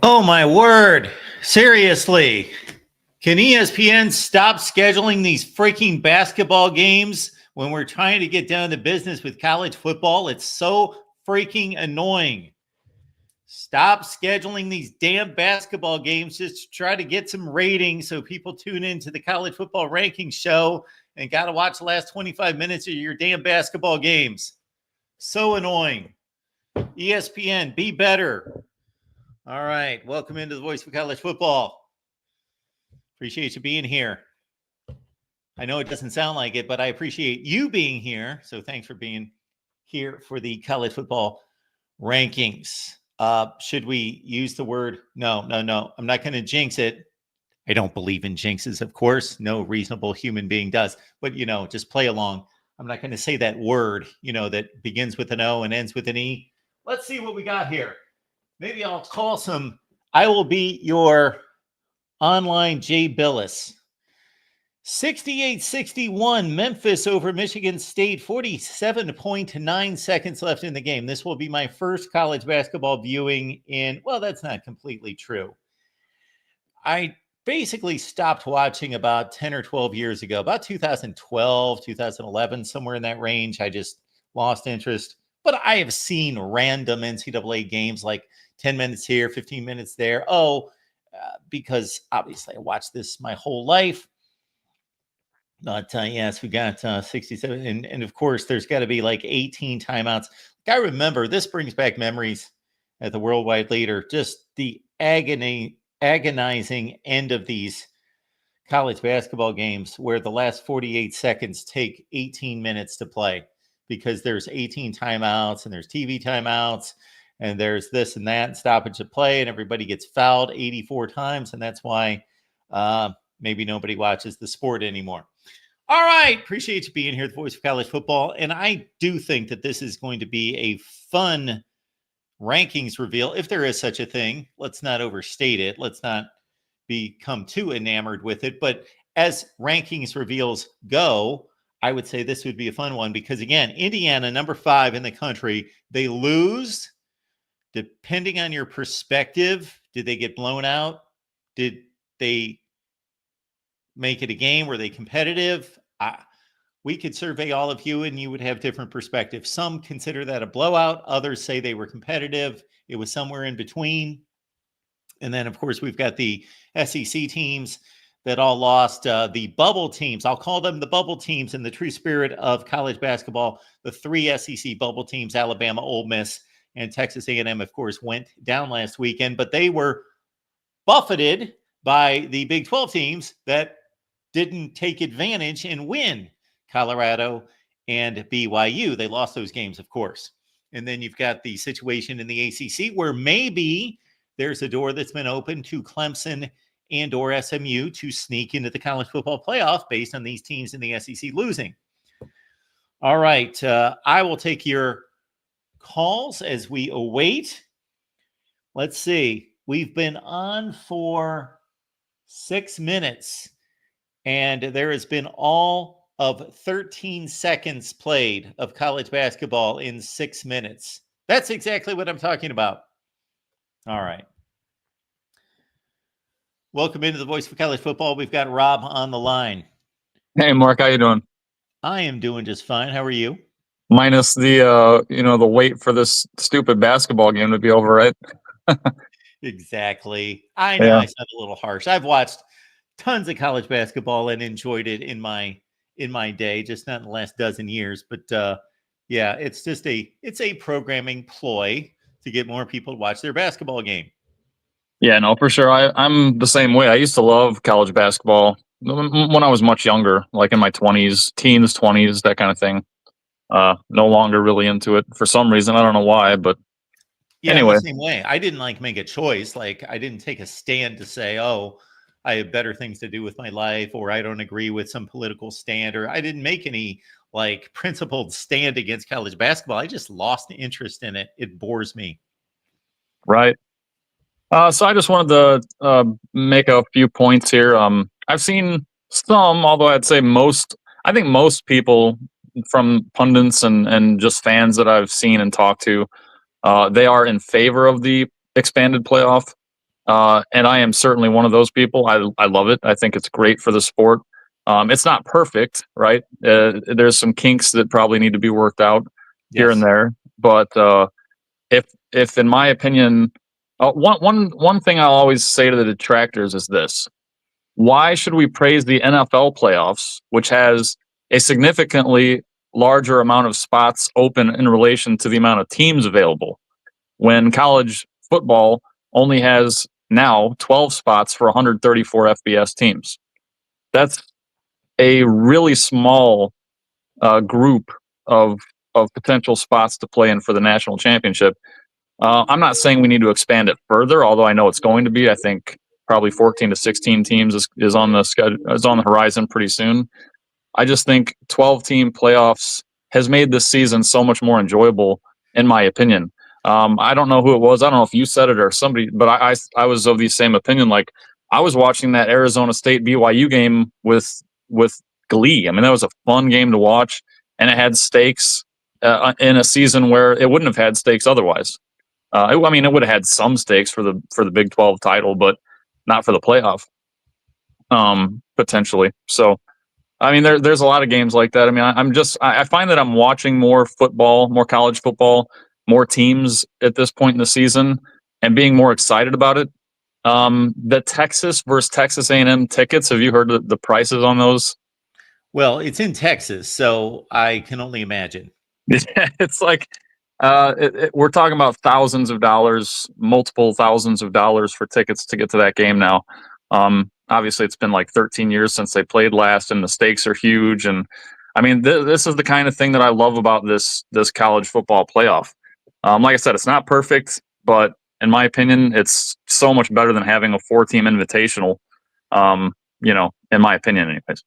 Oh my word. Seriously. Can ESPN stop scheduling these freaking basketball games when we're trying to get down to business with college football? It's so freaking annoying. Stop scheduling these damn basketball games just to try to get some ratings so people tune into the college football rankings show and got to watch the last 25 minutes of your damn basketball games. So annoying. ESPN, be better. All right. Welcome into the Voice of College Football. Appreciate you being here. I know it doesn't sound like it, but I appreciate you being here. So thanks for being here for the college football rankings. Should we use the word? No. I'm not going to jinx it. I don't believe in jinxes, of course. No reasonable human being does. But, just play along. I'm not going to say that word, that begins with an O and ends with an E. Let's see what we got here. Maybe I'll call I will be your online Jay Billis. 68-61, Memphis over Michigan State, 47.9 seconds left in the game. This will be my first college basketball viewing that's not completely true. I basically stopped watching about 10 or 12 years ago, about 2012, 2011, somewhere in that range. I just lost interest. But I have seen random NCAA games like 10 minutes here, 15 minutes there. Because obviously I watched this my whole life. But yes, we got 67. And of course, there's got to be like 18 timeouts. I remember, this brings back memories at the worldwide leader, just the agonizing end of these college basketball games where the last 48 seconds take 18 minutes to play. Because there's 18 timeouts and there's TV timeouts and there's this and that and stoppage of play and everybody gets fouled 84 times. And that's why maybe nobody watches the sport anymore. All right. Appreciate you being here, the Voice of College Football. And I do think that this is going to be a fun rankings reveal, if there is such a thing. Let's not overstate it. Let's not become too enamored with it. But as rankings reveals go, I would say this would be a fun one because, again, Indiana, number 5 in the country, they lose. Depending on your perspective, did they get blown out? Did they make it a game? Were they competitive? We could survey all of you and you would have different perspectives. Some consider that a blowout. Others say they were competitive. It was somewhere in between. And then, of course, we've got the SEC teams that all lost. The bubble teams, I'll call them the bubble teams in the true spirit of college basketball. The 3 SEC bubble teams, Alabama, Ole Miss, and Texas A&M, of course, went down last weekend, but they were buffeted by the Big 12 teams that didn't take advantage and win. Colorado and BYU, they lost those games, of course. And then you've got the situation in the ACC where maybe there's a door that's been opened to Clemson and or SMU to sneak into the college football playoff based on these teams in the SEC losing. All right. I will take your calls as we await. Let's see. We've been on for 6 minutes, and there has been all of 13 seconds played of college basketball in 6 minutes. That's exactly what I'm talking about. All right. Welcome into the Voice of College Football. We've got Rob on the line. Hey, Mark, how you doing? I am doing just fine. How are you? Minus the the wait for this stupid basketball game to be over, right? Exactly. I know. Yeah. I sound a little harsh. I've watched tons of college basketball and enjoyed it in my day, just not in the last dozen years. But yeah, it's a programming ploy to get more people to watch their basketball game. Yeah, no, for sure. I'm the same way. I used to love college basketball when I was much younger, like in my 20s, teens, 20s, that kind of thing. No longer really into it for some reason. I don't know why, but yeah, anyway. I'm the same way. I didn't make a choice. Like I didn't take a stand to say, oh, I have better things to do with my life, or I don't agree with some political stand, or I didn't make any principled stand against college basketball. I just lost interest in it. It bores me. Right. So I just wanted to make a few points here. I've seen some, although I'd say I think most people from pundits and just fans that I've seen and talked to, they are in favor of the expanded playoff. And I am certainly one of those people. I love it. I think it's great for the sport. It's not perfect, right? There's some kinks that probably need to be worked out here and Yes. there. But if in my opinion, one thing I'll always say to the detractors is this: why should we praise the NFL playoffs, which has a significantly larger amount of spots open in relation to the amount of teams available, when college football only has now 12 spots for 134 FBS teams? That's a really small group of potential spots to play in for the national championship. I'm not saying we need to expand it further, although I know it's going to be. I think probably 14 to 16 teams is on the schedule, is on the horizon pretty soon. I just think 12-team playoffs has made this season so much more enjoyable, in my opinion. I don't know who it was. I don't know if you said it or somebody, but I was of the same opinion. Like, I was watching that Arizona State BYU game with glee. I mean, that was a fun game to watch, and it had stakes in a season where it wouldn't have had stakes otherwise. I mean, it would have had some stakes for the Big 12 title, but not for the playoff, potentially. So, I mean, there's a lot of games like that. I mean, I find that I'm watching more football, more college football, more teams at this point in the season, and being more excited about it. The Texas versus Texas A&M tickets. Have you heard the prices on those? Well, it's in Texas, so I can only imagine. It's like we're talking about thousands of dollars, multiple thousands of dollars for tickets to get to that game now. Obviously, it's been like 13 years since they played last, and the stakes are huge. And I mean, this is the kind of thing that I love about this college football playoff. Like I said, it's not perfect, but in my opinion, it's so much better than having a 4-team invitational. In my opinion, anyways.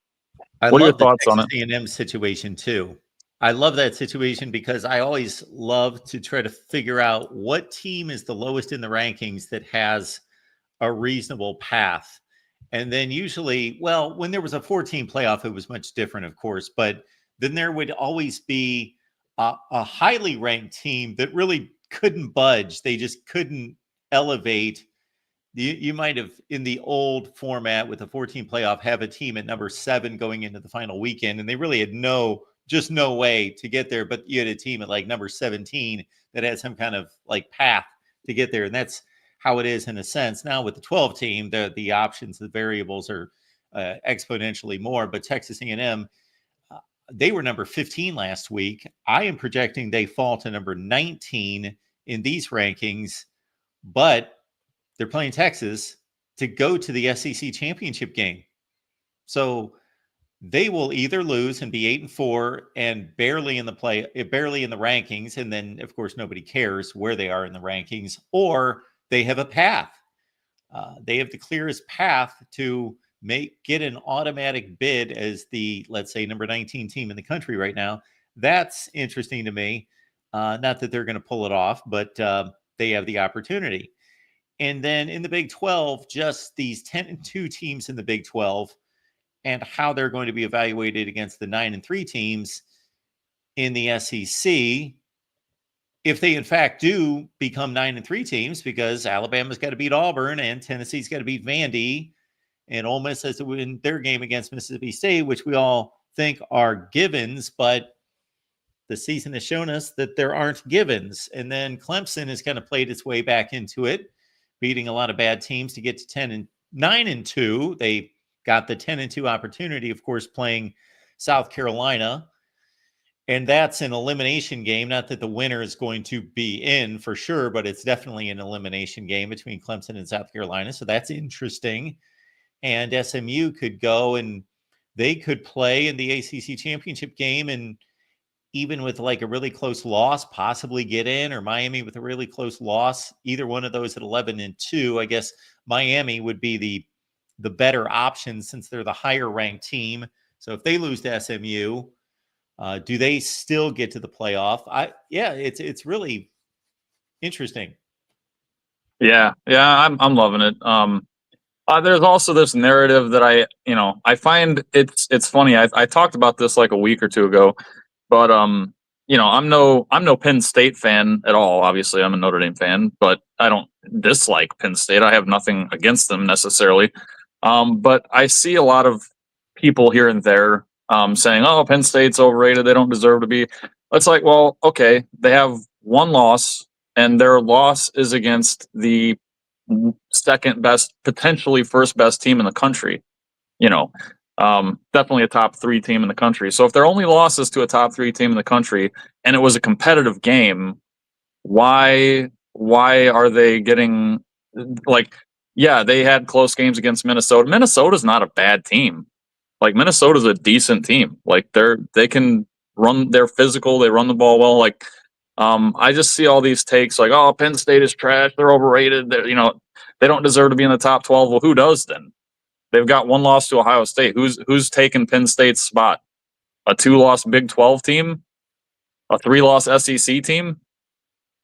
I What are your love the thoughts on Texas it? A&M situation too. I love that situation because I always love to try to figure out what team is the lowest in the rankings that has a reasonable path. And then usually, well, when there was a 14 playoff, it was much different, of course, but then there would always be a highly ranked team that really couldn't budge. They just couldn't elevate. You might have, in the old format with a 14 playoff, have a team at number 7 going into the final weekend, and they really had no way to get there. But you had a team at like number 17 that had some kind of like path to get there, and that's how it is in a sense. Now with the 12 team, the options, the variables are exponentially more. But Texas A&M, they were number 15 last week. I am projecting they fall to number 19 in these rankings, but they're playing Texas to go to the SEC championship game. So they will either lose and be 8-4 and barely in the rankings, and then of course nobody cares where they are in the rankings, or they have a path. They have the clearest path to get an automatic bid as the, let's say, number 19 team in the country right now. That's interesting to me. Not that they're going to pull it off, but they have the opportunity. And then in the Big 12, just these 10-2 teams in the Big 12 and how they're going to be evaluated against the 9-3 teams in the SEC. If they, in fact, do become 9-3 teams, because Alabama's got to beat Auburn and Tennessee's got to beat Vandy, and Ole Miss has to win their game against Mississippi State, which we all think are givens, but the season has shown us that there aren't givens. And then Clemson has kind of played its way back into it, beating a lot of bad teams to get to 9-2. They got the 10-2 opportunity, of course, playing South Carolina. And that's an elimination game. Not that the winner is going to be in for sure, but it's definitely an elimination game between Clemson and South Carolina. So that's interesting. And SMU could go and they could play in the ACC championship game, and even with like a really close loss, possibly get in, or Miami with a really close loss, either one of those at 11-2. I guess Miami would be the better option since they're the higher ranked team. So if they lose to SMU, do they still get to the playoff? It's really interesting. Yeah, I'm loving it. There's also this narrative that I find it's funny. I talked about this like a week or two ago, but I'm no Penn State fan at all. Obviously, I'm a Notre Dame fan, but I don't dislike Penn State. I have nothing against them necessarily. But I see a lot of people here and there saying, "Oh, Penn State's overrated. They don't deserve to be." It's like, well, okay, they have one loss, and their loss is against the second best, potentially first best team in the country. You know, definitely a top 3 team in the country. So if their only loss is to a top 3 team in the country, and it was a competitive game, why are they getting like? Yeah, they had close games against Minnesota. Minnesota's not a bad team. Like Minnesota's a decent team. Like they can run. They're physical. They run the ball well. Like I just see all these takes like, oh, Penn State is trash. They're overrated. They don't deserve to be in the top 12. Well, who does then? They've got one loss to Ohio State. Who's taken Penn State's spot? A 2-loss Big 12 team? A 3-loss SEC team?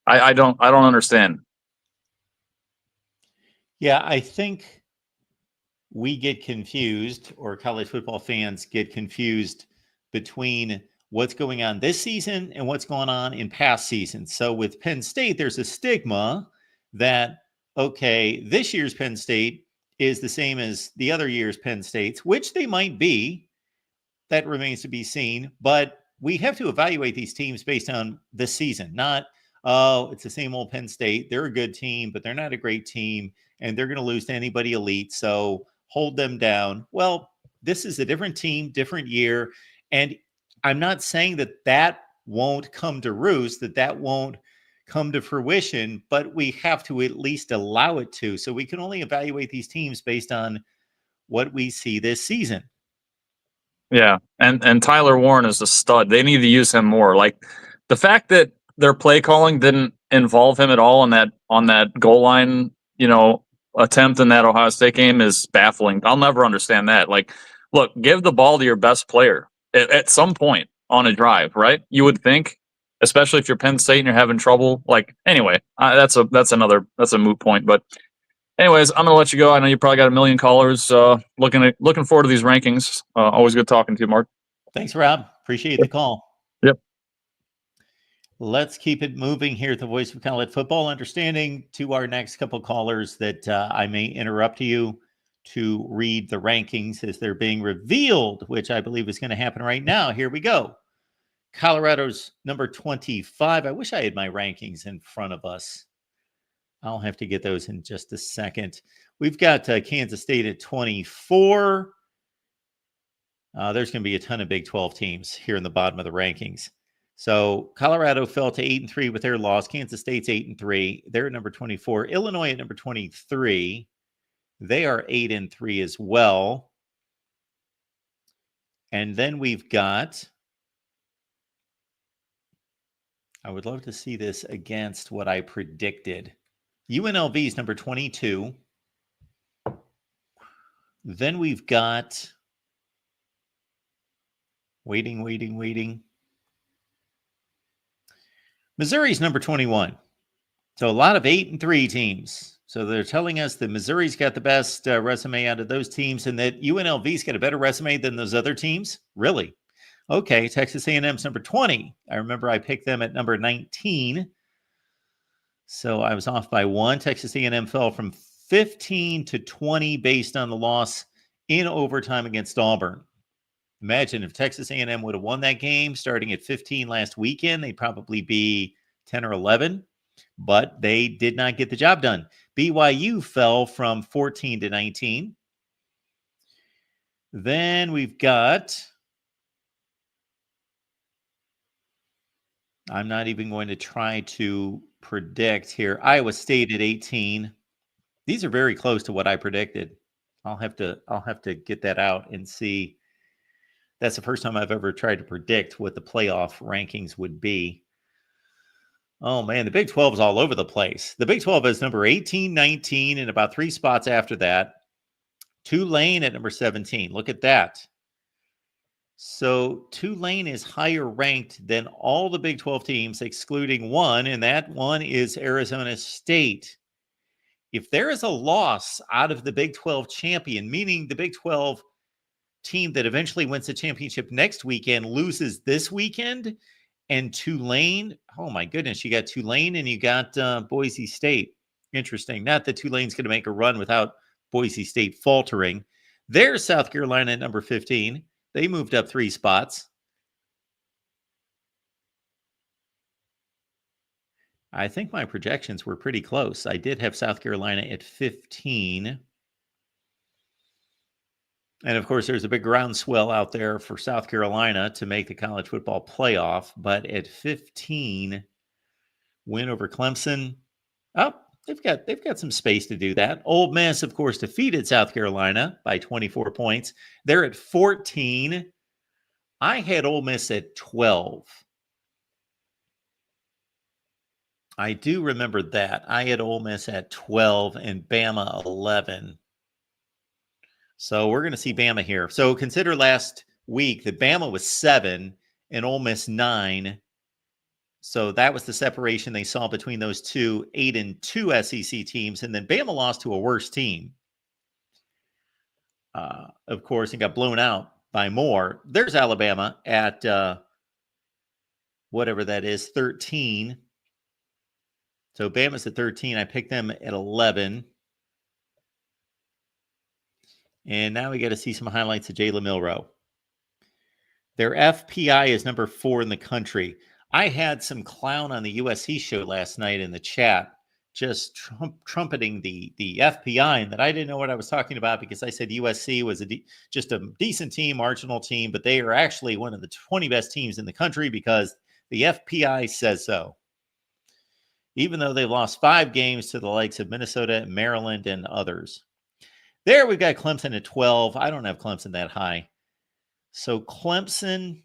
I don't understand. Yeah, I think we get confused, or college football fans get confused between what's going on this season and what's going on in past seasons. So with Penn State, there's a stigma that, okay, this year's Penn State is the same as the other year's Penn States, which they might be. That remains to be seen. But we have to evaluate these teams based on this season, not, oh, it's the same old Penn State. They're a good team, but they're not a great team, and they're going to lose to anybody elite. So hold them down. Well, this is a different team, different year. And I'm not saying that won't come to roost, that won't come to fruition, but we have to at least allow it to. So we can only evaluate these teams based on what we see this season. Yeah, and Tyler Warren is a stud. They need to use him more. Like the fact that their play calling didn't involve him at all on that goal line, attempt in that Ohio State game is baffling. I'll never understand that. Like, look, give the ball to your best player at some point on a drive, right? You would think, especially if you're Penn State and you're having trouble. Like, anyway, that's a moot point. But anyways, I'm gonna let you go. I know you probably got a million callers looking forward to these rankings. Always good talking to you, Mark. Thanks, Rob. Appreciate the call. Yep. Let's keep it moving here at the Voice of College Football. Understanding to our next couple callers that I may interrupt you to read the rankings as they're being revealed, which I believe is going to happen right now. Here we go. Colorado's number 25. I wish I had my rankings in front of us. I'll have to get those in just a second. We've got Kansas State at 24. There's going to be a ton of Big 12 teams here in the bottom of the rankings. So Colorado fell to 8-3 with their loss. Kansas State's 8-3. They're at number 24. Illinois at number 23. They are 8-3 as well. And then we've got, I would love to see this against what I predicted. UNLV is number 22. Then we've got waiting. Missouri's number 21. So a lot of 8-3 teams. So they're telling us that Missouri's got the best resume out of those teams, and that UNLV's got a better resume than those other teams. Really? Okay. Texas A&M's number 20. I remember I picked them at number 19. So I was off by 1. Texas A&M fell from 15 to 20 based on the loss in overtime against Auburn. Imagine if Texas A&M would have won that game starting at 15 last weekend, they'd probably be 10 or 11, but they did not get the job done. BYU fell from 14 to 19. Then we've got, I'm not even going to try to predict here, Iowa State at 18. These are very close to what I predicted. I'll have to get that out and see. That's the first time I've ever tried to predict what the playoff rankings would be. Oh, man, the Big 12 is all over the place. The Big 12 is number 18, 19, and about 3 spots after that. Tulane at number 17. Look at that. So Tulane is higher ranked than all the Big 12 teams, excluding one, and that one is Arizona State. If there is a loss out of the Big 12 champion, meaning the Big 12 team that eventually wins the championship next weekend loses this weekend, and Tulane, oh my goodness, you got Tulane and you got Boise State. Interesting. Not that Tulane's going to make a run without Boise State faltering. There's South Carolina at number 15. They moved up 3 spots. I think my projections were pretty close. I did have South Carolina at 15. And of course, there's a big groundswell out there for South Carolina to make the college football playoff. But at 15, win over Clemson. Oh, they've got some space to do that. Ole Miss, of course, defeated South Carolina by 24 points. They're at 14. I had Ole Miss at 12. I do remember that. I had Ole Miss at 12 and Bama 11. So we're going to see Bama here. So consider last week that Bama was 7 and Ole Miss 9. So that was the separation they saw between those two 8-2 SEC teams. And then Bama lost to a worse team, of course, and got blown out by more. There's Alabama at whatever that is, 13. So Bama's at 13. I picked them at 11. And now we got to see some highlights of Jalen Milroe. Their FPI is number 4 in the country. I had some clown on the USC show last night in the chat, just trumpeting the FPI, and that I didn't know what I was talking about because I said USC was just a decent team, marginal team, but they are actually one of the 20 best teams in the country because the FPI says so. Even though they lost 5 games to the likes of Minnesota, Maryland, and others. There we've got Clemson at 12. I don't have Clemson that high. So Clemson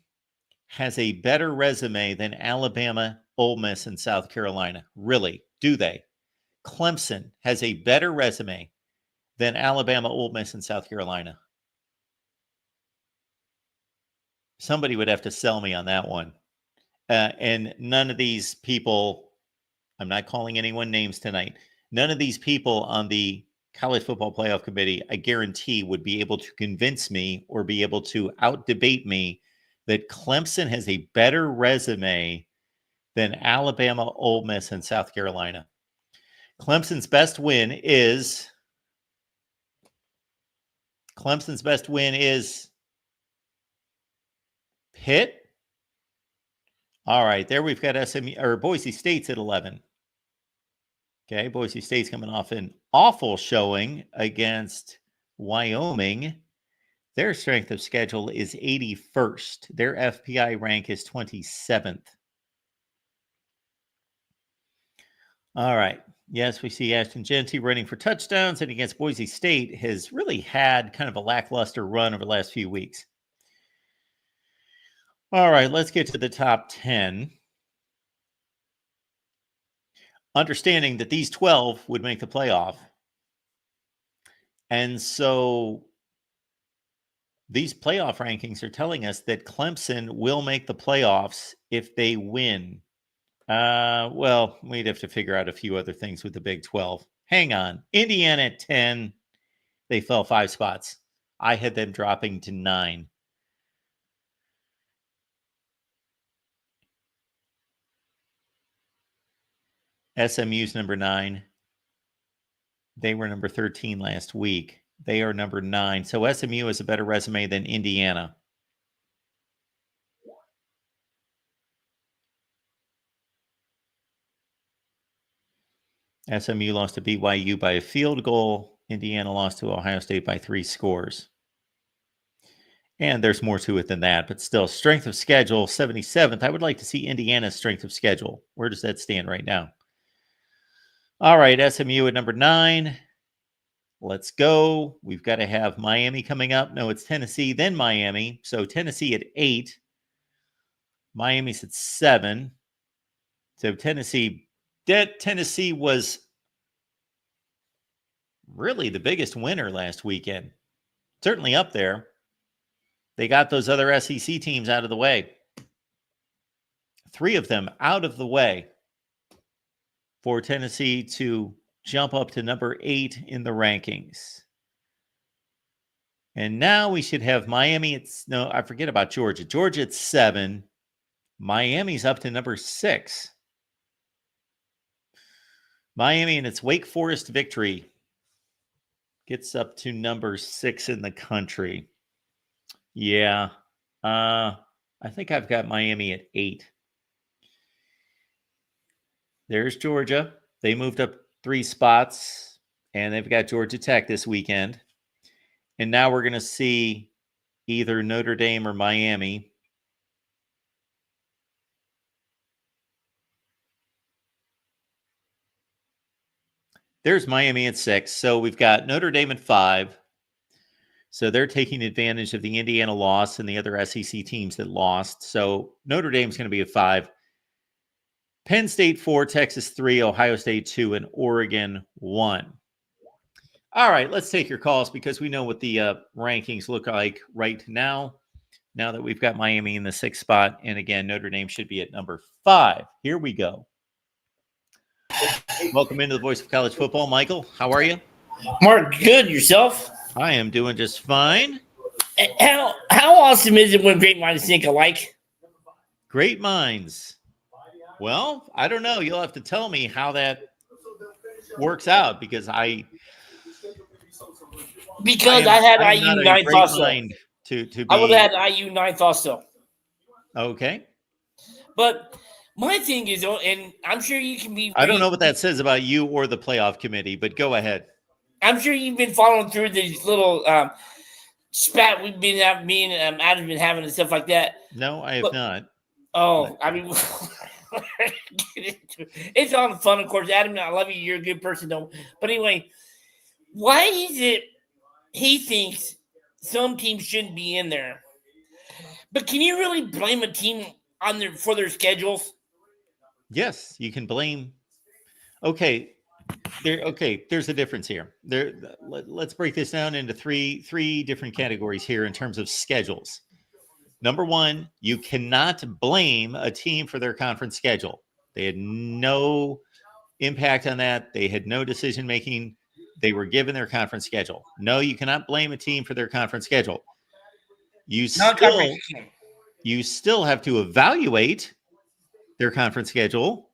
has a better resume than Alabama, Ole Miss, and South Carolina. Really, do they? Clemson has a better resume than Alabama, Ole Miss, and South Carolina. Somebody would have to sell me on that one. And none of these people, I'm not calling anyone names tonight, none of these people on the College Football Playoff Committee, I guarantee, would be able to convince me or be able to out-debate me that Clemson has a better resume than Alabama, Ole Miss, and South Carolina. Clemson's best win is Pitt. All right, there we've got SMU or Boise State's at 11. Okay, Boise State's coming off an awful showing against Wyoming. Their strength of schedule is 81st. Their FPI rank is 27th. All right. Yes, we see Ashton Jeanty running for touchdowns, and against Boise State has really had kind of a lackluster run over the last few weeks. All right, let's get to the top 10. Understanding that these 12 would make the playoff. And so these playoff rankings are telling us that Clemson will make the playoffs if they win. Well, we'd have to figure out a few other things with the Big 12. Hang on. Indiana at 10. They fell 5 spots. I had them dropping to 9. SMU's number 9. They were number 13 last week. They are number 9. So SMU has a better resume than Indiana. SMU lost to BYU by a field goal. Indiana lost to Ohio State by 3 scores. And there's more to it than that, but still, strength of schedule, 77th. I would like to see Indiana's strength of schedule. Where does that stand right now? All right, SMU at number 9. Let's go. We've got to have Miami coming up. No, it's Tennessee, then Miami. So Tennessee at 8. Miami's at 7. So Tennessee was really the biggest winner last weekend. Certainly up there. They got those other SEC teams out of the way. 3 of them out of the way for Tennessee to jump up to number 8 in the rankings. And now we should have Miami. I forget about Georgia. Georgia at 7. Miami's up to number 6. Miami and its Wake Forest victory gets up to number 6 in the country. Yeah. I think I've got Miami at 8. There's Georgia. They moved up 3 spots, and they've got Georgia Tech this weekend. And now we're going to see either Notre Dame or Miami. There's Miami at 6. So we've got Notre Dame at 5. So they're taking advantage of the Indiana loss and the other SEC teams that lost. So Notre Dame's going to be at 5. Penn State 4, Texas 3, Ohio State 2, and Oregon 1. All right, let's take your calls because we know what the rankings look like right now. Now that we've got Miami in the 6th spot, and again, Notre Dame should be at number 5. Here we go. Welcome into the Voice of College Football. Michael, how are you? Mark, good. Yourself? I am doing just fine. How awesome is it when great minds think alike? Great minds. Well, I don't know. You'll have to tell me how that works out because I had IU 9th also. I would have had IU 9th also. Okay. But my thing is, and I'm sure you can be. I don't know what that says about you or the playoff committee, but go ahead. I'm sure you've been following through these little spat we've been having, me and Adam's been having and stuff like that. No, I have not. Oh, I mean, it's all fun, of course. Adam, I love you. You're a good person, though. But anyway, why is it he thinks some teams shouldn't be in there? But can you really blame a team for their schedules? Yes, you can blame. Okay. There's a difference here. Let's break this down into three different categories here in terms of schedules. Number 1, you cannot blame a team for their conference schedule. They had no impact on that. They had no decision making. They were given their conference schedule. No, you cannot blame a team for their conference schedule. You still have to evaluate their conference schedule.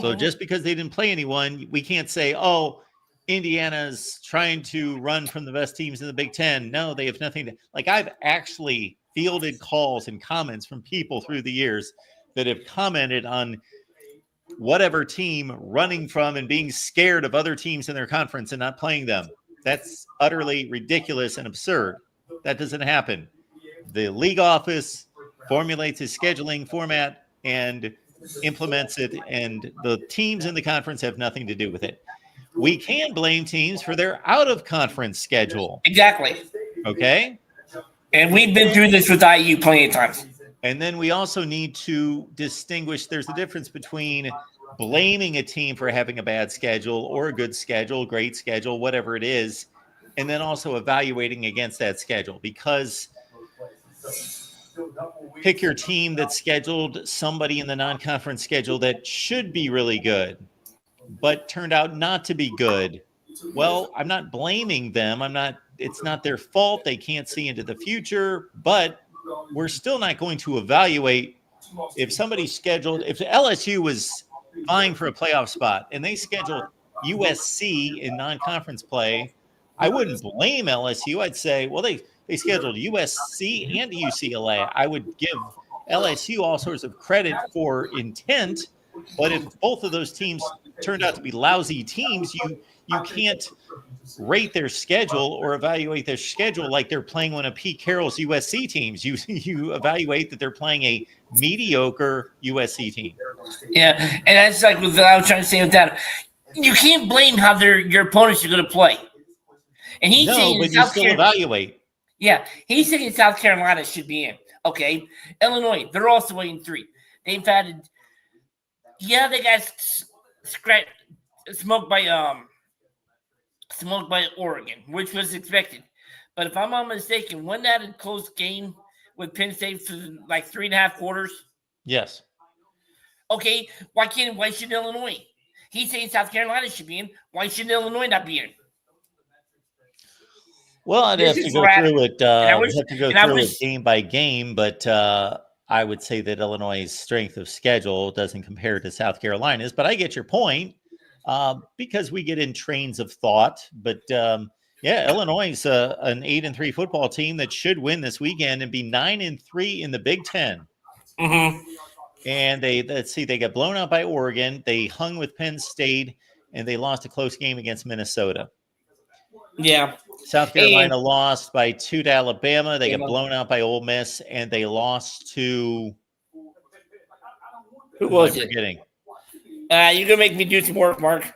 So just because they didn't play anyone, we can't say, oh, Indiana's trying to run from the best teams in the Big Ten. No, they have nothing to – like I've actually fielded calls and comments from people through the years that have commented on whatever team running from and being scared of other teams in their conference and not playing them. That's utterly ridiculous and absurd. That doesn't happen. The league office formulates its scheduling format and implements it, and the teams in the conference have nothing to do with it. We can blame teams for their out-of-conference schedule. Exactly. Okay? And we've been through this with IU plenty of times. And then we also need to distinguish, there's a difference between blaming a team for having a bad schedule or a good schedule, great schedule, whatever it is, and then also evaluating against that schedule. Because pick your team that scheduled somebody in the non-conference schedule that should be really good, but turned out not to be good. Well, I'm not blaming them. It's not their fault. They can't see into the future, but we're still not going to evaluate if somebody's scheduled, if LSU was vying for a playoff spot and they scheduled USC in non-conference play, I wouldn't blame LSU. I'd say, well, they scheduled USC and UCLA. I would give LSU all sorts of credit for intent, but if both of those teams turned out to be lousy teams, you can't rate their schedule or evaluate their schedule like they're playing one of Pete Carroll's USC teams. You evaluate that they're playing a mediocre USC team. Yeah, and that's like what I was trying to say with that. You can't blame how your opponents are going to play. And he's saying but you still evaluate. Yeah, he's saying South Carolina should be in. Okay, Illinois, they're also in 3. They've added. Yeah, they got smoked by Oregon, which was expected. But if I'm not mistaken, wasn't that a close game with Penn State for like 3.5 quarters? Yes. Okay, why shouldn't Illinois? He's saying South Carolina should be in. Why shouldn't Illinois not be in? Well, I'd have to go through it game by game, but I would say that Illinois' strength of schedule doesn't compare to South Carolina's. But I get your point. because we get in trains of thought. But Illinois is an 8-3 football team that should win this weekend and be 9-3 in the Big Ten. Mm-hmm. And they got blown out by Oregon. They hung with Penn State, and they lost a close game against Minnesota. Yeah. South Carolina lost by 2 to Alabama. They got blown out by Ole Miss, and they lost to who was it? Forgetting. You're gonna make me do some work, Mark.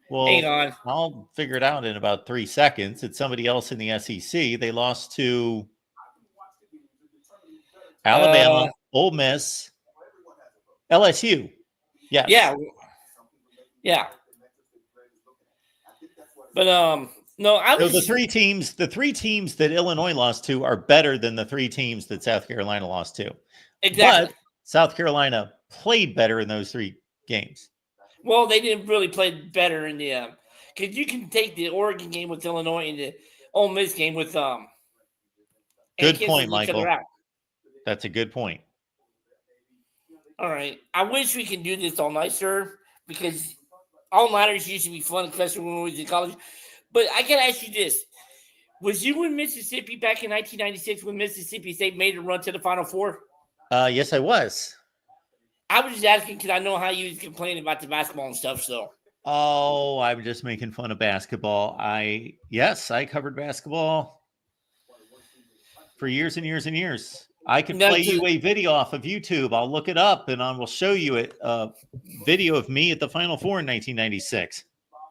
Well, hang on. I'll figure it out in about 3 seconds. It's somebody else in the SEC. They lost to Alabama, Ole Miss, LSU. Yes. Yeah. But no, the three teams that Illinois lost to are better than the 3 teams that South Carolina lost to. Exactly. But South Carolina played better in those 3 games. Well, they didn't really play better in the because you can take the Oregon game with Illinois and the Ole Miss game with Good point, Michael. That's a good point. All right. I wish we could do this all night, sir, because all-nighters used to be fun, especially when we was in college. But I got to ask you this. Was you in Mississippi back in 1996 when Mississippi State made a run to the Final Four? Yes, I was. I was just asking because I know how you was complaining about the basketball and stuff, so. Oh, I'm just making fun of basketball. I covered basketball for years and years and years. I could play you a video off of YouTube. I'll look it up, and I will show you a video of me at the Final Four in 1996.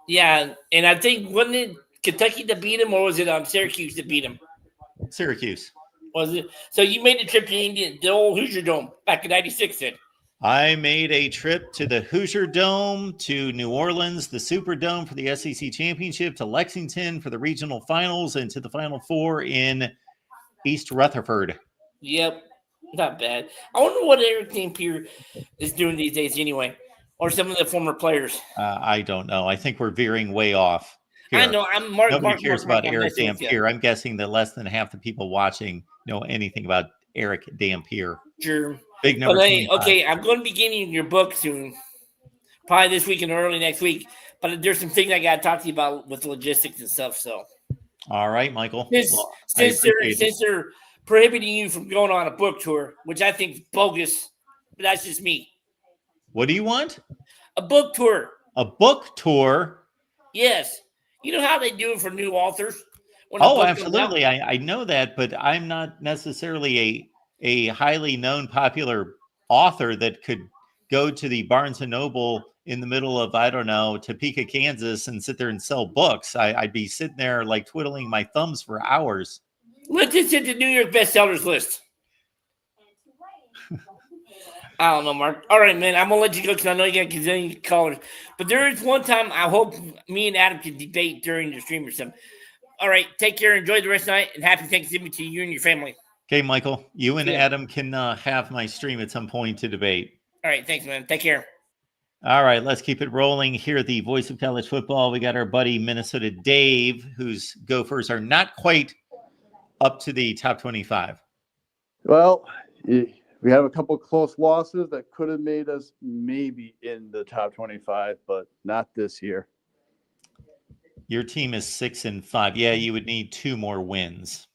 Yeah, and I think, wasn't it Kentucky that beat him, or was it Syracuse that beat him? Syracuse. Was it? So you made the trip to the old Hoosier Dome back in 96 then? I made a trip to the Hoosier Dome, to New Orleans, the Superdome for the SEC Championship, to Lexington for the regional finals, and to the Final Four in East Rutherford. Yep, not bad. I wonder what Eric Dampier is doing these days anyway, or some of the former players. I don't know. I think we're veering way off here. I know. Nobody cares about Eric Dampier. I'm guessing that less than half the people watching know anything about Eric Dampier. Sure. Big number. Okay, I'm going to be getting your book soon, probably this week and early next week. But there's some things I got to talk to you about with logistics and stuff. So, all right, Michael. Since they're prohibiting you from going on a book tour, which I think is bogus, but that's just me. What do you want? A book tour. A book tour? Yes. You know how they do it for new authors? Oh, absolutely. I know that, but I'm not necessarily a highly known popular author that could go to the Barnes & Noble in the middle of, I don't know, Topeka, Kansas, and sit there and sell books. I'd be sitting there like twiddling my thumbs for hours. Let's just hit the New York bestsellers list. I don't know, Mark. All right, man. I'm going to let you go because I know you got gazillion callers. But there is one time I hope me and Adam can debate during the stream or something. All right. Take care. Enjoy the rest of the night. And happy Thanksgiving to you and your family. Okay, Michael. You and Adam can have my stream at some point to debate. All right. Thanks, man. Take care. All right. Let's keep it rolling here at the Voice of College Football. We got our buddy Minnesota Dave, whose Gophers are not quite up to the top 25. Well, we have a couple close losses that could have made us maybe in the top 25, but not this year. Your team is 6-5. Yeah, you would need 2 more wins.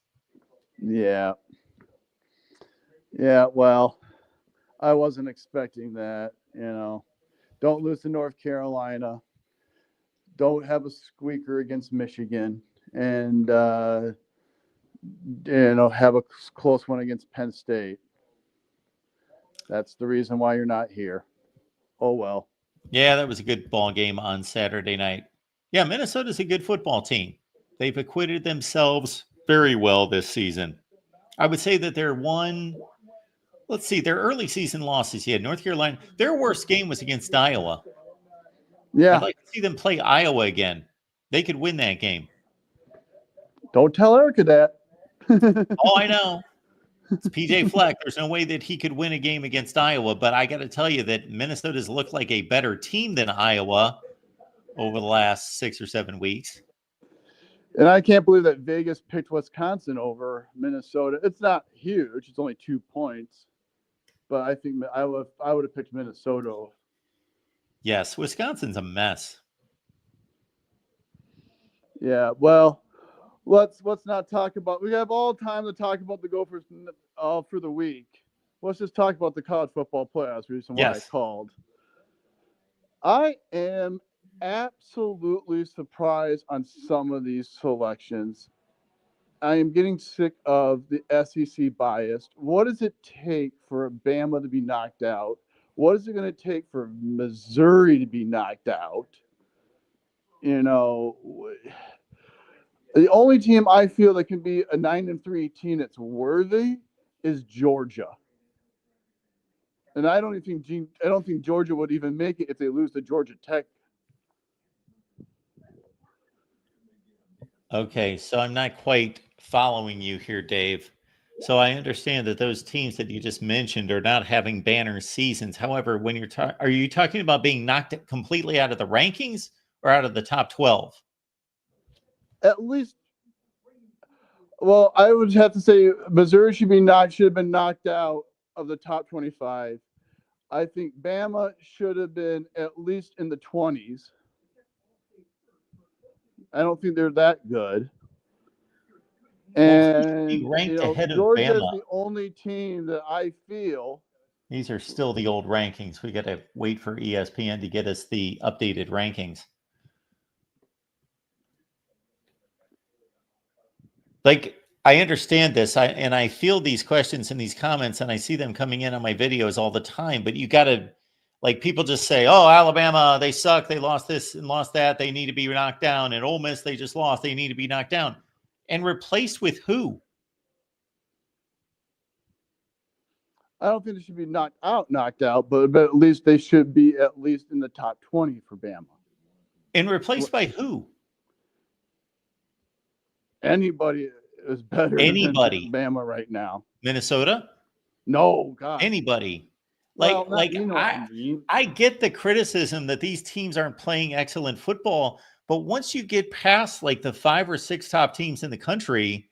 Yeah. Yeah, well, I wasn't expecting that, Don't lose to North Carolina. Don't have a squeaker against Michigan. And, have a close one against Penn State. That's the reason why you're not here. Oh, well. Yeah, that was a good ball game on Saturday night. Yeah, Minnesota's a good football team. They've acquitted themselves very well this season. I would say that their early season losses, North Carolina, their worst game was against Iowa. Yeah. I'd like to see them play Iowa again. They could win that game. Don't tell Erica that. Oh, I know. It's PJ Fleck. There's no way that he could win a game against Iowa, but I got to tell you that Minnesota's looked like a better team than Iowa over the last 6 or 7 weeks. And I can't believe that Vegas picked Wisconsin over Minnesota. It's not huge. It's only 2 points. But I think I would have picked Minnesota. Yes, Wisconsin's a mess. Yeah, well, let's not talk about. We have all time to talk about the Gophers for the week. Let's just talk about the college football playoffs. Reason why I Yes. called. I am absolutely surprised on some of these selections. I am getting sick of the SEC bias. What does it take for Bama to be knocked out? What is it going to take for Missouri to be knocked out? You know, the only team I feel that can be a 9-3 team that's worthy is Georgia. And I don't think Georgia would even make it if they lose to Georgia Tech. Okay, so I'm not quite following you here, Dave. So I understand that those teams that you just mentioned are not having banner seasons. However, when you're are you talking about being knocked completely out of the rankings or out of the top 12? At least, well, I would have to say Missouri should have been knocked out of the top 25. I think Bama should have been at least in the 20s. I don't think they're that good. Well, who should be And, ranked ahead of Georgia is Bama? the only team that I feel. These are still the old rankings. We got to wait for ESPN to get us the updated rankings. Like, I understand this, and I feel these questions and these comments, and I see them coming in on my videos all the time. But you got to, like, people just say, "Oh, Alabama, they suck. They lost this and lost that. They need to be knocked down." And Ole Miss, they just lost. They need to be knocked down. And replaced with who? I don't think they should be knocked out, but at least they should be at least in the top 20 for Bama. And replaced by who? Anybody is better Anybody. than Bama right now. Minnesota? No, God. Anybody. Well, I get the criticism that these teams aren't playing excellent football, but once you get past like the 5 or 6 top teams in the country,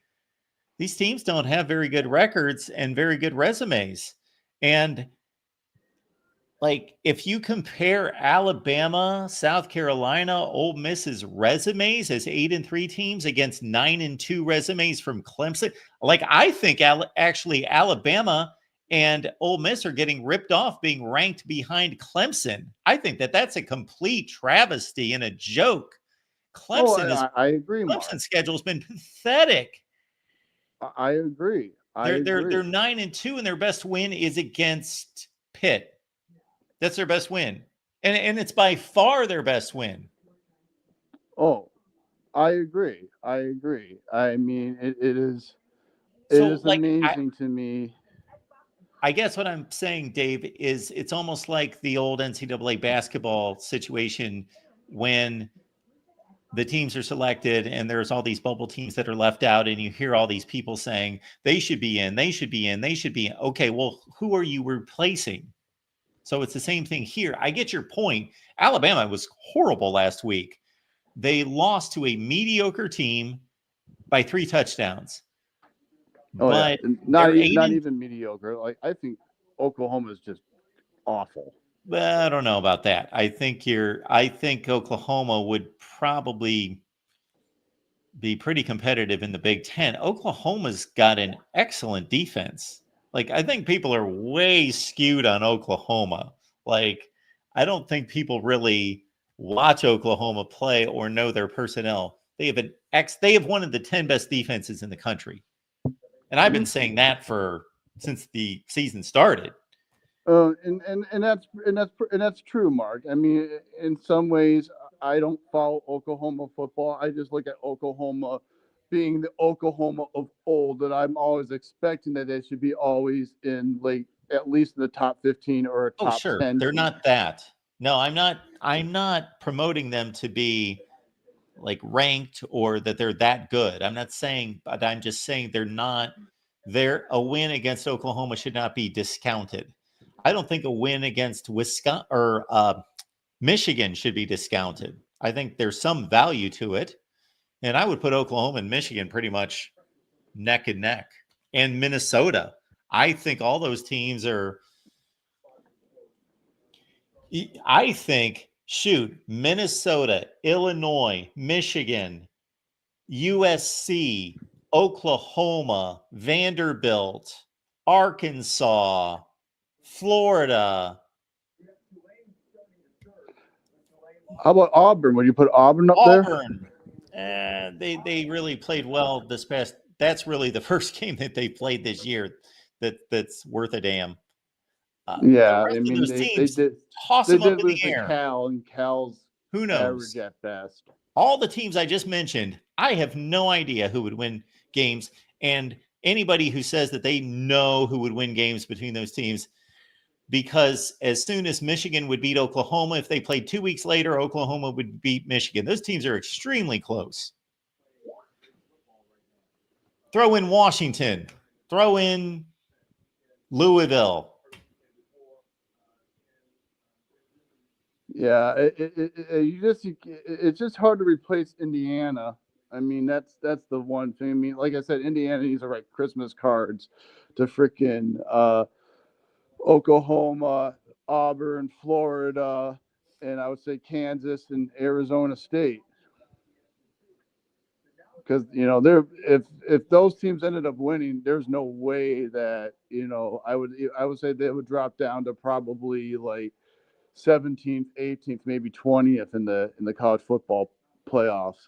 these teams don't have very good records and very good resumes. And like, if you compare Alabama, South Carolina, Ole Miss's resumes as 8-3 teams against 9-2 resumes from Clemson, like, I think actually Alabama and Ole Miss are getting ripped off being ranked behind Clemson. I think that that's a complete travesty and a joke. I agree, Mark. Clemson's schedule has been pathetic. I agree. They're 9-2, and their best win is against Pitt. That's their best win. And it's by far their best win. Oh, I agree. I mean, it is amazing to me. I guess what I'm saying, Dave, is it's almost like the old NCAA basketball situation when the teams are selected and there's all these bubble teams that are left out, and you hear all these people saying they should be in, they should be in, they should be in. Okay, well, who are you replacing? So it's the same thing here. I get your point. Alabama was horrible last week. They lost to a mediocre team by 3 touchdowns. Oh, but yeah. Not even mediocre. Like, I think Oklahoma is just awful. I don't know about that. I think Oklahoma would probably be pretty competitive in the Big Ten. Oklahoma's got an excellent defense. Like, I think people are way skewed on Oklahoma. Like, I don't think people really watch Oklahoma play or know their personnel. They have one of the 10 best defenses in the country. And I've been saying that since the season started. And that's true, Mark. I mean, in some ways, I don't follow Oklahoma football. I just look at Oklahoma being the Oklahoma of old, that I'm always expecting that they should be always in at least in the top 15 or a top 10. They're not that. No, I'm not promoting them to be like ranked or that they're that good. I'm not saying, but I'm just saying a win against Oklahoma should not be discounted. I don't think a win against Wisconsin or Michigan should be discounted. I think there's some value to it. And I would put Oklahoma and Michigan pretty much neck and neck. And Minnesota. I think all those teams are. I think, Minnesota, Illinois, Michigan, USC, Oklahoma, Vanderbilt, Arkansas, Florida. How about Auburn? Would you put Auburn up there? Auburn. They really played well this past. That's really the first game that they played this year that's worth a damn. Yeah, the rest I of mean those they teams, did. toss They them up did in lose the to air. Cal, and Cal's Who knows? average at best. All the teams I just mentioned, I have no idea who would win games. And anybody who says that they know who would win games between those teams, because as soon as Michigan would beat Oklahoma, if they played 2 weeks later, Oklahoma would beat Michigan. Those teams are extremely close. Throw in Washington. Throw in Louisville. Yeah, it's just hard to replace Indiana. I mean, that's the one thing. I mean, like I said, Indiana needs to write Christmas cards to freaking Oklahoma, Auburn, Florida, and I would say Kansas and Arizona State. Because if those teams ended up winning, there's no way that I would say they would drop down to probably like 17th, 18th, maybe 20th in the college football playoffs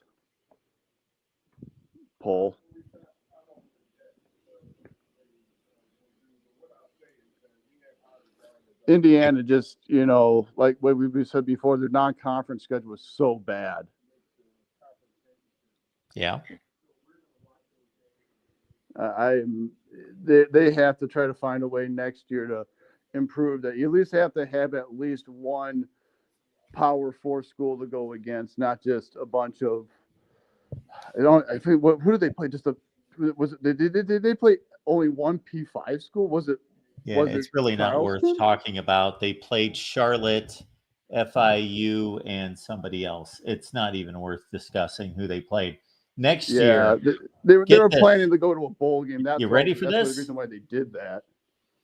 poll. Indiana just, like what we said before, their non-conference schedule was so bad. Yeah. They have to try to find a way next year to improve that. You at least have to have at least one Power 4 school to go against, not just a bunch of. I think who did they play? Did they play only one P5 school? Was it? Yeah, was it's it really not worth Charleston? talking about. They played Charlotte, FIU, and somebody else. It's not even worth discussing who they played. Next year, they were planning to go to a bowl game. You ready for that's this? the reason why they did that.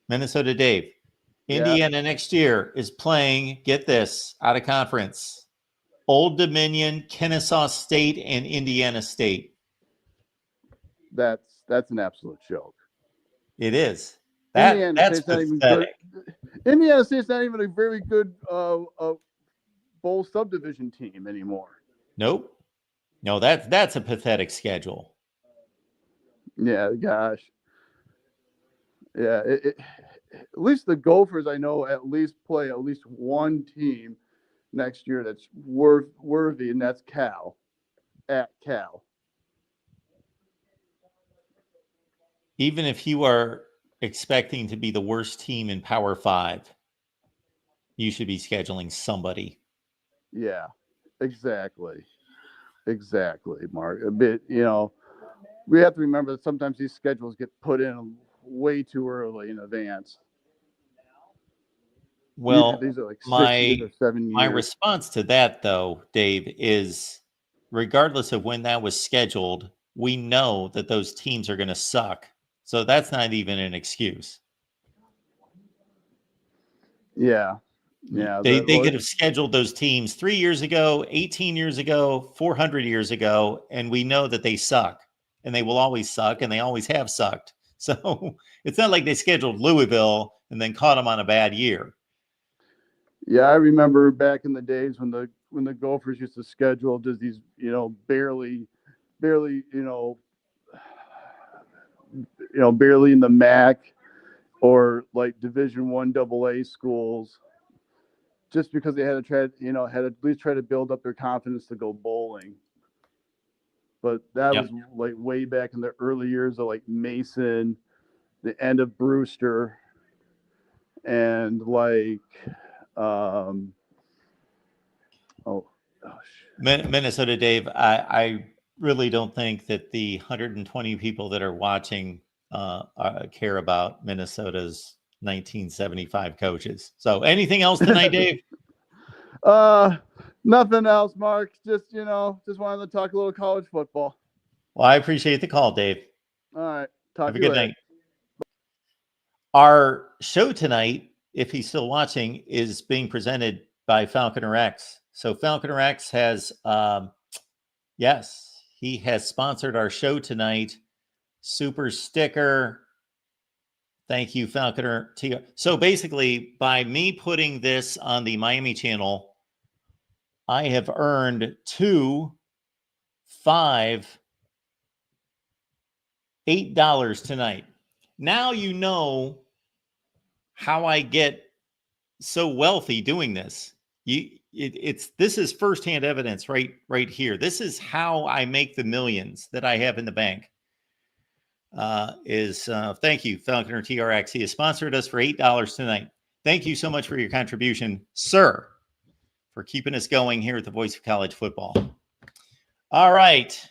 Minnesota Dave. Indiana next year is playing, get this, out of conference. Old Dominion, Kennesaw State, and Indiana State. That's an absolute joke. It is. That's pathetic. Indiana State's not even a very good bowl subdivision team anymore. Nope. No, that's a pathetic schedule. Yeah, gosh. Yeah, at least the Gophers, I know, at least play at least one team next year that's worthy, and that's Cal. At Cal. Even if you are expecting to be the worst team in Power 5, you should be scheduling somebody. Yeah, exactly, Mark. A bit, we have to remember that sometimes these schedules get put in way too early in advance. Well, these are like 6 years or 7 years. My response to that, though, Dave, is regardless of when that was scheduled, we know that those teams are going to suck. So that's not even an excuse. Yeah. They could have scheduled those teams 3 years ago, 18 years ago, 400 years ago, and we know that they suck, and they will always suck, and they always have sucked. So it's not like they scheduled Louisville and then caught them on a bad year. Yeah, I remember back in the days when the Gophers used to schedule just these, barely, barely in the MAC or like Division I AA schools, just because they had to try, had to at least try to build up their confidence to go bowling. But that was like way back in the early years of like Mason, the end of Brewster, and like, Minnesota Dave, I really don't think that the 120 people that are watching care about Minnesota's 1975 coaches. So anything else tonight, Dave? Nothing else, Mark. Just wanted to talk a little college football. Well, I appreciate the call, Dave. All right. Have a good night. Our show tonight, if he's still watching, is being presented by Falconer X. So Falconer X has, He has sponsored our show tonight. Super sticker. Thank you, Falconer. So basically, by me putting this on the Miami channel, I have earned $2, $5, $8 tonight. Now you know how I get so wealthy doing this. This is firsthand evidence right here. This is how I make the millions that I have in the bank. Thank you, Falconer TRX. He has sponsored us for $8 tonight. Thank you so much for your contribution, sir, for keeping us going here at the Voice of College Football. All right.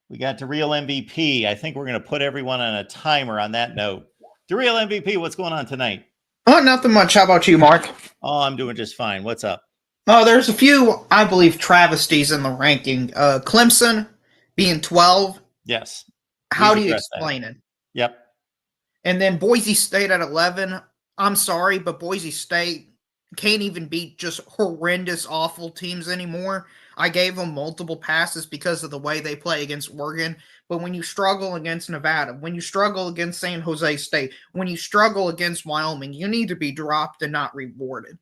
We got to Real MVP. I think we're going to put everyone on a timer on that note. To Real MVP, what's going on tonight? Oh, nothing much. How about you, Mark? Oh, I'm doing just fine. What's up? Oh, there's a few, I believe, travesties in the ranking. Clemson being 12. Yes. How do you explain it? Yep. And then Boise State at 11. I'm sorry, but Boise State can't even beat just horrendous, awful teams anymore. I gave them multiple passes because of the way they play against Oregon. But when you struggle against Nevada, when you struggle against San Jose State, when you struggle against Wyoming, you need to be dropped and not rewarded.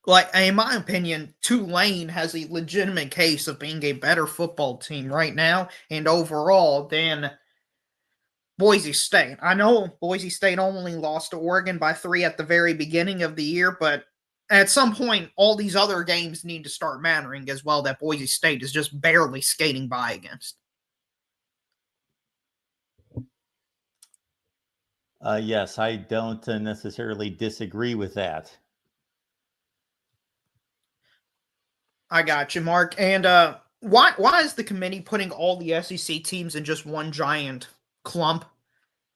Like, in my opinion, Tulane has a legitimate case of being a better football team right now and overall than Boise State. I know Boise State only lost to Oregon by 3 at the very beginning of the year, but at some point, all these other games need to start mattering as well that Boise State is just barely skating by against. Yes, I don't necessarily disagree with that. I got you, Mark. And why is the committee putting all the SEC teams in just one giant clump?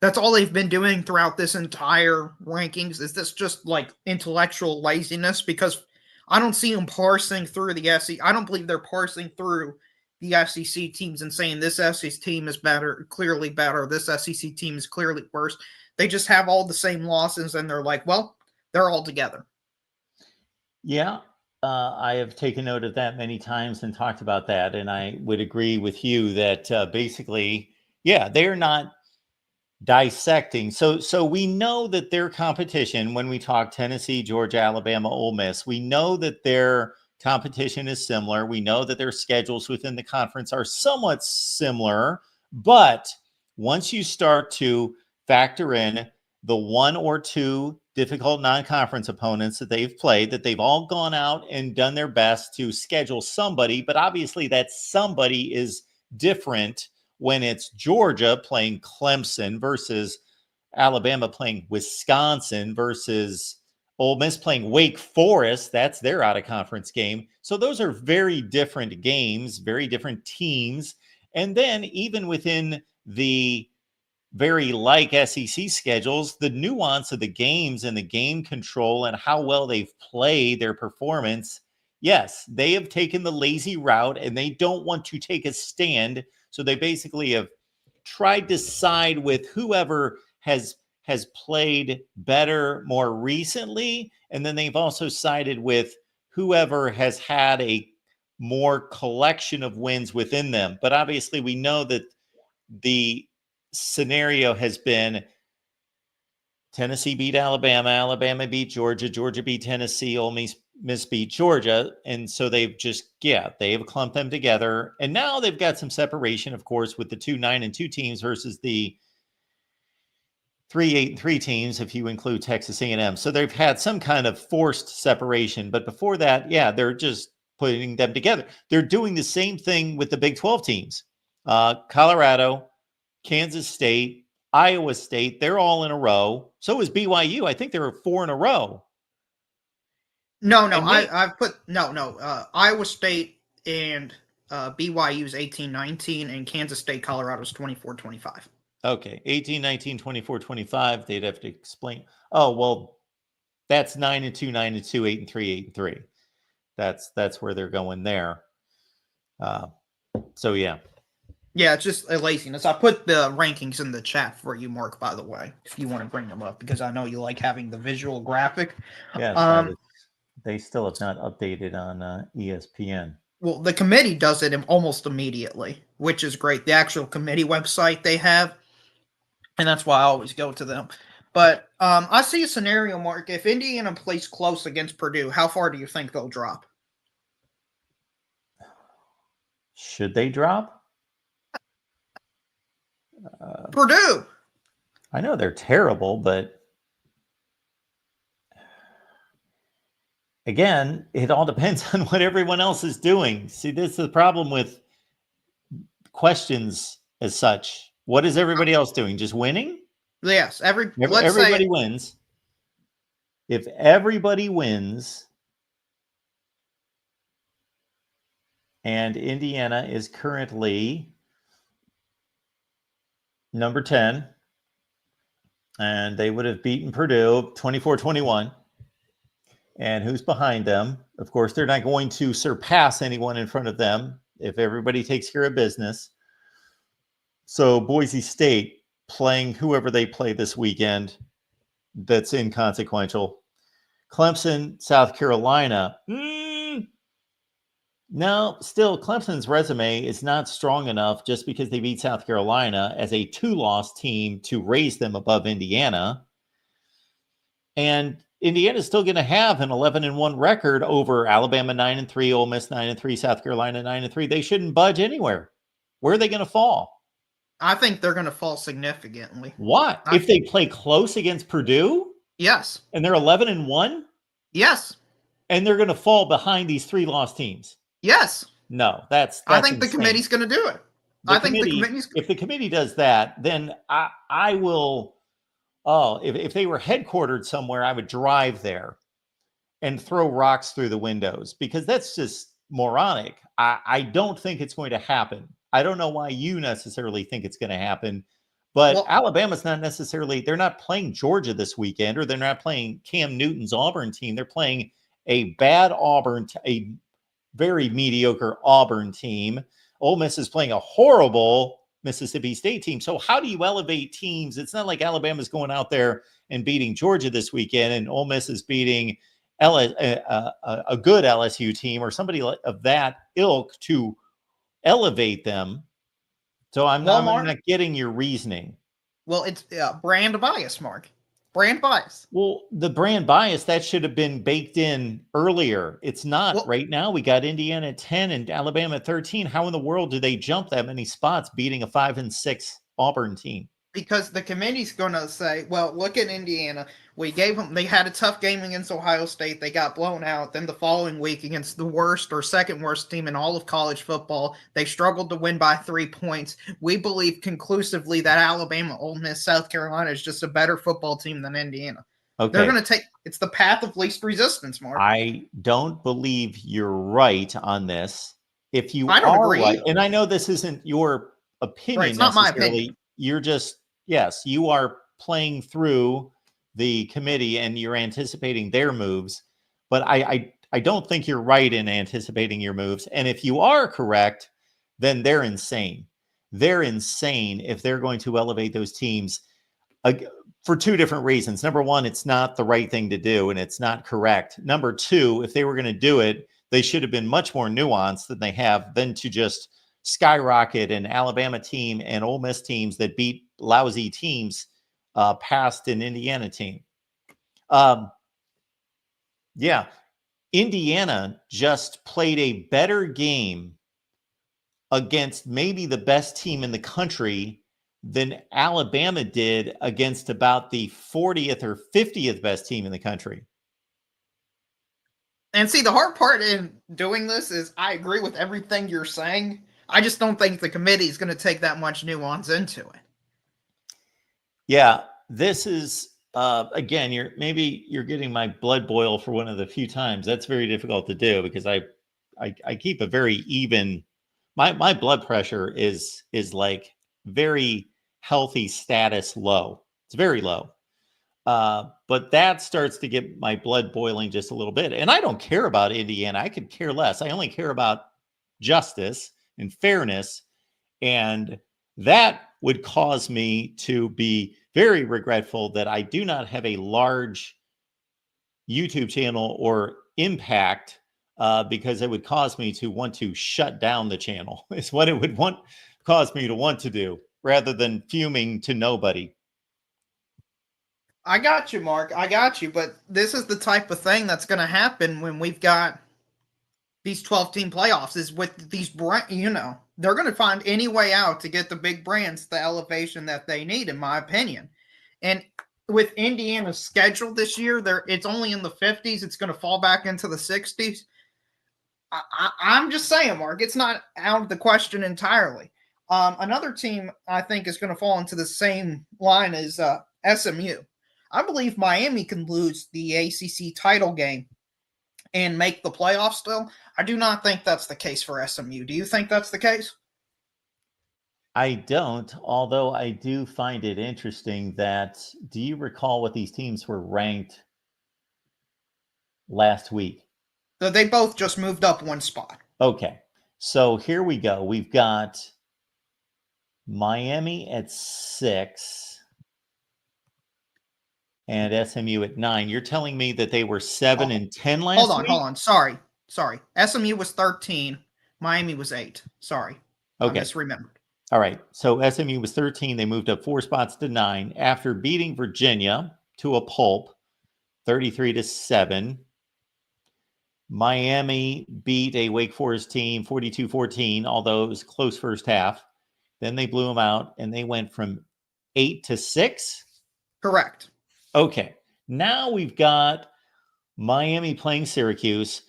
That's all they've been doing throughout this entire rankings. Is this just like intellectual laziness? Because I don't see them parsing through the SEC. I don't believe they're parsing through the SEC teams and saying this SEC team is better, clearly better. This SEC team is clearly worse. They just have all the same losses, and they're like, well, they're all together. Yeah, I have taken note of that many times and talked about that, and I would agree with you that basically, yeah, they're not dissecting. So we know that their competition, when we talk Tennessee, Georgia, Alabama, Ole Miss, we know that their competition is similar. We know that their schedules within the conference are somewhat similar, but once you start to factor in the 1 or 2 difficult non-conference opponents that they've played, that they've all gone out and done their best to schedule somebody, but obviously that somebody is different when it's Georgia playing Clemson versus Alabama playing Wisconsin versus Ole Miss playing Wake Forest. That's their out-of-conference game. So those are very different games, very different teams. And then even within the very like SEC schedules, the nuance of the games and the game control and how well they've played their performance. Yes, they have taken the lazy route and they don't want to take a stand. So they basically have tried to side with whoever has played better more recently. And then they've also sided with whoever has had a more collection of wins within them. But obviously we know that the scenario has been Tennessee beat Alabama, Alabama beat Georgia, Georgia beat Tennessee, Ole Miss beat Georgia. And so they've they've clumped them together. And now they've got some separation, of course, with the 2-9-2 teams versus the 3-8-3 teams, if you include Texas A&M. So they've had some kind of forced separation. But before that, they're just putting them together. They're doing the same thing with the Big 12 teams. Colorado, Kansas State, Iowa State, they're all in a row. So is BYU. I think there are 4 in a row. No, I've put Iowa State and BYU's 18-19 and Kansas State, Colorado's 24-25. Okay, 18-19, 24-25. They'd have to explain. Oh, well, that's 9-2, 9-2, 8-3, 8-3. That's where they're going there. So yeah. Yeah, it's just a laziness. I put the rankings in the chat for you, Mark, by the way, if you want to bring them up, because I know you like having the visual graphic. Yeah, they still have not updated on ESPN. Well, the committee does it almost immediately, which is great. The actual committee website they have, and that's why I always go to them. But I see a scenario, Mark. If Indiana plays close against Purdue, how far do you think they'll drop? Should they drop? Purdue. I know they're terrible, but again, it all depends on what everyone else is doing. See, this is the problem with questions as such. What is everybody else doing? Just winning? Yes, let's Everybody say wins. If everybody wins, and Indiana is currently number 10, and they would have beaten Purdue 24-21. And who's behind them? Of course, they're not going to surpass anyone in front of them if everybody takes care of business. So Boise State playing whoever they play this weekend, that's inconsequential. Clemson, South Carolina. No, still, Clemson's resume is not strong enough just because they beat South Carolina as a 2-loss team to raise them above Indiana. And Indiana's still going to have an 11-1 record over Alabama 9-3, Ole Miss 9-3, South Carolina 9-3. They shouldn't budge anywhere. Where are they going to fall? I think they're going to fall significantly. What? If they play close against Purdue? Yes. And they're 11-1? Yes. And they're going to fall behind these 3-loss teams? Yes. No, that's I think insane. the committee's going to do it. If the committee does that, then I will. Oh, if they were headquartered somewhere, I would drive there and throw rocks through the windows, because that's just moronic. I don't think it's going to happen. I don't know why you necessarily think it's going to happen, but Alabama's not necessarily, they're not playing Georgia this weekend, or they're not playing Cam Newton's Auburn team. They're playing a bad Auburn, a very mediocre Auburn team. Ole Miss is playing a horrible Mississippi State team. So how do you elevate teams? It's not like Alabama's going out there and beating Georgia this weekend, and Ole Miss is beating a good LSU team or somebody of that ilk to elevate them. So I'm not getting your reasoning. Well, it's brand bias, Mark. Brand bias. Well, the brand bias, that should have been baked in earlier. It's not right now. We got Indiana at 10 and Alabama at 13. How in the world do they jump that many spots beating a 5-6 Auburn team? Because the committee's going to say, well, look at Indiana. We gave them, they had a tough game against Ohio State. They got blown out. Then the following week against the worst or second worst team in all of college football, they struggled to win by 3 points. We believe conclusively that Alabama, Ole Miss, South Carolina is just a better football team than Indiana. Okay. They're going to take, it's the path of least resistance, Mark. I don't believe you're right on this. If you I don't agree. Right, and I know this isn't your opinion, right, it's not my opinion. You're just, yes, you are playing through the committee and you're anticipating their moves, but I don't think you're right in anticipating your moves. And if you are correct, then they're insane. They're insane if they're going to elevate those teams for two different reasons. Number one, it's not the right thing to do and it's not correct. Number two, if they were going to do it, they should have been much more nuanced than they have, than to just skyrocket an Alabama team and Ole Miss teams that beat lousy teams past an Indiana team. Yeah, Indiana just played a better game against maybe the best team in the country than Alabama did against about the 40th or 50th best team in the country. And see, the hard part in doing this is I agree with everything you're saying. I just don't think the committee is going to take that much nuance into it. Yeah, this is, again, you're getting my blood boil for one of the few times. That's very difficult to do because I keep a very even, my blood pressure is like very healthy status low. It's very low. But that starts to get my blood boiling just a little bit. And I don't care about Indiana. I could care less. I only care about justice and fairness. And that would cause me to be very regretful that I do not have a large YouTube channel or impact because it would cause me to want to shut down the channel. Is what it would cause me to want to do, rather than fuming to nobody. I got you, Mark. I got you. But this is the type of thing that's going to happen when we've got these 12-team playoffs, is with these they're going to find any way out to get the big brands the elevation that they need, in my opinion. And with Indiana's schedule this year, it's only in the 50s. It's going to fall back into the 60s. I'm just saying, Mark, it's not out of the question entirely. Another team I think is going to fall into the same line as SMU. I believe Miami can lose the ACC title game and make the playoffs still. I do not think that's the case for SMU. Do you think that's the case? I don't, although I do find it interesting that, do you recall what these teams were ranked last week? So they both just moved up one spot. Okay, so here we go. We've got Miami at 6 and SMU at 9. You're telling me that they were 7 and 10 last week? Hold on. Sorry. SMU was 13. Miami was 8. Sorry. Okay. I misremembered. All right. So SMU was 13. They moved up 4 spots to 9 after beating Virginia to a pulp, 33-7. Miami beat a Wake Forest team 42-14, although it was a close first half. Then they blew them out, and they went from 8 to 6. Correct. Okay. Now we've got Miami playing Syracuse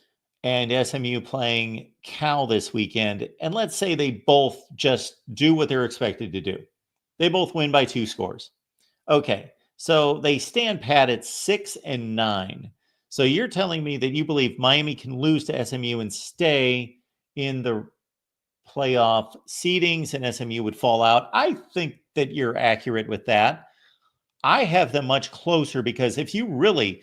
and SMU playing Cal this weekend. And let's say they both just do what they're expected to do. They both win by 2 scores. Okay. So they stand pat at 6 and 9. So you're telling me that you believe Miami can lose to SMU and stay in the playoff seedings and SMU would fall out. I think that you're accurate with that. I have them much closer because if you really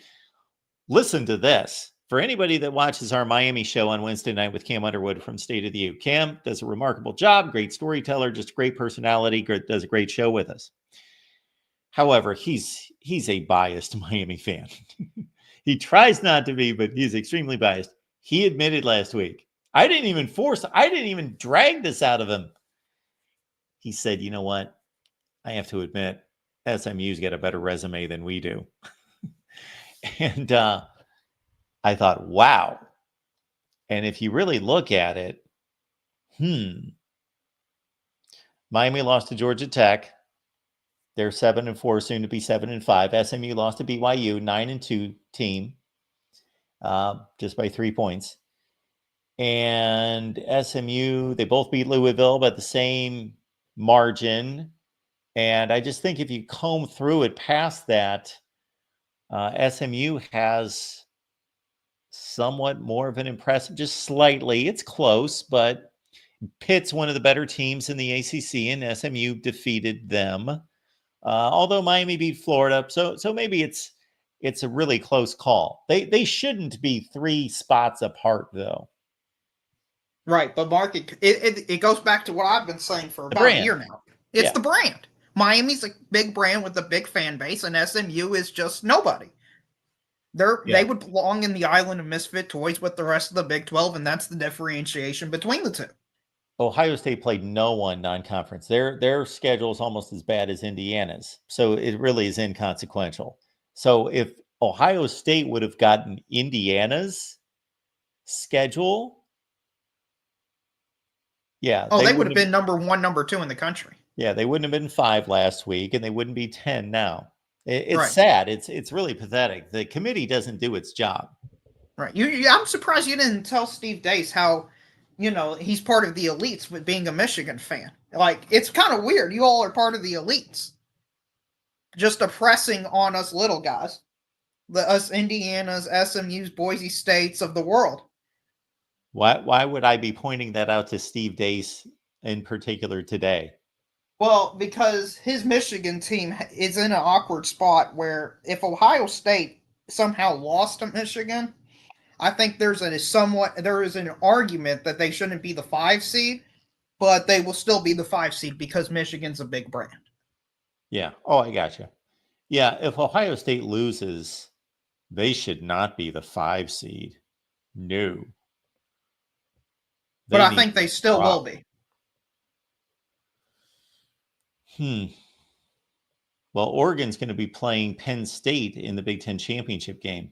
listen to this, for anybody that watches our Miami show on Wednesday night with Cam Underwood from State of the U, Cam does a remarkable job, great storyteller, just great personality, does a great show with us. However, he's a biased Miami fan. He tries not to be, but he's extremely biased. He admitted last week, I didn't even drag this out of him. He said, you know what? I have to admit, SMU's got a better resume than we do. And I thought, wow. And if you really look at it, Miami lost to Georgia Tech. They're 7-4, soon to be 7-5. SMU lost to BYU, 9-2 team, just by 3 points. And SMU, they both beat Louisville by the same margin. And I just think if you comb through it past that, SMU has somewhat more of an impressive, just slightly. It's close, but Pitt's one of the better teams in the ACC, and SMU defeated them. Although Miami beat Florida, so maybe it's a really close call. They shouldn't be 3 spots apart, though. Right, but Mark, it goes back to what I've been saying for about a year now. It's the brand. Miami's a big brand with a big fan base, and SMU is just nobody. They would belong in the island of misfit toys with the rest of the Big 12, and that's the differentiation between the two. Ohio State played no one non-conference. Their schedule is almost as bad as Indiana's, so it really is inconsequential. So if Ohio State would have gotten Indiana's schedule, they would have been number 1, number 2 in the country. Yeah, they wouldn't have been 5 last week, and they wouldn't be 10 now. It's sad. It's really pathetic. The committee doesn't do its job. Right. I'm surprised you didn't tell Steve Dace how, he's part of the elites with being a Michigan fan. Like, it's kind of weird. You all are part of the elites. Just oppressing on us little guys. Us Indianas, SMUs, Boise States of the world. Why would I be pointing that out to Steve Dace in particular today? Well, because his Michigan team is in an awkward spot where if Ohio State somehow lost to Michigan, I think there is an argument that they shouldn't be the 5 seed, but they will still be the 5 seed because Michigan's a big brand. Yeah. Oh, I gotcha. Yeah. If Ohio State loses, they should not be the 5 seed. No. but I think they still will be. Well, Oregon's going to be playing Penn State in the Big Ten championship game.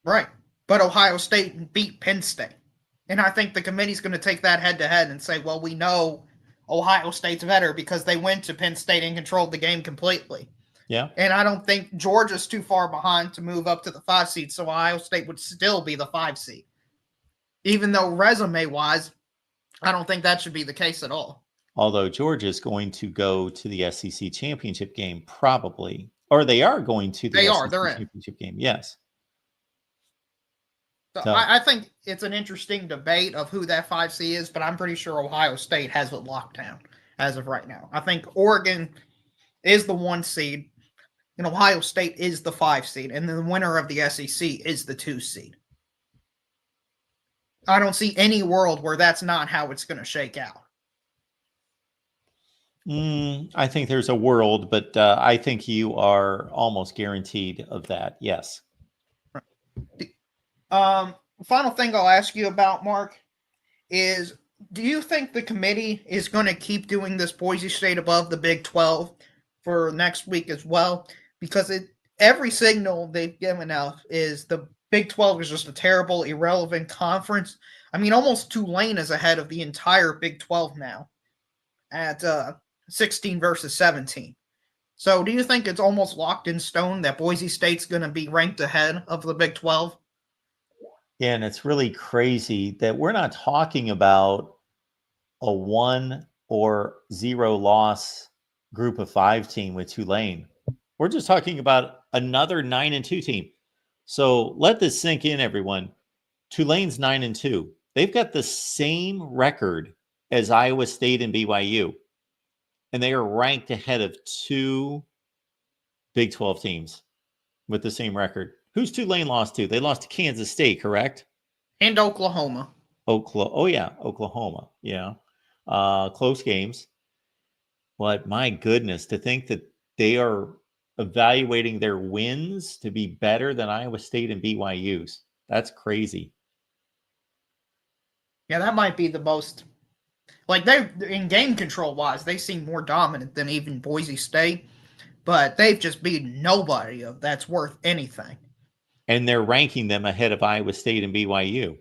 Right. But Ohio State beat Penn State. And I think the committee's going to take that head-to-head and say, well, we know Ohio State's better because they went to Penn State and controlled the game completely. Yeah. And I don't think Georgia's too far behind to move up to the 5 seed, so Ohio State would still be the 5 seed. Even though resume-wise, I don't think that should be the case at all. Although Georgia's going to go to the SEC championship game, probably. Or they are going to the SEC championship game, yes. So I think it's an interesting debate of who that 5 seed is, but I'm pretty sure Ohio State has it locked down as of right now. I think Oregon is the 1 seed, and Ohio State is the 5 seed, and the winner of the SEC is the 2 seed. I don't see any world where that's not how it's going to shake out. I think there's a world, but I think you are almost guaranteed of that. Yes. Final thing I'll ask you about, Mark, is do you think the committee is going to keep doing this Boise State above the Big 12 for next week as well? Because every signal they've given out is the Big 12 is just a terrible, irrelevant conference. I mean, almost Tulane is ahead of the entire Big 12 now at 16 versus 17. So do you think it's almost locked in stone that Boise State's going to be ranked ahead of the Big 12? Yeah, and it's really crazy that we're not talking about a 1 or 0 loss group of 5 team with Tulane. We're just talking about another 9-2 team. So let this sink in, everyone. Tulane's 9-2. They've got the same record as Iowa State and BYU. And they are ranked ahead of 2 Big 12 teams with the same record. Who's Tulane lost to? They lost to Kansas State, correct? And Oklahoma. Oklahoma. Yeah. Close games. But my goodness, to think that they are evaluating their wins to be better than Iowa State and BYU's. That's crazy. Yeah, that might be the most. Like, they in game control wise, they seem more dominant than even Boise State, but they've just beaten nobody that's worth anything. And they're ranking them ahead of Iowa State and BYU.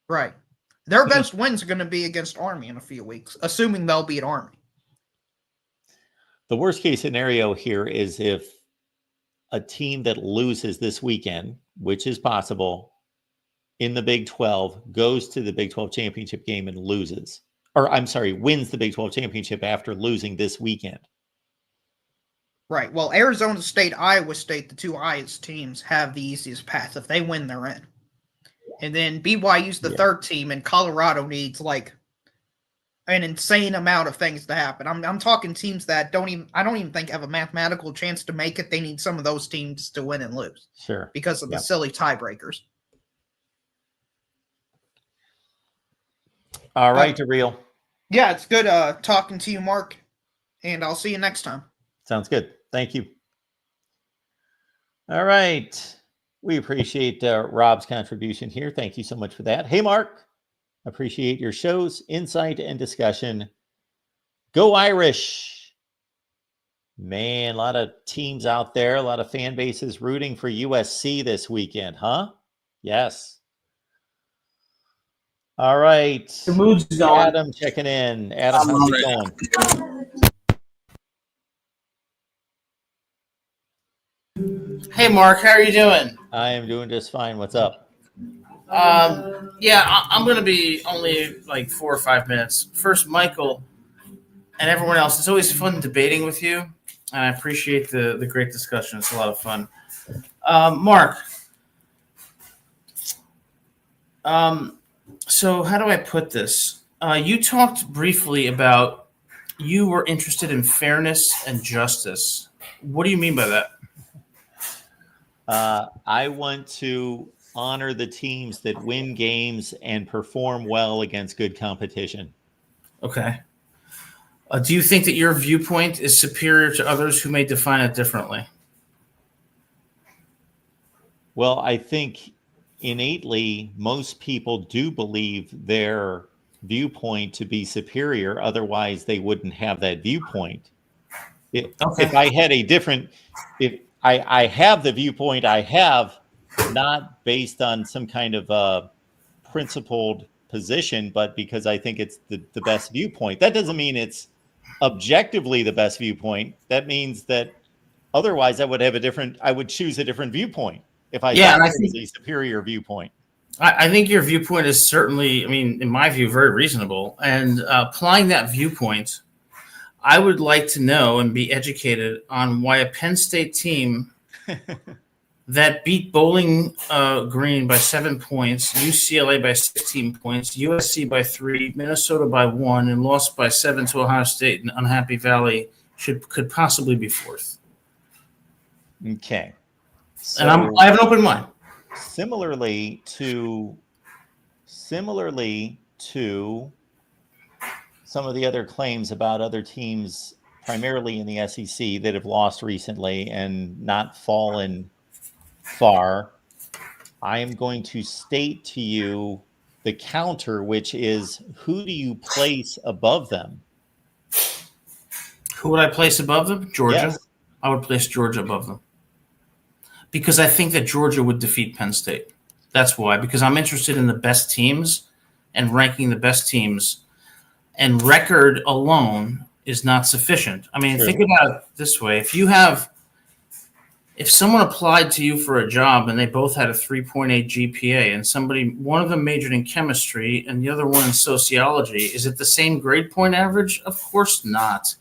Right. Their best wins are going to be against Army in a few weeks, assuming they'll beat Army. The worst case scenario here is if a team that loses this weekend, which is possible, in the Big 12 goes to the Big 12 championship game and loses. Or wins the Big 12 championship after losing this weekend. Right. Well, Arizona State, Iowa State, the 2 highest teams, have the easiest path. If they win, they're in. And then BYU's the 3rd team, and Colorado needs like an insane amount of things to happen. I'm talking teams that I don't even think have a mathematical chance to make it. They need some of those teams to win and lose. Sure. Because of the silly tiebreakers. All right, DeReal. Yeah, it's good talking to you, Mark, and I'll see you next time. Sounds good. Thank you. All right. We appreciate Rob's contribution here. Thank you so much for that. Hey, Mark. Appreciate your shows, insight, and discussion. Go Irish. Man, a lot of teams out there, a lot of fan bases rooting for USC this weekend, huh? Yes. All right. The mood's gone. Adam checking in. Adam, how's it going? Hey, Mark, how are you doing? I am doing just fine. What's up? I'm going to be only like 4 or 5 minutes. First, Michael and everyone else, it's always fun debating with you, and I appreciate the great discussion. It's a lot of fun. Mark, so how do I put this? You talked briefly about you were interested in fairness and justice. What do you mean by that? I want to honor the teams that win games and perform well against good competition. Okay. Do you think that your viewpoint is superior to others who may define it differently? Well, I think innately, most people do believe their viewpoint to be superior. Otherwise, they wouldn't have that viewpoint. If I had a different, if I have the viewpoint I have, not based on some kind of principled position, but because I think it's the best viewpoint. That doesn't mean it's objectively the best viewpoint. That means that otherwise I would choose a different viewpoint if I thought it was a superior viewpoint. I think your viewpoint is certainly, I mean, in my view, very reasonable. And applying that viewpoint, I would like to know and be educated on why a Penn State team that beat Bowling Green by 7 points, UCLA by 16 points, USC by 3, Minnesota by 1, and lost by 7 to Ohio State and Unhappy Valley could possibly be fourth. Okay. So, and I have an open mind. Similarly to some of the other claims about other teams, primarily in the SEC, that have lost recently and not fallen far, I am going to state to you the counter, which is, who do you place above them? Who would I place above them? Georgia. Yes. I would place Georgia above them because I think that Georgia would defeat Penn State. That's why, because I'm interested in the best teams and ranking the best teams, and record alone is not sufficient. I mean, think about it this way. If someone applied to you for a job and they both had a 3.8 GPA and one of them majored in chemistry and the other one in sociology, is it the same grade point average? Of course not.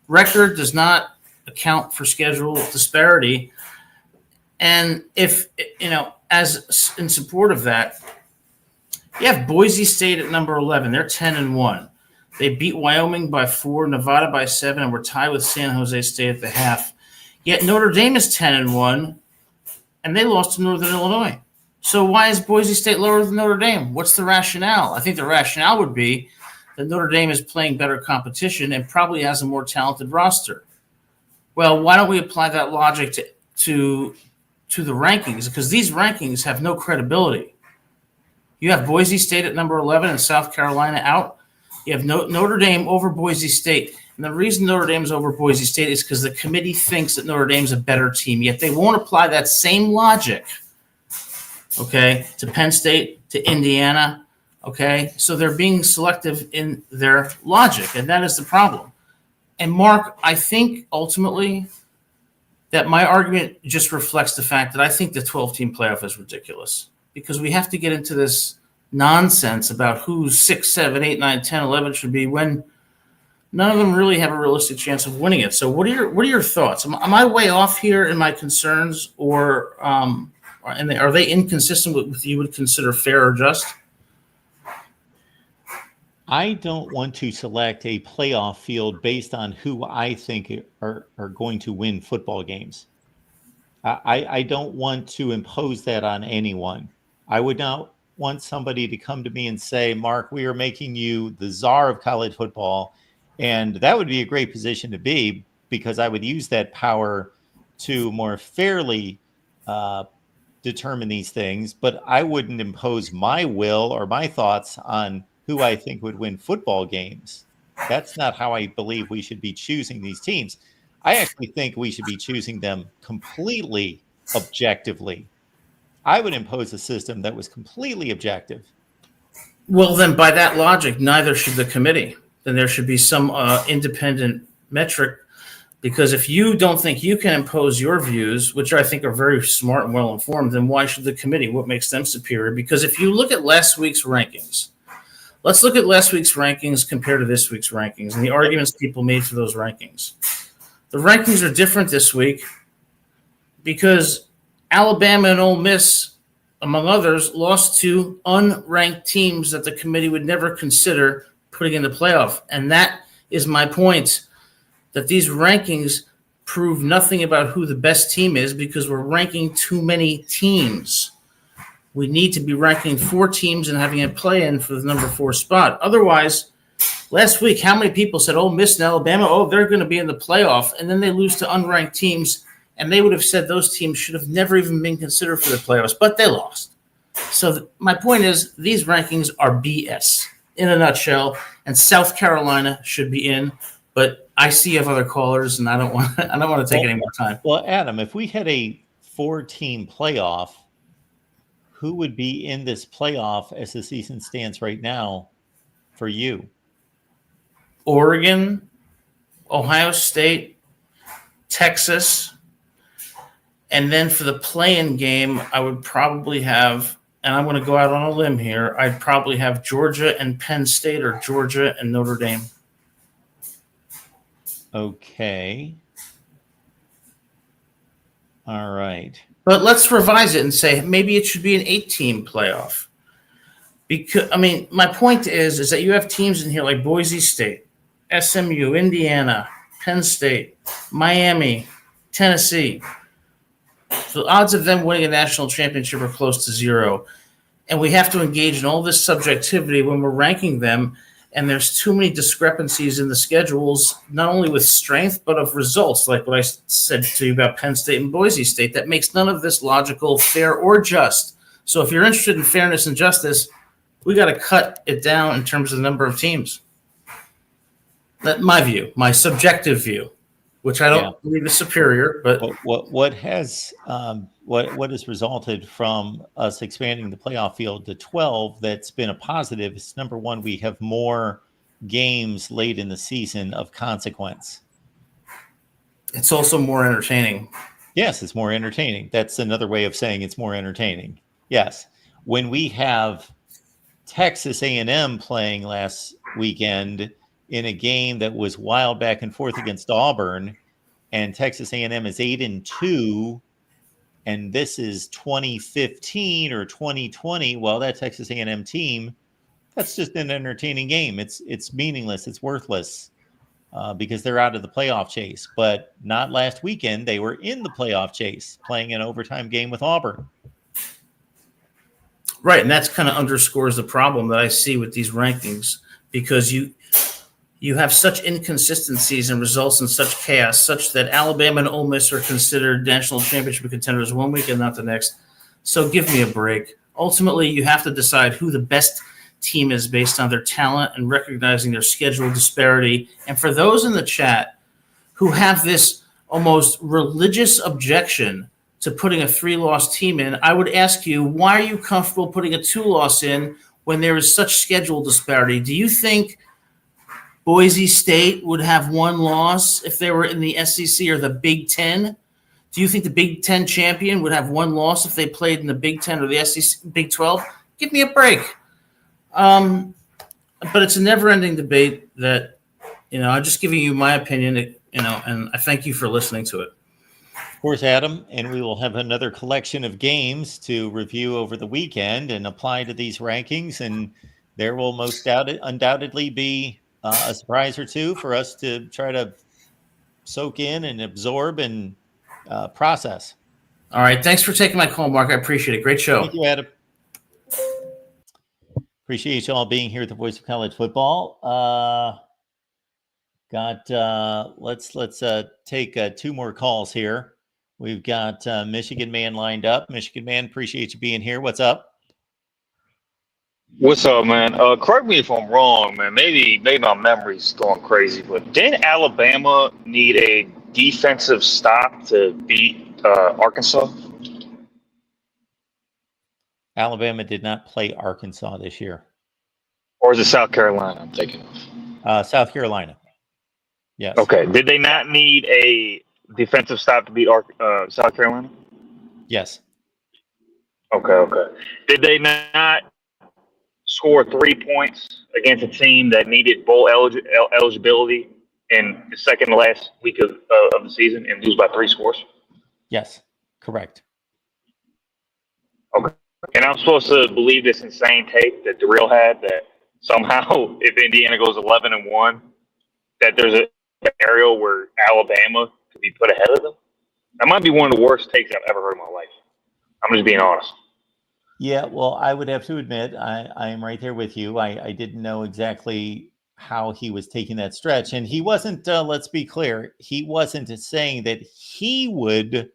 Record does not account for schedule disparity. And if, as in support of that, you have Boise State at number 11. They're 10-1. They beat Wyoming by 4, Nevada by 7, and were tied with San Jose State at the half. Yet Notre Dame is 10-1, and they lost to Northern Illinois. So why is Boise State lower than Notre Dame? What's the rationale? I think the rationale would be that Notre Dame is playing better competition and probably has a more talented roster. Well, why don't we apply that logic to the rankings? Because these rankings have no credibility. You have Boise State at number 11 and South Carolina out. You have Notre Dame over Boise State. And the reason Notre Dame is over Boise State is because the committee thinks that Notre Dame is a better team, yet they won't apply that same logic, to Penn State, to Indiana, So they're being selective in their logic, and that is the problem. And Mark, I think ultimately that my argument just reflects the fact that I think the 12-team playoff is ridiculous, because we have to get into this nonsense about who 6, 7, 8, 9, 10, 11 should be when none of them really have a realistic chance of winning it. So what are your thoughts? Am I way off here in my concerns, or are they inconsistent with what you would consider fair or just? I don't want to select a playoff field based on who I think are going to win football games. I don't want to impose that on anyone. I would not want somebody to come to me and say, Mark, we are making you the czar of college football. And that would be a great position to be, because I would use that power to more fairly determine these things. But I wouldn't impose my will or my thoughts on who I think would win football games. That's not how I believe we should be choosing these teams. I actually think we should be choosing them completely objectively. I would impose a system that was completely objective. Well, then by that logic, neither should the committee. Then there should be some independent metric, because if you don't think you can impose your views, which I think are very smart and well-informed, then why should the committee? What makes them superior? Because if you look at last week's rankings, let's look at last week's rankings compared to this week's rankings and the arguments people made for those rankings. The rankings are different this week because Alabama and Ole Miss, among others, lost to unranked teams that the committee would never consider putting in the playoff. And that is my point, that these rankings prove nothing about who the best team is, because we're ranking too many teams. We need to be ranking 4 teams and having a play-in for the number 4 spot. Otherwise, last week, how many people said, Miss and Alabama, they're going to be in the playoff, and then they lose to unranked teams, and they would have said those teams should have never even been considered for the playoffs, but they lost. So my point is, these rankings are BS in a nutshell, and South Carolina should be in. But I see you have other callers, and I don't want to take any more time. Well, Adam, if we had a 4-team playoff, who would be in this playoff as the season stands right now for you? Oregon, Ohio State, Texas, and then for the play-in game, I would probably have, and I'm going to go out on a limb here, I'd probably have Georgia and Penn State, or Georgia and Notre Dame. Okay. All right. But let's revise it and say maybe it should be an 8-team playoff. Because, I mean, my point is that you have teams in here like Boise State, SMU, Indiana, Penn State, Miami, Tennessee. The odds of them winning a national championship are close to 0. And we have to engage in all this subjectivity when we're ranking them. And there's too many discrepancies in the schedules, not only with strength, but of results, like what I said to you about Penn State and Boise State. That makes none of this logical, fair, or just. So if you're interested in fairness and justice, we got to cut it down in terms of the number of teams. That's my view, my subjective view, which I don't believe is superior. But what has resulted from us expanding the playoff field to 12 that's been a positive is, number one, we have more games late in the season of consequence. It's also more entertaining. Yes, it's more entertaining. That's another way of saying it's more entertaining. Yes. When we have Texas A&M playing last weekend in a game that was wild back and forth against Auburn, and Texas A&M is 8-2, and this is 2015 or 2020. Well, that Texas A&M team, that's just an entertaining game. It's meaningless. It's worthless because they're out of the playoff chase. But not last weekend. They were in the playoff chase, playing an overtime game with Auburn. Right, and that's kind of underscores the problem that I see with these rankings, because you have such inconsistencies and results in such chaos, such that Alabama and Ole Miss are considered national championship contenders one week and not the next. So give me a break. Ultimately, you have to decide who the best team is based on their talent and recognizing their schedule disparity. And for those in the chat who have this almost religious objection to putting a 3-loss team in, I would ask you, why are you comfortable putting a 2-loss in when there is such schedule disparity? Do you think Boise State would have 1 loss if they were in the SEC or the Big Ten? Do you think the Big Ten champion would have 1 loss if they played in the Big Ten or the SEC, Big 12? Give me a break. But it's a never-ending debate that, I'm just giving you my opinion, and I thank you for listening to it. Of course, Adam, and we will have another collection of games to review over the weekend and apply to these rankings, and there will undoubtedly be a surprise or two for us to try to soak in and absorb and process. All right. Thanks for taking my call, Mark. I appreciate it. Great show. Thank you, Adam. Appreciate you all being here at the Voice of College Football. Let's take 2 more calls here. We've got Michigan Man lined up. Michigan Man, appreciate you being here. What's up? What's up, man? Correct me if I'm wrong, man. Maybe my memory's going crazy, but didn't Alabama need a defensive stop to beat Arkansas? Alabama did not play Arkansas this year. Or is it South Carolina I'm thinking of? South Carolina. Yes. Okay. Did they not need a defensive stop to beat South Carolina? Yes. Okay. Did they not score 3 points against a team that needed bowl eligibility in the second to last week of the season and lose by 3 scores? Yes, correct. Okay. And I'm supposed to believe this insane tape that Darrell had that somehow if Indiana goes 11-1, that there's a scenario where Alabama could be put ahead of them? That might be one of the worst takes I've ever heard in my life. I'm just being honest. Yeah, well, I would have to admit, I am right there with you. I didn't know exactly how he was taking that stretch. And he wasn't, let's be clear, he wasn't saying that he would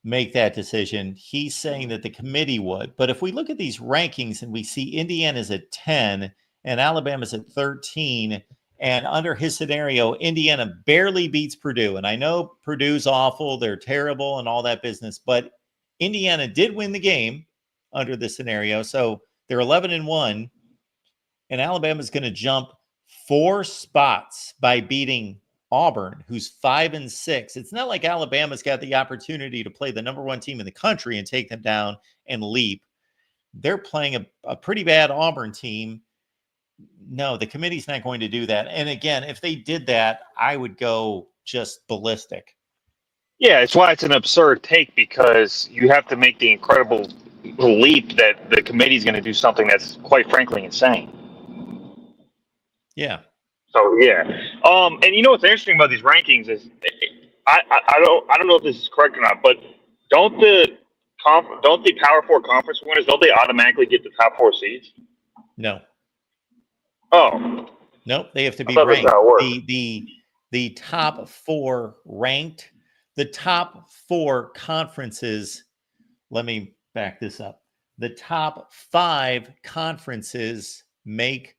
make that decision. He's saying that the committee would. But if we look at these rankings and we see Indiana's at 10 and Alabama's at 13, and under his scenario, Indiana barely beats Purdue. And I know Purdue's awful, they're terrible and all that business, but Indiana did win the game under this scenario. So they're 11-1, and Alabama's going to jump 4 spots by beating Auburn, who's 5-6. It's not like Alabama's got the opportunity to play the number 1 team in the country and take them down and leap. They're playing a pretty bad Auburn team. No, the committee's not going to do that. And again, if they did that, I would go just ballistic. Yeah, it's why it's an absurd take, because you have to make the incredible leap that the committee's going to do something that's quite frankly insane. Yeah. So yeah, and you know what's interesting about these rankings is I don't know if this is correct or not, but don't the Power 4 conference winners, don't they automatically get the top 4 seeds? No. Oh. Nope, they have to be I thought that's ranked. how it worked. The top 4 ranked, the top 4 conferences. Let me back this up. The top 5 conferences make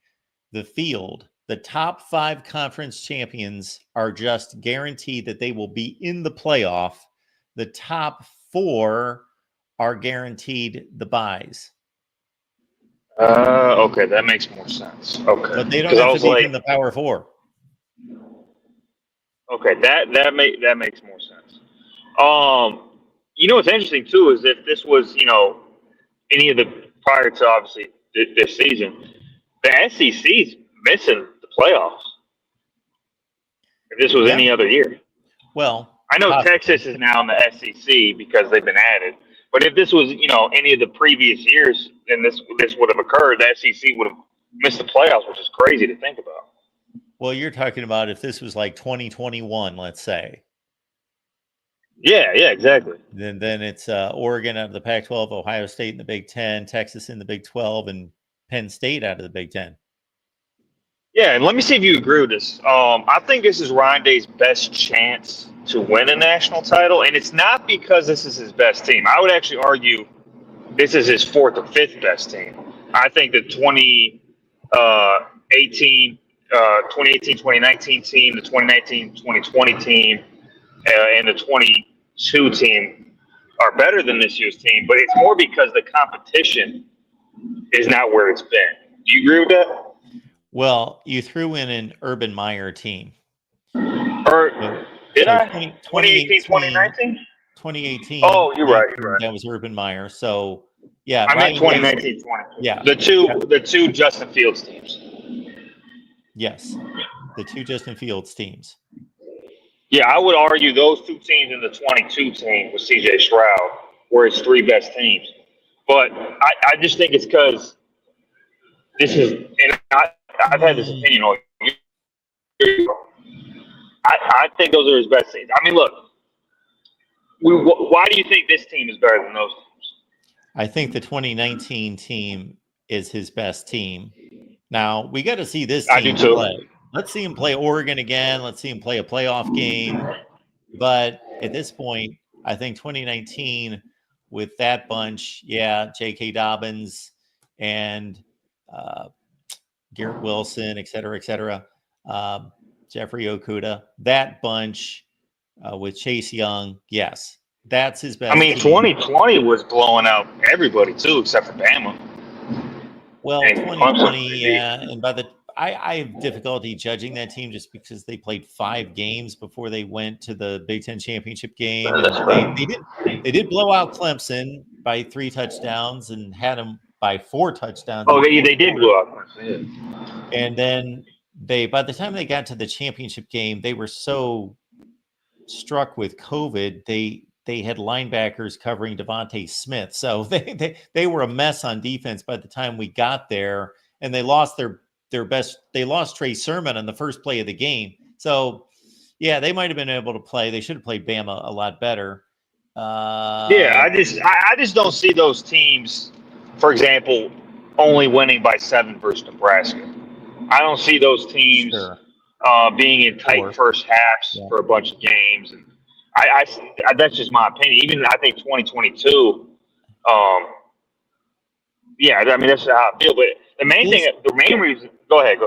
the field. The top 5 conference champions are just guaranteed that they will be in the playoff. The top 4 are guaranteed the byes. Okay, that makes more sense. Okay, But they don't have to be in the Power 4. Okay, that makes more sense. You know what's interesting too is if this was, you know, any of the prior to obviously this season, the SEC's missing the playoffs. If this was any other year, well, I know Texas is now in the SEC because they've been added. But if this was, you know, any of the previous years, then this would have occurred. The SEC would have missed the playoffs, which is crazy to think about. Well, you're talking about if this was like 2021, let's say. Yeah, exactly. Then it's Oregon out of the Pac-12, Ohio State in the Big 10, Texas in the Big 12, and Penn State out of the Big 10. Yeah, and let me see if you agree with this. I think this is Ryan Day's best chance to win a national title, and it's not because this is his best team. I would actually argue this is his 4th or 5th best team. I think the 2018, 2019 team, the 2019-2020 team, and the 22 team are better than this year's team, but it's more because the competition is not where it's been. Do you agree with that? Well, you threw in an Urban Meyer team. Did I? 2018, 2019? 2018. Oh, you're right. That was Urban Meyer. So, yeah. I meant 2019, 20. Yeah. The two Justin Fields teams. Yes. The 2 Justin Fields teams. Yeah, I would argue those 2 teams in the 22 team with C.J. Stroud were his 3 best teams. But I just think it's because this is, and I've had this opinion all year. I think those are his best teams. I mean, look, why do you think this team is better than those teams? I think the 2019 team is his best team. Now, we got to see this team play. Let's see him play Oregon again. Let's see him play a playoff game. But at this point, I think 2019 with that bunch, J.K. Dobbins and Garrett Wilson, et cetera, Jeffrey Okudah, that bunch with Chase Young, yes, that's his best. I mean, team. 2020 was blowing out everybody too, except for Bama. Well, 2020, and I have difficulty judging that team just because they played 5 games before they went to the Big Ten championship game. They did blow out Clemson by 3 touchdowns and had them by 4 touchdowns. Oh, they did blow out Clemson. Yeah. And then by the time they got to the championship game, they were so struck with COVID. They had linebackers covering Devontae Smith, so they were a mess on defense by the time we got there, and they lost their best. They lost Trey Sermon on the first play of the game. So, yeah, they might have been able to play. They should have played Bama a lot better. I just don't see those teams, for example, only winning by 7 versus Nebraska. I don't see those teams being in tight first halves for a bunch of games. And That's just my opinion. Even I think 2022. Yeah, I mean that's how I feel. But the main reason. Go ahead.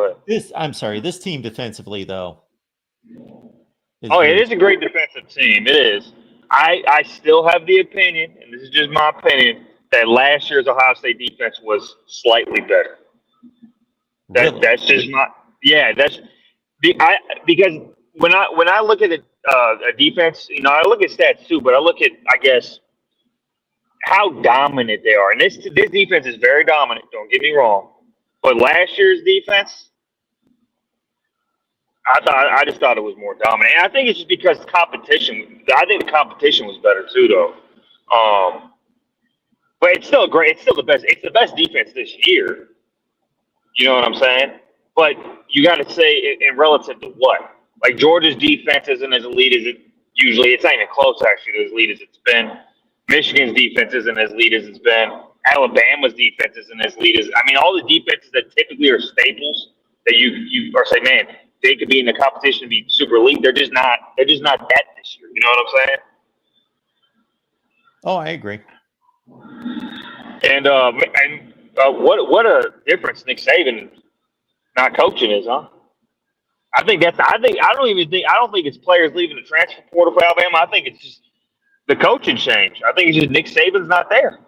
I'm sorry. This team defensively, though. It is a great defensive team. It is. I still have the opinion, and this is just my opinion, that last year's Ohio State defense was slightly better. Really? That's just my because when I look at a defense, I look at stats too, but I look at how dominant they are, and this defense is very dominant. Don't get me wrong, but last year's defense, I just thought it was more dominant, and I think it's just because competition. I think the competition was better too, though. But it's still great. It's still the best. It's the best defense this year. You know what I'm saying? But you got to say in relative to what? Like Georgia's defense isn't as elite as it usually. It's not even close actually as elite as it's been. Michigan's defense isn't as elite as it's been. Alabama's defense isn't as elite as. I mean, all the defenses that typically are staples that you are saying, man, they could be in the competition to be super elite. They're just not. They're just not that this year. You know what I'm saying? Oh, I agree. And what a difference Nick Saban not coaching is, huh? I don't think it's players leaving the transfer portal for Alabama. I think it's just the coaching change. I think it's just Nick Saban's not there.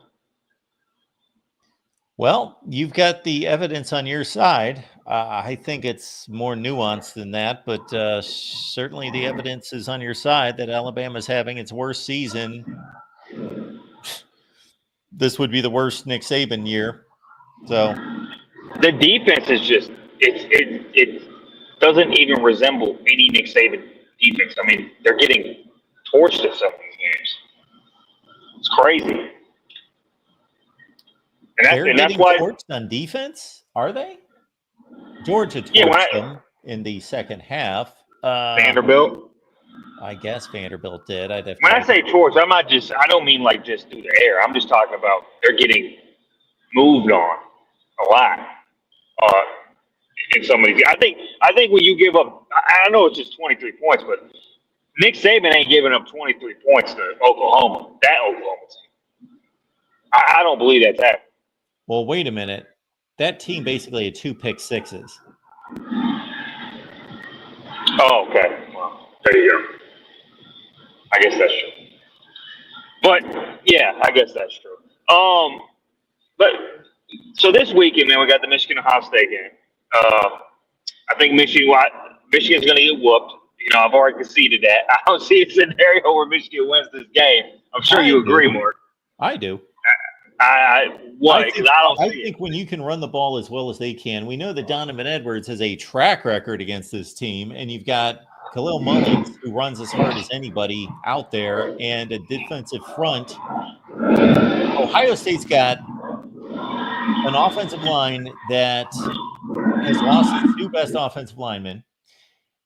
Well, you've got the evidence on your side. I think it's more nuanced than that, but certainly the evidence is on your side that Alabama's having its worst season. This would be the worst Nick Saban year. So the defense is just it doesn't even resemble any Nick Saban defense. I mean, they're getting torched at some of these games. It's crazy. And that's why torched on defense, are they? Georgia torched them in the second half. Vanderbilt. I guess Vanderbilt did. When I say torch, I don't mean like just through the air. I'm just talking about they're getting moved on a lot. In some of these, I think when you give up, I know it's just 23 points, but Nick Saban ain't giving up 23 points to Oklahoma. That Oklahoma team. I don't believe that's happening. Well, wait a minute. That team basically had 2 pick sixes. Oh, okay. Well, there you go. I guess that's true. But yeah, I guess that's true. But so this weekend, man, we got the Michigan Ohio State game. I think Michigan's going to get whooped. I've already conceded that. I don't see a scenario where Michigan wins this game. I'm sure you agree, Mark. I do. I think when you can run the ball as well as they can, we know that Donovan Edwards has a track record against this team, and you've got Khalil Mullins, who runs as hard as anybody out there, and a defensive front. Ohio State's got an offensive line that has lost its 2 best offensive linemen.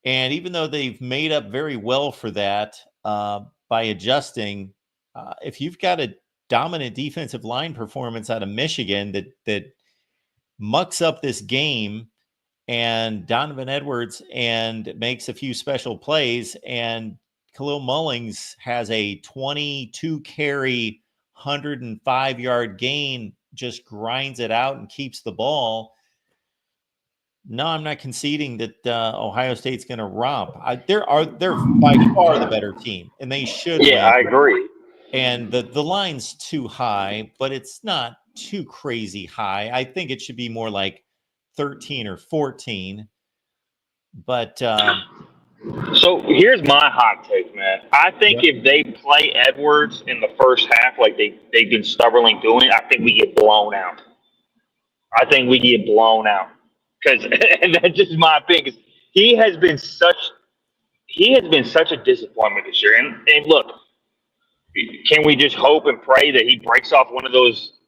And even though they've made up very well for that by adjusting, if you've got a dominant defensive line performance out of Michigan that mucks up this game, and Donovan Edwards and makes a few special plays, and Khalil Mullins has a 22 carry, 105-yard gain, just grinds it out and keeps the ball. No, I'm not conceding that Ohio State's going to romp. They're by far the better team, and they should. Yeah, I agree. And the line's too high, but it's not too crazy high. I think it should be more like 13 or 14. But so here's my hot take, man. I think if they play Edwards in the first half like they've been stubbornly doing, I think we get blown out. Because and that's just my opinion. Because he has been such a disappointment this year. And look, can we just hope and pray that he breaks off one of those,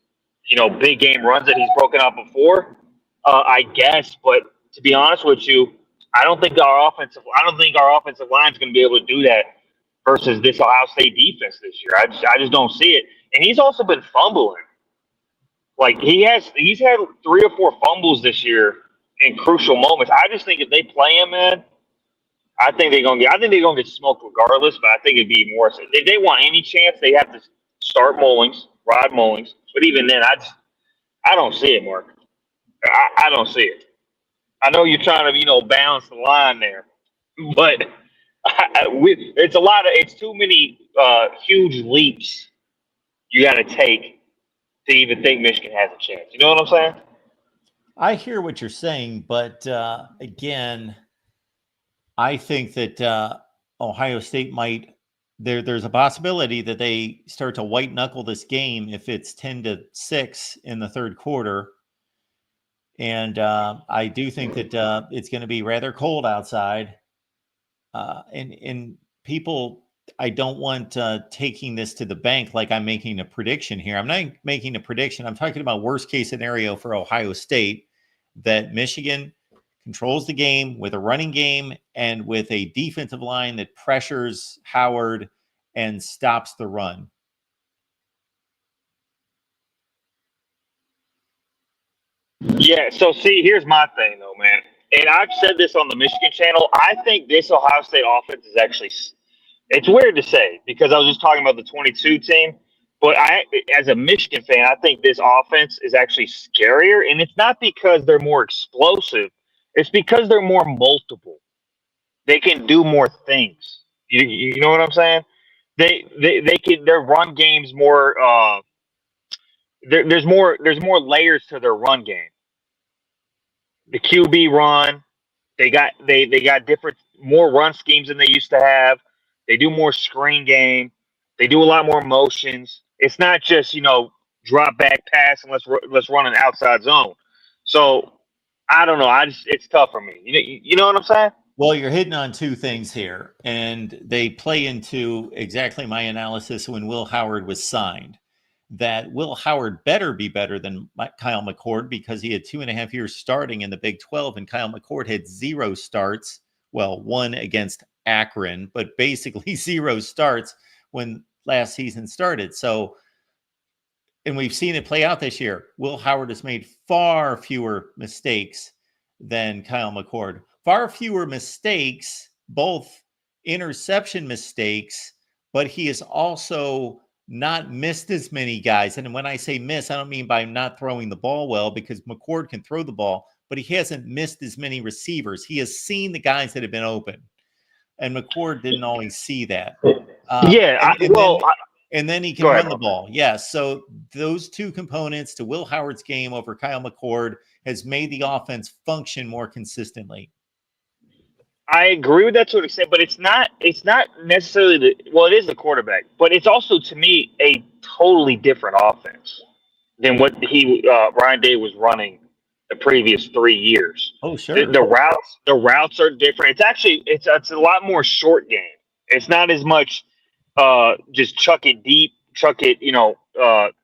big game runs that he's broken off before? I guess, but to be honest with you, I don't think our offensive line is going to be able to do that versus this Ohio State defense this year. I just don't see it. And he's also been fumbling. Like he's had 3 or 4 fumbles this year in crucial moments. I just think if they play him, man, I think they're gonna get smoked regardless. But I think it'd be more. If they want any chance, they have to start Rod Mullings. But even then, I don't see it, Mark. I don't see it. I know you're trying to balance the line there, but it's too many huge leaps you got to take to even think Michigan has a chance. You know what I'm saying? I hear what you're saying, but again, I think that Ohio State might. There's a possibility that they start to white knuckle this game if it's 10-6 in the third quarter, and I do think that it's going to be rather cold outside, and people. I don't want taking this to the bank like I'm making a prediction here. I'm not making a prediction. I'm talking about worst case scenario for Ohio State, that Michigan controls the game with a running game and with a defensive line that pressures Howard and stops the run. Yeah. So see, here's my thing though, man. And I've said this on the Michigan channel. I think this Ohio State offense is actually. It's weird to say because I was just talking about the 22 team, but as a Michigan fan, I think this offense is actually scarier, and it's not because they're more explosive. It's because they're more multiple. They can do more things. You know what I'm saying? Their run game's more. There's more layers to their run game. The QB run, they got different more run schemes than they used to have. They do more screen game. They do a lot more motions. It's not just drop back pass and let's run an outside zone. So I don't know. It's tough for me. You know what I'm saying? Well, you're hitting on two things here, and they play into exactly my analysis when Will Howard was signed. That Will Howard better be better than Kyle McCord because he had 2.5 years starting in the Big 12, and Kyle McCord had 0 starts. Well, one against Akron, but basically 0 starts when last season started. So, and we've seen it play out this year. Will Howard has made far fewer mistakes than Kyle McCord. Far fewer mistakes, both interception mistakes, but he has also not missed as many guys. And when I say miss, I don't mean by not throwing the ball well, because McCord can throw the ball, but he hasn't missed as many receivers. He has seen the guys that have been open, and McCord didn't always see that. And then he can run the ball. Yes. So those two components to Will Howard's game over Kyle McCord has made the offense function more consistently. I agree with that to an extent, but it's not necessarily it is the quarterback, but it's also, to me, a totally different offense than what Ryan Day was running the previous 3 years. Oh, sure. The routes are different. It's actually it's a lot more short game. It's not as much just chuck it deep, chuck it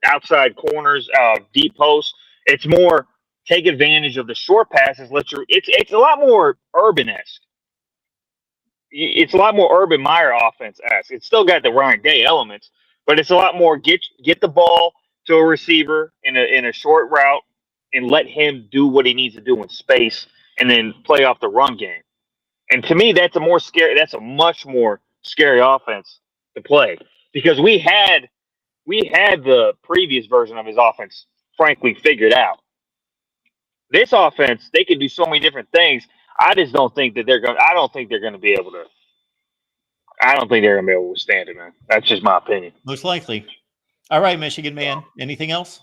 outside corners, deep posts. It's more take advantage of the short passes. It's a lot more Urban-esque. It's a lot more Urban Meyer offense-esque. It's still got the Ryan Day elements, but it's a lot more get the ball to a receiver in a short route and let him do what he needs to do in space, and then play off the run game. And to me, that's a much more scary offense to play, because we had the previous version of his offense, frankly, figured out. This offense, they can do so many different things. I just don't think that I don't think they're going to be able to withstand it, man. That's just my opinion. Most likely. All right, Michigan man. Anything else?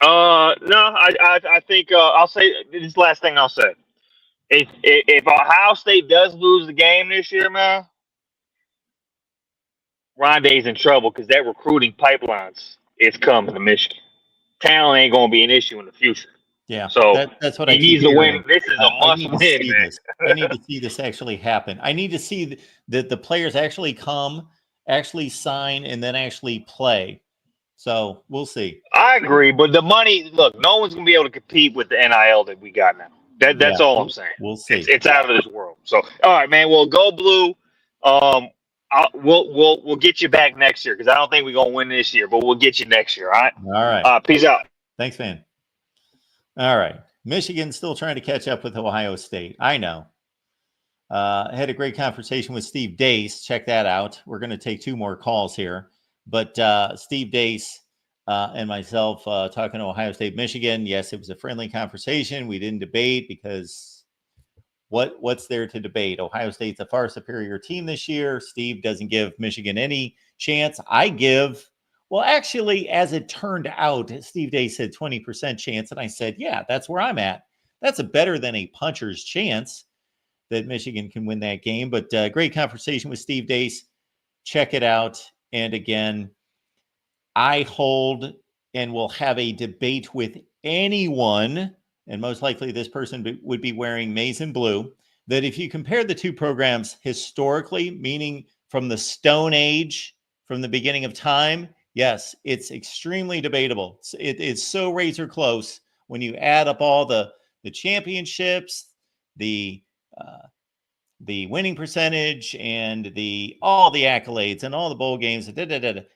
No. I think I'll say this last thing I'll say. If Ohio State does lose the game this year, man, Ryan Day's in trouble, because that recruiting pipelines is coming to Michigan. Talent ain't going to be an issue in the future. Yeah, so that's what he needs to win. This is a must-win, man. I need to see this actually happen. I need to see that the players actually come, actually sign, and then actually play. So we'll see. I agree, but the money, look, no one's going to be able to compete with the NIL that we got now. That's all I'm saying. We'll see. It's out of this world. So, all right, man. Well, go blue. We'll get you back next year, because I don't think we're gonna win this year, but we'll get you next year. All right. All right. Peace out. Thanks, man. All right. Michigan's still trying to catch up with Ohio State. I know. I had a great conversation with Steve Dace. Check that out. We're going to take 2 more calls here. But Steve Dace and myself talking to Ohio State, Michigan. Yes, it was a friendly conversation. We didn't debate because what's there to debate? Ohio State's a far superior team this year. Steve doesn't give Michigan any chance. I give, well, actually, as it turned out, Steve Dace said 20% chance. And I said, yeah, that's where I'm at. That's a better than a puncher's chance that Michigan can win that game. But great conversation with Steve Dace. Check it out. And again, I hold and will have a debate with anyone, and most likely this person would be wearing maize and blue, that if you compare the 2 programs historically, meaning from the Stone Age, from the beginning of time, yes, it's extremely debatable. It is so razor close when you add up all the championships, the winning percentage, and all the accolades and all the bowl games. If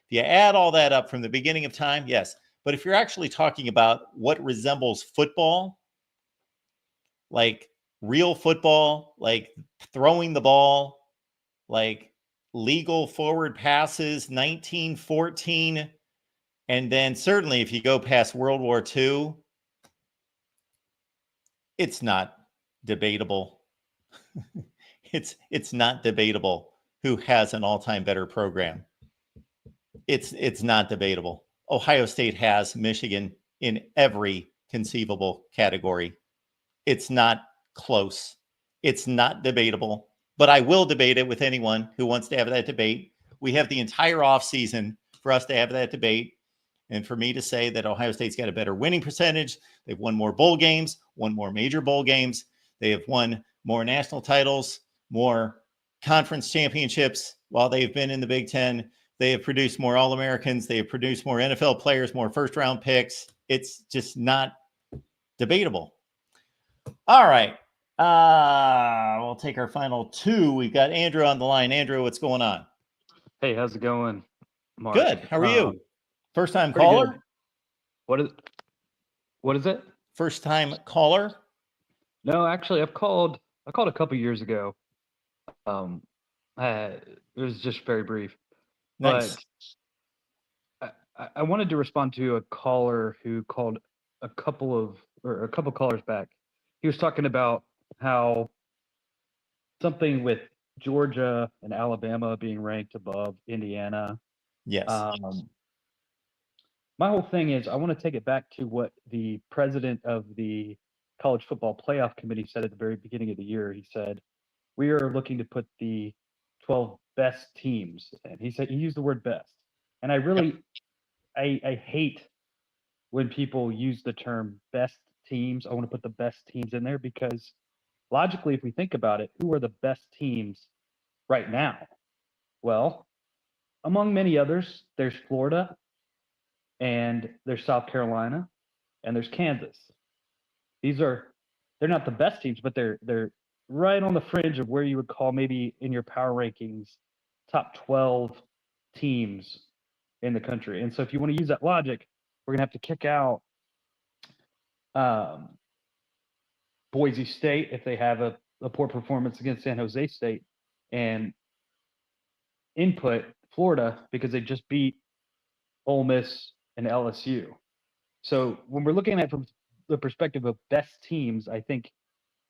you add all that up from the beginning of time, yes. But if you're actually talking about what resembles football, like real football, like throwing the ball, like legal forward passes, 1914, and then certainly if you go past World War II, it's not debatable. It's not debatable who has an all-time better program. It's not debatable. Ohio State has Michigan in every conceivable category. It's not close. It's not debatable. But I will debate it with anyone who wants to have that debate. We have the entire offseason for us to have that debate. And for me to say that Ohio State's got a better winning percentage, they've won more bowl games, won more major bowl games, they have won more national titles, more conference championships while they've been in the Big Ten. They have produced more All-Americans. They have produced more NFL players, more first-round picks. It's just not debatable. All right. We'll take our final 2. We've got Andrew on the line. Andrew, what's going on? Hey, how's it going, Mark? Good. How are you? First-time pretty caller? good. What is it? First-time caller? No, actually, I called a couple years ago. It was just very brief. Nice. But I wanted to respond to a caller who called a couple callers back. He was talking about how something with Georgia and Alabama being ranked above Indiana. Yes. My whole thing is I want to take it back to what the president of the College Football Playoff Committee said at the very beginning of the year. He said, we are looking to put the 12 best teams. And he used the word best. And I really, I hate when people use the term best teams. I want to put the best teams in there because logically, if we think about it, who are the best teams right now? Well, among many others, there's Florida, and there's South Carolina, and there's Kansas. They're not the best teams, but they're right on the fringe of where you would call maybe in your power rankings top 12 teams in the country. And so if you want to use that logic, we're going to have to kick out Boise State if they have a poor performance against San Jose State, and input Florida because they just beat Ole Miss and LSU. So when we're looking at it from the perspective of best teams, I think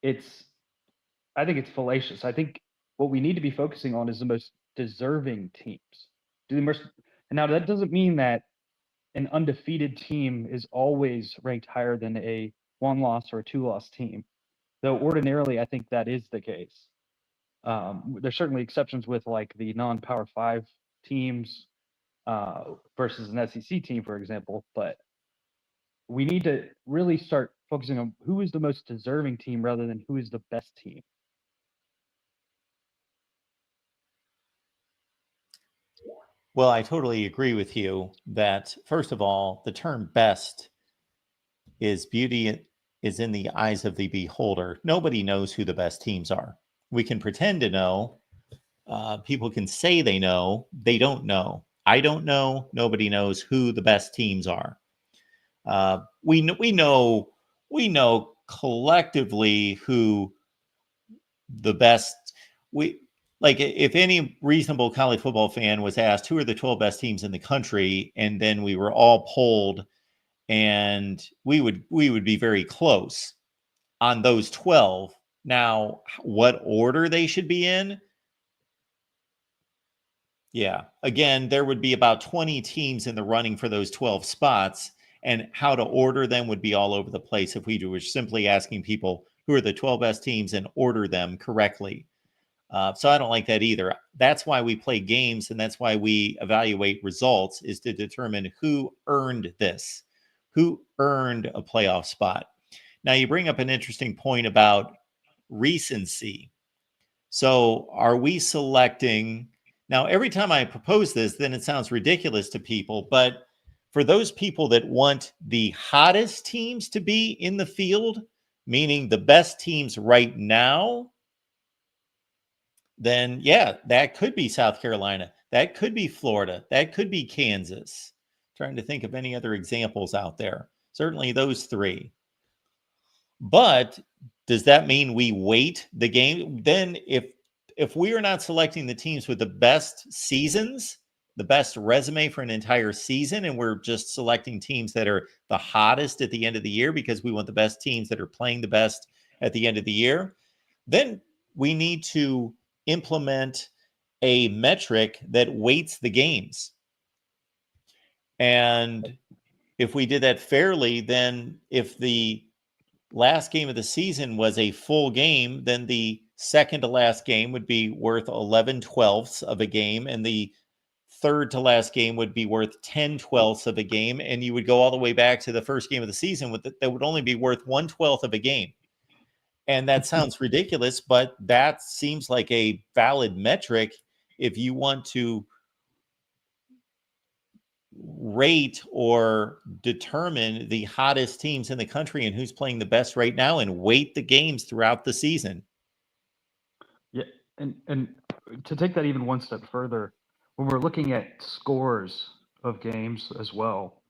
it's fallacious. I think what we need to be focusing on is the most deserving teams. And now that doesn't mean that an undefeated team is always ranked higher than a 1-loss or a 2-loss team, though ordinarily I think that is the case. There's certainly exceptions with like the non-Power 5 teams versus an SEC team, for example, but we need to really start focusing on who is the most deserving team rather than who is the best team. Well, I totally agree with you that, first of all, the term best is beauty is in the eyes of the beholder. Nobody knows who the best teams are. We can pretend to know. People can say they know. They don't know. I don't know. Nobody knows who the best teams are. We know collectively who the best. if any reasonable college football fan was asked who are the 12 best teams in the country, and then we were all polled, and we would be very close on those 12. Now, what order they should be in? Yeah. Again, there would be about 20 teams in the running for those 12 spots, and how to order them would be all over the place if we were simply asking people who are the 12 best teams and order them correctly. So I don't like that either. That's why we play games, and that's why we evaluate results, is to determine who earned this, who earned a playoff spot. Now, you bring up an interesting point about recency. So are we selecting? Now, every time I propose this, then it sounds ridiculous to people. But for those people that want the hottest teams to be in the field, meaning the best teams right now, then yeah, that could be South Carolina. That could be Florida. That could be Kansas. Trying to think of any other examples out there. Certainly those three. But does that mean we wait the game? Then if we are not selecting the teams with the best seasons, the best resume for an entire season, and we're just selecting teams that are the hottest at the end of the year because we want the best teams that are playing the best at the end of the year, then we need to implement a metric that weights the games. And if we did that fairly, then if the last game of the season was a full game, then the second to last game would be worth 11/12ths of a game, and the third to last game would be worth 10/12ths of a game, and you would go all the way back to the first game of the season that would only be worth 1/12 of a game. And that sounds ridiculous, but that seems like a valid metric if you want to rate or determine the hottest teams in the country and who's playing the best right now, and weight the games throughout the season. Yeah, and to take that even one step further, when we're looking at scores of games as well,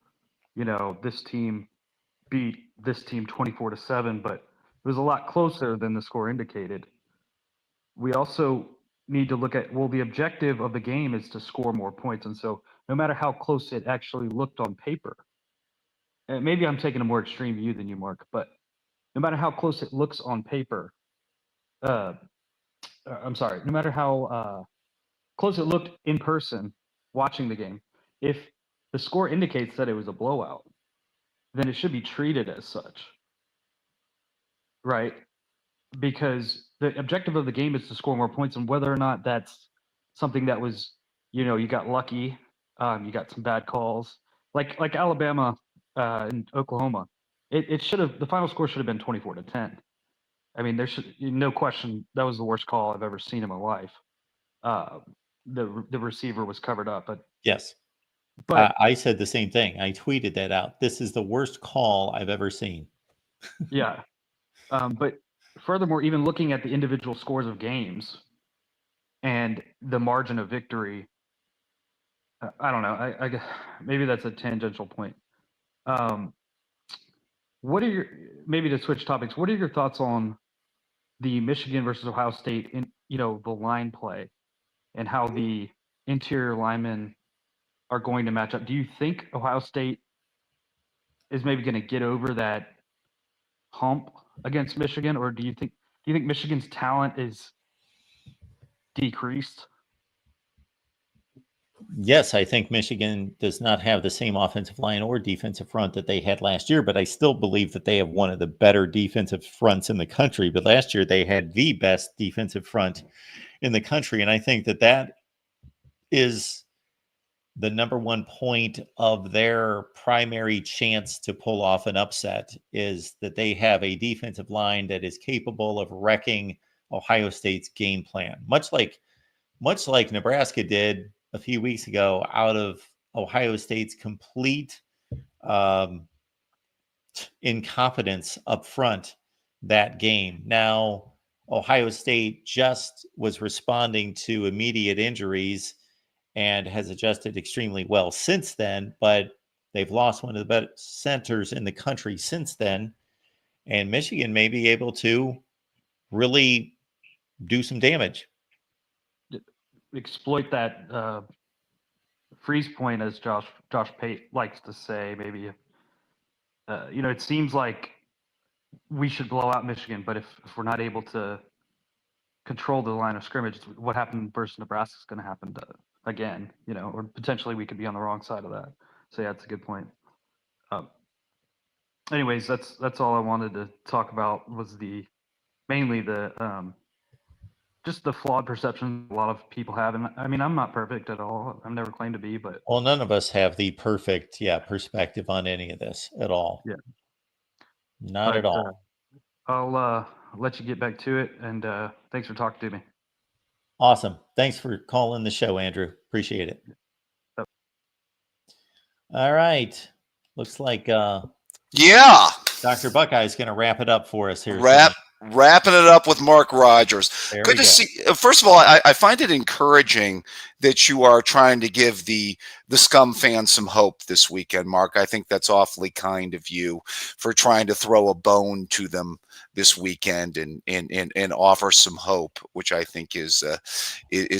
this team beat this team 24-7, but it was a lot closer than the score indicated. We also need to look at, well, the objective of the game is to score more points. And so no matter how close it actually looked on paper, and maybe I'm taking a more extreme view than you, Mark, but no matter how close it looks on paper, no matter how close it looked in person watching the game, if the score indicates that it was a blowout, then it should be treated as such, right? Because the objective of the game is to score more points, and whether or not that's something that was, you got lucky, you got some bad calls, like Alabama and Oklahoma. It should have, the final score should have been 24-10. I mean, there should no question that was the worst call I've ever seen in my life. The receiver was covered up, but yes, but I said the same thing. I tweeted that out. This is the worst call I've ever seen. yeah. But furthermore, even looking at the individual scores of games and the margin of victory, I don't know. I guess maybe that's a tangential point. What are your, maybe to switch topics, what are your thoughts on the Michigan versus Ohio State in, the line play and how the interior linemen are going to match up? Do you think Ohio State is maybe going to get over that hump against Michigan, or do you think Michigan's talent is decreased? Yes, I think Michigan does not have the same offensive line or defensive front that they had last year, but I still believe that they have one of the better defensive fronts in the country. But last year they had the best defensive front in the country, and I think that that is the number one point of their primary chance to pull off an upset, is that they have a defensive line that is capable of wrecking Ohio State's game plan, much like Nebraska did a few weeks ago out of Ohio State's complete incompetence up front that game. Now, Ohio State just was responding to immediate injuries and has adjusted extremely well since then, but they've lost one of the best centers in the country since then. And Michigan may be able to really do some damage. exploit that freeze point, as Josh Pate likes to say. Maybe it seems like we should blow out Michigan, but if we're not able to control the line of scrimmage, what happened versus Nebraska is going to happen again. Or potentially we could be on the wrong side of that. So yeah, that's a good point. Anyways, that's all I wanted to talk about, was mainly the just the flawed perception a lot of people have. And I mean, I'm not perfect at all. I've never claimed to be, but Well, none of us have the perfect, perspective on any of this at all. Yeah. Not at all. I'll let you get back to it. And thanks for talking to me. Awesome. Thanks for calling the show, Andrew. Appreciate it. Yep. All right. Looks like Yeah. Dr. Buckeye is going to wrap it up for us here. Wrapping it up with Mark Rogers. Good to see. First of all, I find it encouraging that you are trying to give the Scum fans some hope this weekend, Mark. I think that's awfully kind of you for trying to throw a bone to them this weekend and offer some hope, which I think is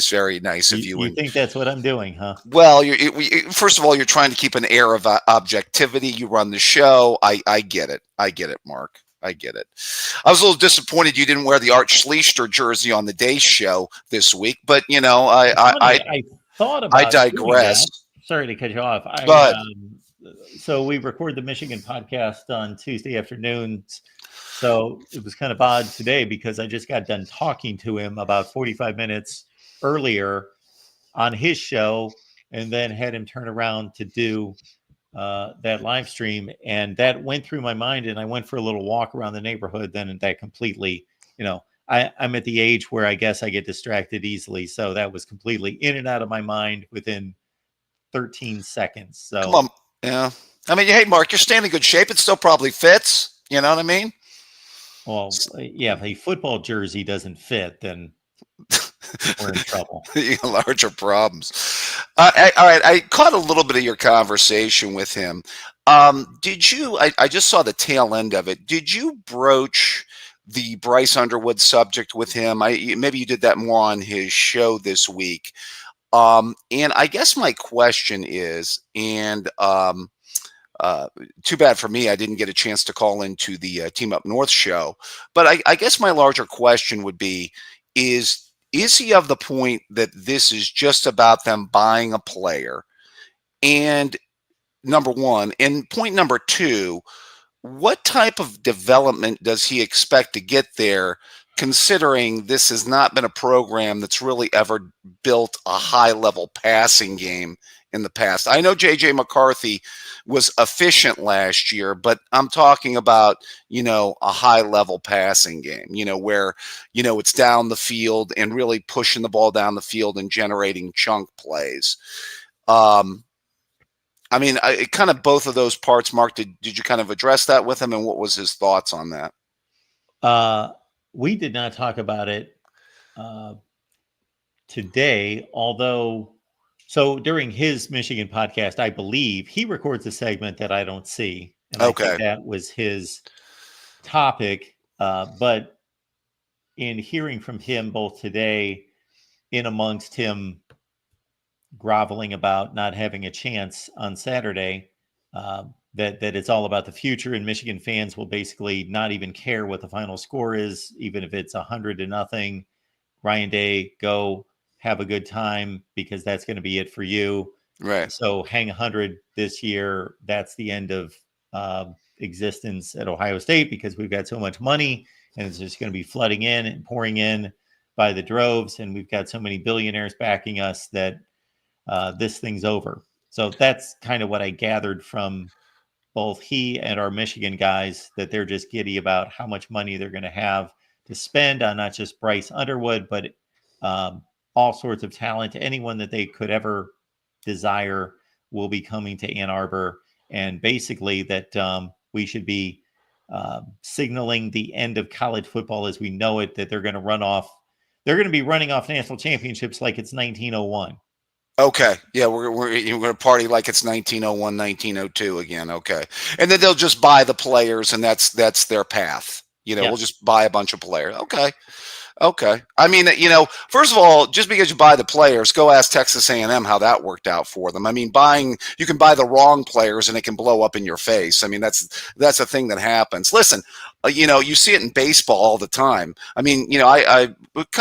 very nice of you. You think that's what I'm doing, huh? Well, first of all, you're trying to keep an air of objectivity. You run the show. I get it. I get it, Mark. I get it. I was a little disappointed you didn't wear the Art Schlichter jersey on the Day show this week, but I thought about. I digress. Sorry to cut you off. So we record the Michigan podcast on Tuesday afternoons. So it was kind of odd today because I just got done talking to him about 45 minutes earlier on his show, and then had him turn around to do that live stream, and that went through my mind, and I went for a little walk around the neighborhood then, and that completely, I'm at the age where I guess I get distracted easily, so that was completely in and out of my mind within 13 seconds. So come on. Yeah, I mean, hey, Mark, you're staying in good shape. It still probably fits, you know what I mean? Well, yeah, if a football jersey doesn't fit, then we're in trouble. Larger problems. All right. I caught a little bit of your conversation with him. Did you? I just saw the tail end of it. Did you broach the Bryce Underwood subject with him? Maybe you did that more on his show this week. And I guess my question is, and too bad for me, I didn't get a chance to call into the Team Up North show. But I guess my larger question would be: Is he of the point that this is just about them buying a player? And number one, and point number two, what type of development does he expect to get there, considering this has not been a program that's really ever built a high-level passing game in the past? I know J.J. McCarthy was efficient last year, but I'm talking about, a high-level passing game, where, it's down the field and really pushing the ball down the field and generating chunk plays. I mean, kind of both of those parts, Mark, did you kind of address that with him, and what was his thoughts on that? We did not talk about it today, although... So during his Michigan podcast, I believe he records a segment that I don't see. And I think that was his topic. But in hearing from him both today, in amongst him groveling about not having a chance on Saturday, that it's all about the future, and Michigan fans will basically not even care what the final score is, even if it's 100-0. Ryan Day, go. Have a good time, because that's going to be it for you. Right. So hang 100 this year. That's the end of existence at Ohio State, because we've got so much money, and it's just going to be flooding in and pouring in by the droves. And we've got so many billionaires backing us that this thing's over. So that's kind of what I gathered from both he and our Michigan guys, that they're just giddy about how much money they're going to have to spend on not just Bryce Underwood, but all sorts of talent. Anyone that they could ever desire will be coming to Ann Arbor, and basically that we should be signaling the end of college football as we know it, that they're going to run off. They're going to be running off national championships like it's 1901. Okay. Yeah, we're going to party like it's 1901, 1902 again. Okay. And then they'll just buy the players, and that's their path. We'll just buy a bunch of players. Okay. Okay. I mean, first of all, just because you buy the players, go ask Texas A&M how that worked out for them. I mean, you can buy the wrong players and it can blow up in your face. I mean, that's a thing that happens. Listen, you see it in baseball all the time. I mean, I'm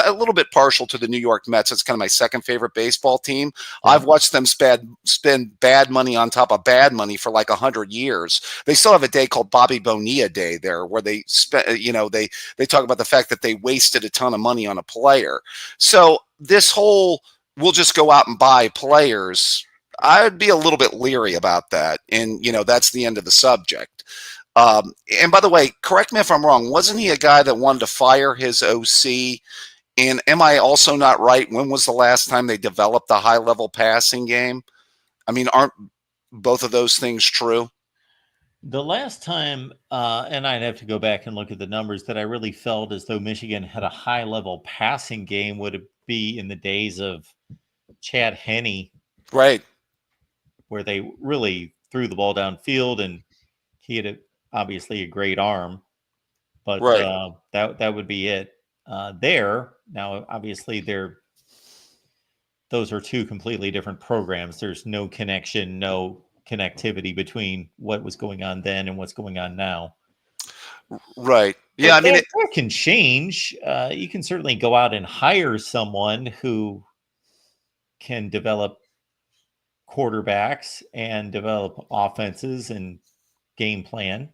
a little bit partial to the New York Mets. It's kind of my second favorite baseball team. I've watched them spend bad money on top of bad money for like 100 years. They still have a day called Bobby Bonilla Day there, where they spent, they talk about the fact that they wasted a ton of money on a player. So this whole we'll just go out and buy players, I'd be a little bit leery about that. And that's the end of the subject. And by the way, correct me if I'm wrong, wasn't he a guy that wanted to fire his OC? And am I also not right? When was the last time they developed a high level passing game? I mean, aren't both of those things true? The last time, and I'd have to go back and look at the numbers, that I really felt as though Michigan had a high-level passing game would be in the days of Chad Henne, right, where they really threw the ball downfield, and he had obviously a great arm, but right. that would be it there. Now, obviously, those are two completely different programs. There's no connection, no connectivity between what was going on then and what's going on now. Right. Yeah. But that can change. You can certainly go out and hire someone who can develop quarterbacks and develop offenses and game plan.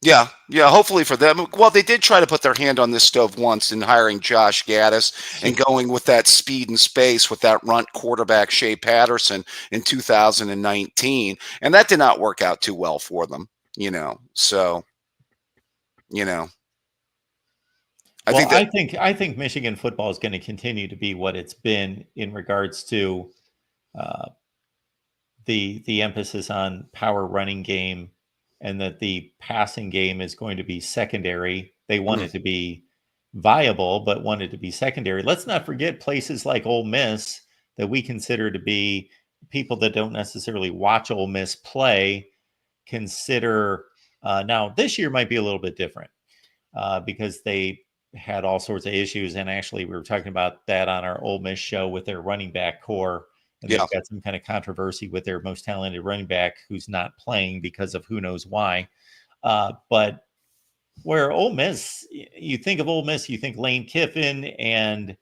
Yeah. Hopefully for them. Well, they did try to put their hand on this stove once in hiring Josh Gaddis and going with that speed and space with that runt quarterback Shea Patterson in 2019, and that did not work out too well for them. So I think Michigan football is going to continue to be what it's been in regards to the emphasis on power running game, and that the passing game is going to be secondary. They want it to be viable, but want it to be secondary. Let's not forget places like Ole Miss that we consider to be, people that don't necessarily watch Ole Miss play consider. Now, this year might be a little bit different because they had all sorts of issues. And actually, we were talking about that on our Ole Miss show with their running back core. And they've got some kind of controversy with their most talented running back who's not playing because of who knows why. But where Ole Miss, you think of Ole Miss, you think Lane Kiffin, and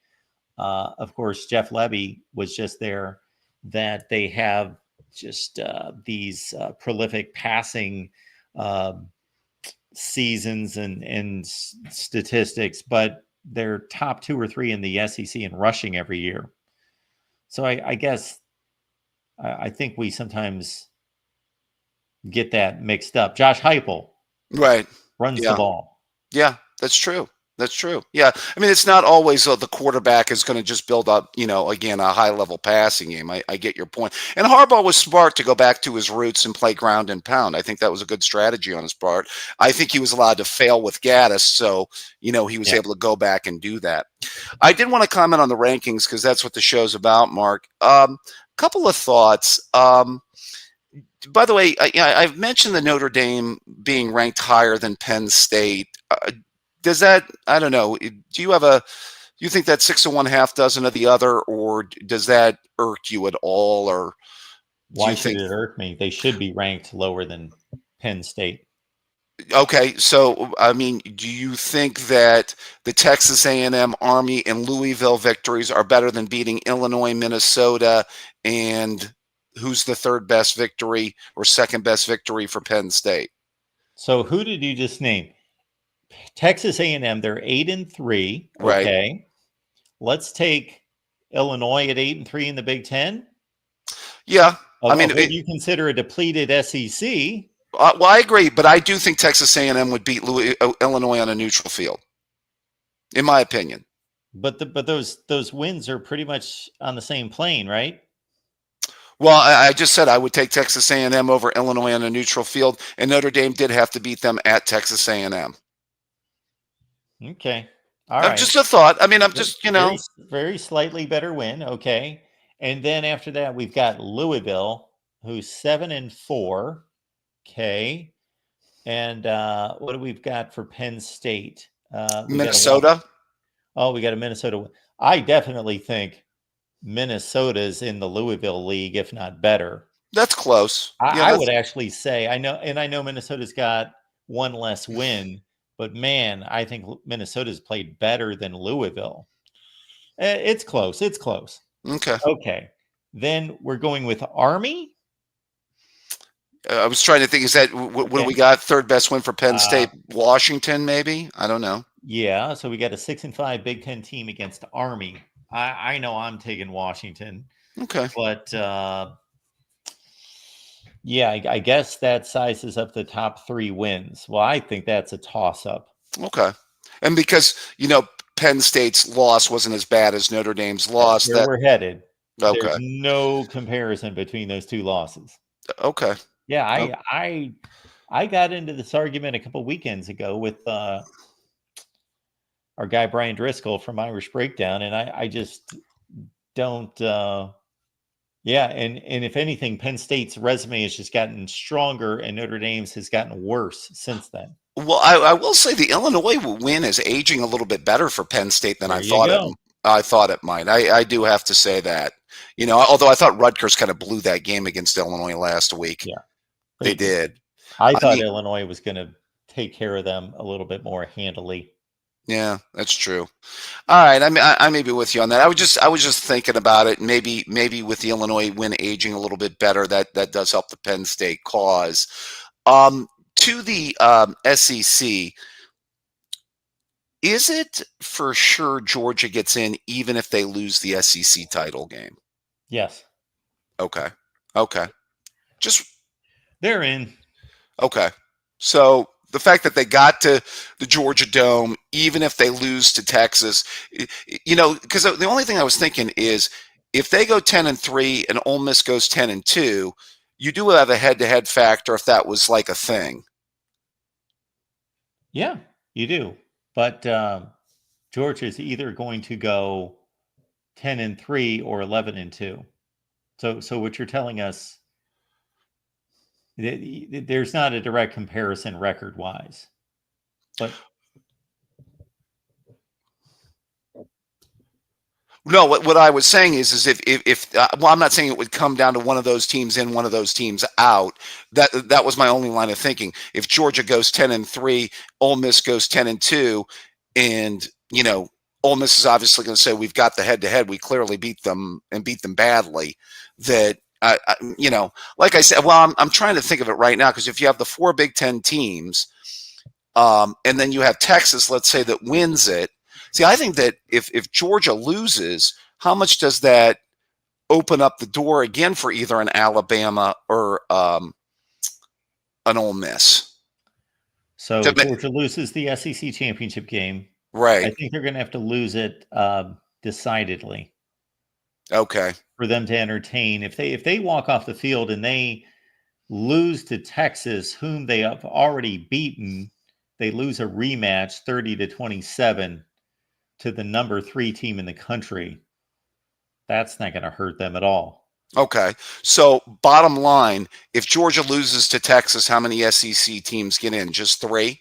of course, Jeff Levy was just there, that they have just these prolific passing seasons and statistics, but they're top 2 or 3 in the SEC in rushing every year. So I guess I think we sometimes get that mixed up. Josh Heupel, right, runs the ball. Yeah, that's true. That's true. Yeah. I mean, it's not always the quarterback is going to just build up, again, a high level passing game. I get your point. And Harbaugh was smart to go back to his roots and play ground and pound. I think that was a good strategy on his part. I think he was allowed to fail with Gaddis. So, he was able to go back and do that. I did want to comment on the rankings because that's what the show's about, Mark. Couple of thoughts. By the way, I've mentioned the Notre Dame being ranked higher than Penn State. Does that, I don't know, do you think that 6 of one, half dozen of the other, or does that irk you at all? Or why should it irk me? They should be ranked lower than Penn State. Okay, so I mean, do you think that the Texas A&M, Army, and Louisville victories are better than beating Illinois, Minnesota, and who's the third best victory or second best victory for Penn State? So who did you just name? Texas A&M, they're 8-3. Right. Okay. Let's take Illinois at 8-3 in the Big Ten. Yeah. I mean, what you consider a depleted SEC. Well, I agree, but I do think Texas A&M would beat Illinois on a neutral field, in my opinion. But those wins are pretty much on the same plane, right? Well, I just said I would take Texas A&M over Illinois on a neutral field, and Notre Dame did have to beat them at Texas A&M. Okay. All right. Just a thought. I mean, I'm just, very, very slightly better win. Okay. And then after that, we've got Louisville, who's 7-4. Okay. And what do we've got for Penn State? Minnesota. Oh, we got a Minnesota. I definitely think Minnesota's in the Louisville League, if not better. That's close. I would actually say, I know Minnesota's got one less win, but man, I think Minnesota's played better than Louisville. It's close. It's close. Okay. Okay. Then we're going with Army. I was trying to think, is that what do we got? Third best win for Penn State? Washington, maybe? I don't know. Yeah. So we got a 6-5 Big Ten team against Army. I know I'm taking Washington. Okay. But yeah, I guess that sizes up the top 3 wins. Well, I think that's a toss-up. Okay. And because, Penn State's loss wasn't as bad as Notre Dame's loss. That's where we're headed. Okay. There's no comparison between those 2 losses. Okay. Yeah, I got into this argument a couple weekends ago with our guy Brian Driscoll from Irish Breakdown, and I just don't. Yeah, and if anything, Penn State's resume has just gotten stronger, and Notre Dame's has gotten worse since then. Well, I will say the Illinois win is aging a little bit better for Penn State than I thought it might. I do have to say that. Although I thought Rutgers kind of blew that game against Illinois last week. Yeah. They did. I thought Illinois was going to take care of them a little bit more handily. Yeah, that's true. All right, I may be with you on that. I was just thinking about it. Maybe with the Illinois win aging a little bit better, that does help the Penn State cause. To the SEC, is it for sure Georgia gets in even if they lose the SEC title game? Yes. Okay. They're in. Okay. So the fact that they got to the Georgia Dome, even if they lose to Texas, because the only thing I was thinking is if they go 10-3 and Ole Miss goes 10-2, you do have a head-to-head factor if that was like a thing. Yeah, you do. But Georgia is either going to go 10-3 or 11-2. So what you're telling us, there's not a direct comparison record-wise, but no. What I was saying is if I'm not saying it would come down to one of those teams in, one of those teams out. That was my only line of thinking. If Georgia goes 10-3, Ole Miss goes 10-2, and Ole Miss is obviously going to say we've got the head-to-head. We clearly beat them and beat them badly. That. Like I said, well, I'm trying to think of it right now because if you have the 4 Big Ten teams, and then you have Texas, let's say, that wins it. See, I think that if Georgia loses, how much does that open up the door again for either an Alabama or an Ole Miss? So Georgia loses the SEC championship game. Right. I think they're going to have to lose it decidedly. Okay. For them to entertain. If they walk off the field and they lose to Texas, whom they have already beaten, they lose a rematch 30-27 to the number 3 team in the country. That's not going to hurt them at all. Okay. So bottom line, if Georgia loses to Texas, how many SEC teams get in? Just 3?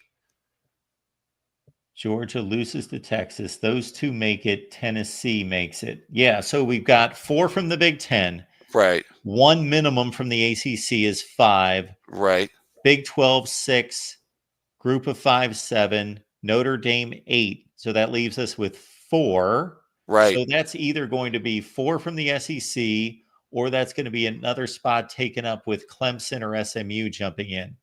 Georgia loses to Texas. Those 2 make it. Tennessee makes it. Yeah, so we've got 4 from the Big Ten. Right. 1 minimum from the ACC is 5. Right. Big 12, 6. Group of 5, 7. Notre Dame, 8. So that leaves us with 4. Right. So that's either going to be 4 from the SEC or that's going to be another spot taken up with Clemson or SMU jumping in.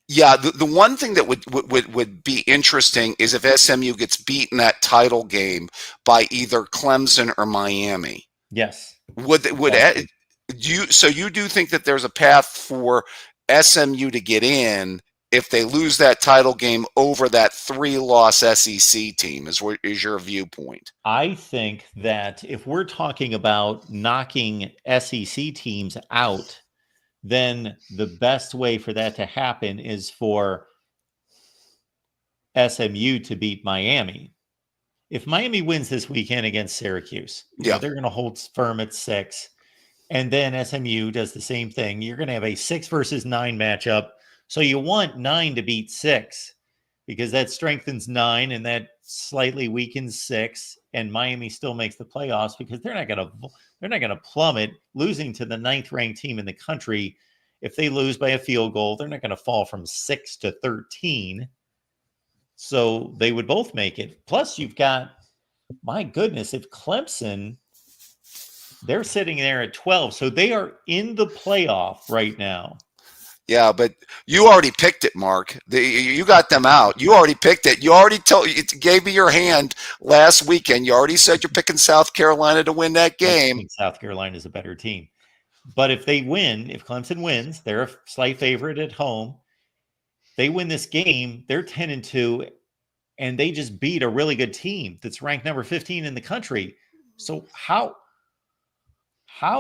Yeah, the one thing that would be interesting is if SMU gets beaten that title game by either Clemson or Miami. Yes. You do think that there's a path for SMU to get in if they lose that title game over that 3-loss SEC team? Is your viewpoint? I think that if we're talking about knocking SEC teams out, then the best way for that to happen is for SMU to beat Miami. If Miami wins this weekend against Syracuse, they're going to hold firm at 6. And then SMU does the same thing. You're going to have a 6 versus 9 matchup. So you want 9 to beat 6 because that strengthens 9 and that slightly weakened 6, and Miami still makes the playoffs because they're not gonna plummet, losing to the 9th ranked team in the country. If they lose by a field goal, they're not going to fall from 6 to 13. So they would both make it. Plus, you've got, my goodness, if Clemson, they're sitting there at 12. So they are in the playoff right now. Yeah, but you already picked it, Mark. You got them out. You already picked it. You already gave me your hand last weekend. You already said you're picking South Carolina to win that game. I think South Carolina is a better team. But if they win, if Clemson wins, they're a slight favorite at home. They win this game, they're 10-2, and they just beat a really good team that's ranked number 15 in the country. So how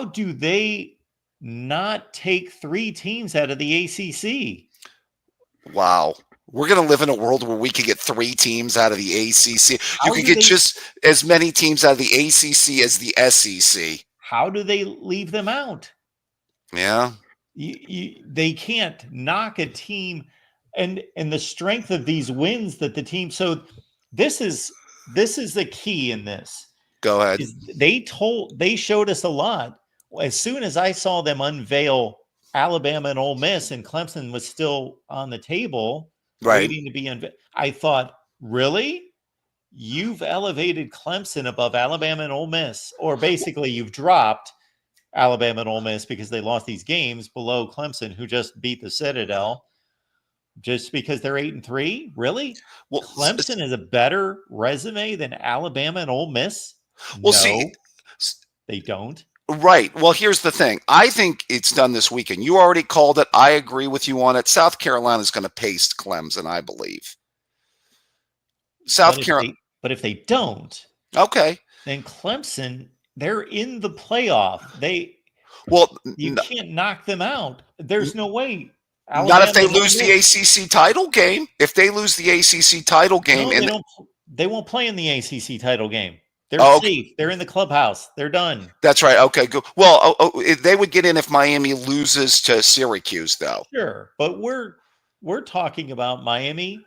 do they not take 3 teams out of the ACC? Wow. We're going to live in a world where we could get 3 teams out of the ACC. You could get just as many teams out of the ACC as the SEC. How do they leave them out? Yeah. They can't knock a team, and the strength of these wins that the team. So this is the key in this. Go ahead. They showed us a lot. As soon as I saw them unveil Alabama and Ole Miss, and Clemson was still on the table, right, waiting to be unveiled, I thought, really? You've elevated Clemson above Alabama and Ole Miss, or basically you've dropped Alabama and Ole Miss because they lost these games below Clemson, who just beat the Citadel, just because they're 8-3. Really? Well, Clemson has a better resume than Alabama and Ole Miss. Well, no, see, they don't. Right. Well, here's the thing. I think it's done this weekend. You already called it. I agree with you on it. South Carolina is going to paste Clemson, I believe. South Carolina. But if they don't, okay, then Clemson, they're in the playoff. You can't knock them out. There's no way. Alabama, not if they lose the ACC title game. If they lose the ACC title game, they won't play in the ACC title game. They're safe. They're in the clubhouse. They're done. That's right. Okay, good. Well, they would get in if Miami loses to Syracuse, though. Sure, but we're talking about Miami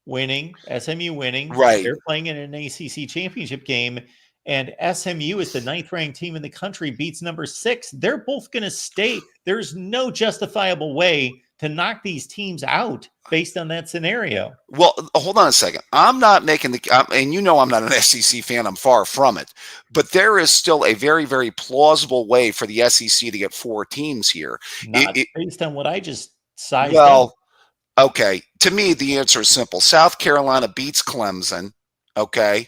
winning, SMU winning. Right. They're playing in an ACC championship game, and SMU is the 9th ranked team in the country, beats number 6. They're both going to stay. There's no justifiable way to knock these teams out based on that scenario. Well, hold on a second. I'm not making and you know I'm not an SEC fan. I'm far from it. But there is still a very, very plausible way for the SEC to get 4 teams here. Not based on what I just sized up. Well, okay. To me, the answer is simple. South Carolina beats Clemson, okay?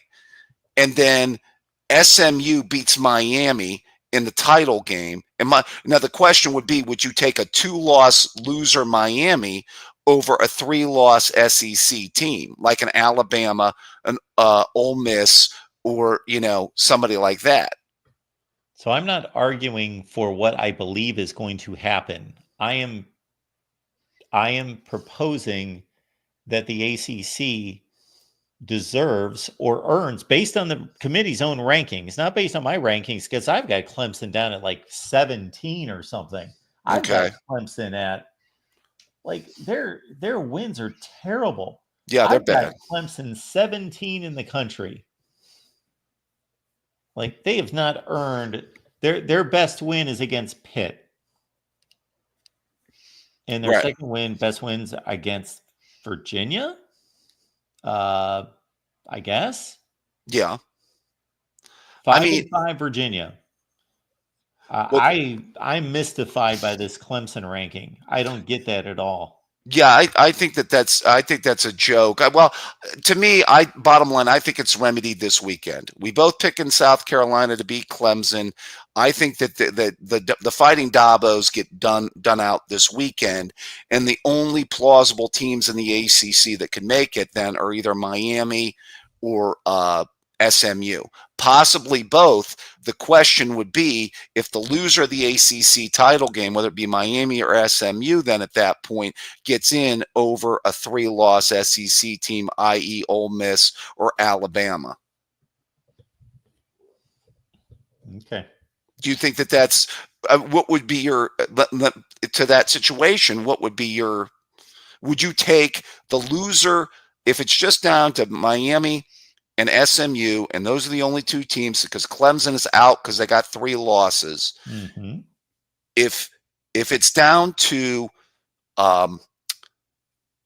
And then SMU beats Miami in the title game. And now the question would be, would you take a 2-loss loser Miami over a 3-loss SEC team like an Alabama, an Ole Miss, or somebody like that? So I'm not arguing for what I believe is going to happen. I am proposing that the ACC deserves or earns based on the committee's own rankings, not based on my rankings, because I've got Clemson down at like 17 or something. I've got Clemson at their wins are terrible. Yeah, they're bad. Clemson 17 in the country. Like, they have not earned their best win is against Pitt. And their second best wins against Virginia. I guess. Yeah. 5-5 Virginia. I'm mystified by this Clemson ranking. I don't get that at all. Yeah, I think that's a joke. Well, to me, bottom line, I think it's remedied this weekend. We both pick in South Carolina to beat Clemson. I think that the Fighting Dabos get done out this weekend, and the only plausible teams in the ACC that can make it then are either Miami or SMU, possibly both. The question would be, if the loser of the ACC title game, whether it be Miami or SMU, then at that point gets in over a 3-loss SEC team, i.e. Ole Miss or Alabama. Okay. Do you think that that's what would be your to that situation? What would be your? Would you take the loser if it's just down to Miami and SMU, and those are the only two teams because Clemson is out because they got 3 losses. Mm-hmm. If it's down to the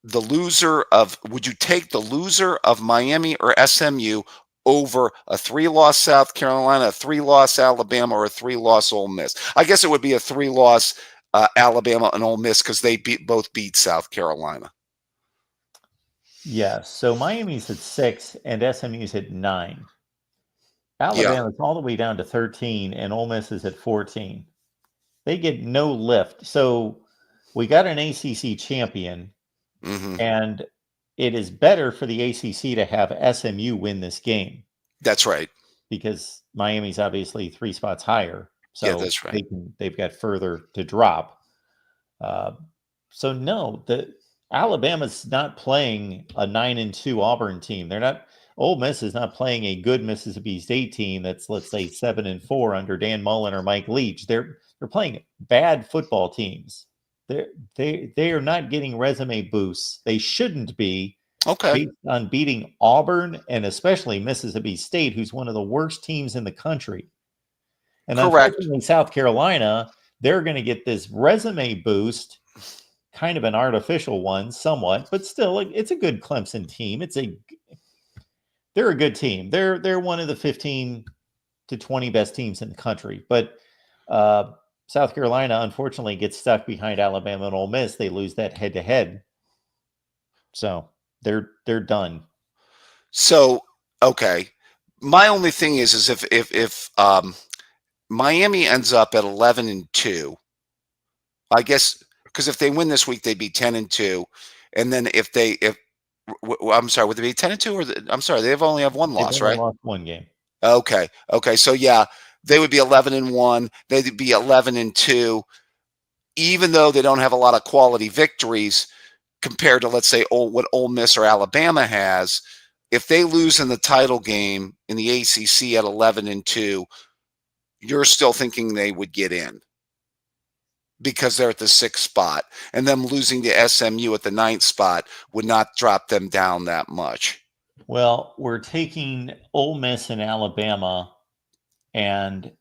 loser of, would you take the loser of Miami or SMU over a 3-loss South Carolina, a 3-loss Alabama, or a 3-loss Ole Miss? I guess it would be a 3-loss Alabama and Ole Miss because they both beat South Carolina. Yes. So Miami's at 6 and SMU's at 9. Alabama's all the way down to 13 and Ole Miss is at 14. They get no lift. So we got an ACC champion, and it is better for the ACC to have SMU win this game. That's right. Because Miami's obviously 3 spots higher. So yeah, that's right. They've got further to drop. So no, Alabama's not playing a 9-2 Auburn team. They're not. Ole Miss is not playing a good Mississippi State team that's, let's say, 7-4 under Dan Mullen or Mike Leach. They're playing bad football teams. They are not getting resume boosts. They shouldn't be. Okay. Based on beating Auburn and especially Mississippi State, who's one of the worst teams in the country. And unfortunately, South Carolina, they're going to get this resume boost, kind of an artificial one, somewhat, but still, it's a good Clemson team. They're a good team. They're one of the 15 to 20 best teams in the country. But South Carolina, unfortunately, gets stuck behind Alabama and Ole Miss. They lose that head-to-head. So they're done. So, okay. My only thing is if Miami ends up at 11-2, I guess, because if they win this week, they'd be 10-2. And then I'm sorry, would they be 10-2 or I'm sorry, they've only have one loss, right? Lost one game. Okay. So yeah, they would be 11-1. They'd be 11-2, even though they don't have a lot of quality victories compared to, let's say, what Ole Miss or Alabama has. If they lose in the title game in the ACC at 11-2, you're still thinking they would get in because they're at the 6th spot, and them losing to SMU at the 9th spot would not drop them down that much. Well, we're taking Ole Miss and Alabama, and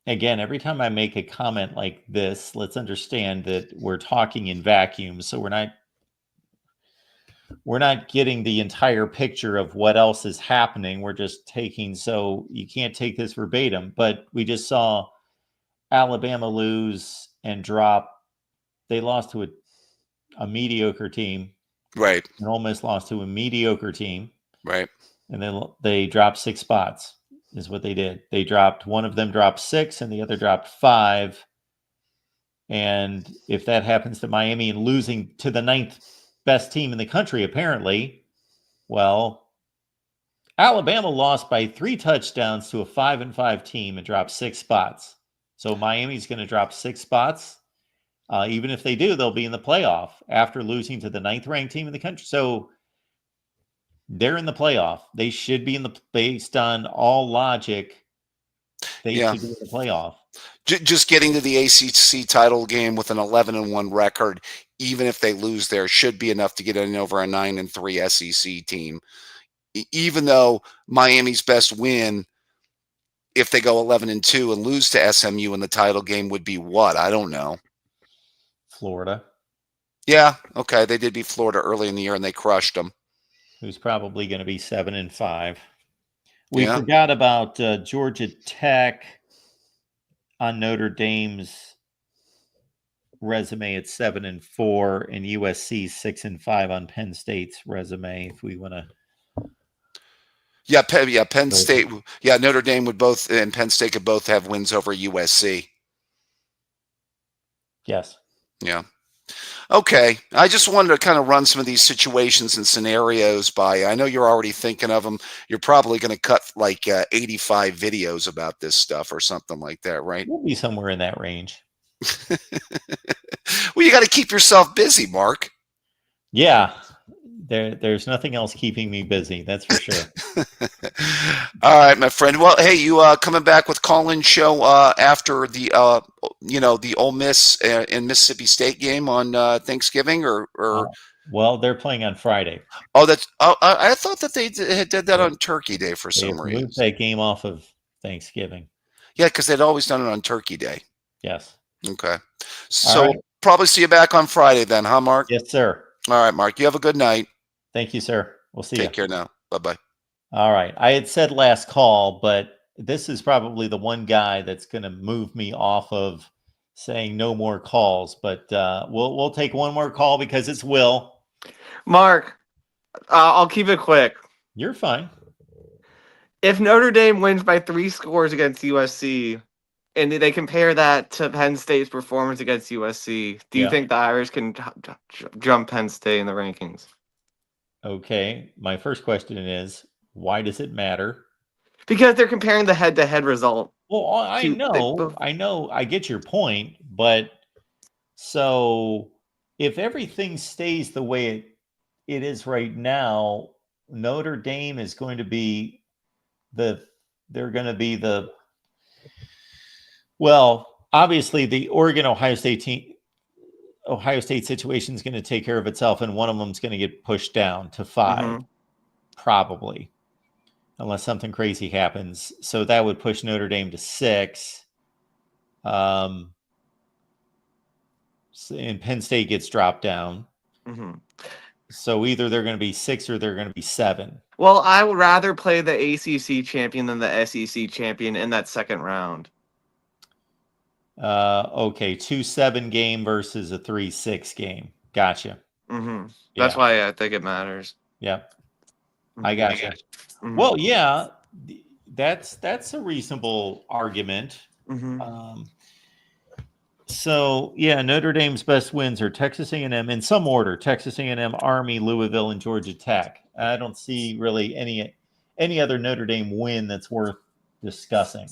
again, every time I make a comment like this, let's understand that we're talking in vacuums, so we're not getting the entire picture of what else is happening. We're just taking, so you can't take this verbatim, but we just saw Alabama lose and drop. They lost to a mediocre team. Right. And Ole Miss lost to a mediocre team. Right. And then they dropped 6 spots is what they did. One of them dropped 6 and the other dropped 5. And if that happens to Miami and losing to the 9th best team in the country, apparently, well, Alabama lost by 3 touchdowns to a 5-5 team and dropped 6 spots. So Miami's going to drop 6 spots. Even if they do, they'll be in the playoff after losing to the 9th ranked team in the country. So they're in the playoff. They should be based on all logic. They should be in the playoff. Just getting to the ACC title game with an 11-1 record, even if they lose there, should be enough to get in over a 9-3 SEC team. Even though Miami's best win, if they go 11-2 and lose to SMU in the title game, would be what? I don't know. Florida. Yeah, okay. They did beat Florida early in the year and they crushed them. Who's probably going to be 7-5. We forgot about Georgia Tech on Notre Dame's resume at 7-4 and USC 6-5 on Penn State's resume. If we want to. Penn State. Yeah, Notre Dame would both, and Penn State could both have wins over USC. Yes. Yeah. Okay. I just wanted to kind of run some of these situations and scenarios by. I know you're already thinking of them. You're probably going to cut like 85 videos about this stuff or something like that, right? We'll be somewhere in that range. Well, you got to keep yourself busy, Mark. Yeah. There's nothing else keeping me busy. That's for sure. All right, my friend. Well, hey, you coming back with call-in show after the the Ole Miss and Mississippi State game on Thanksgiving, or Well, they're playing on Friday. Oh, that's. Oh, I thought that they did that on Turkey Day for They some have reason. moved that game off of Thanksgiving. Yeah, because they'd always done it on Turkey Day. Yes. Okay. So right. we'll probably see you back on Friday then, huh, Mark? Yes, sir. All right, Mark. You have a good night. Thank you, sir. We'll see you. Take care now. Bye-bye. All right. I had said last call, but this is probably the one guy that's going to move me off of saying no more calls. But we'll take one more call because it's Will. Mark, I'll keep it quick. You're fine. If Notre Dame wins by 3 scores against USC, and they compare that to Penn State's performance against USC, do you think the Irish can jump Penn State in the rankings? Okay. My first question is, why does it matter? Because they're comparing the head-to-head result. Well, I know. I get your point, but so if everything stays the way it is right now, Notre Dame is going to be obviously the Ohio State situation is going to take care of itself, and one of them is going to get pushed down to 5, probably, unless something crazy happens. So that would push Notre Dame to 6. And Penn State gets dropped down. So either they're going to be 6 or they're going to be 7. Well, I would rather play the ACC champion than the SEC champion in that second round. Okay, 2-7 game versus a 3-6 game. Gotcha. That's why I think it matters. Yep. I gotcha. Well, yeah, that's a reasonable argument. So yeah, Notre Dame's best wins are Texas A&M in some order: Texas A&M, Army, Louisville, and Georgia Tech. I don't see really any other Notre Dame win that's worth discussing.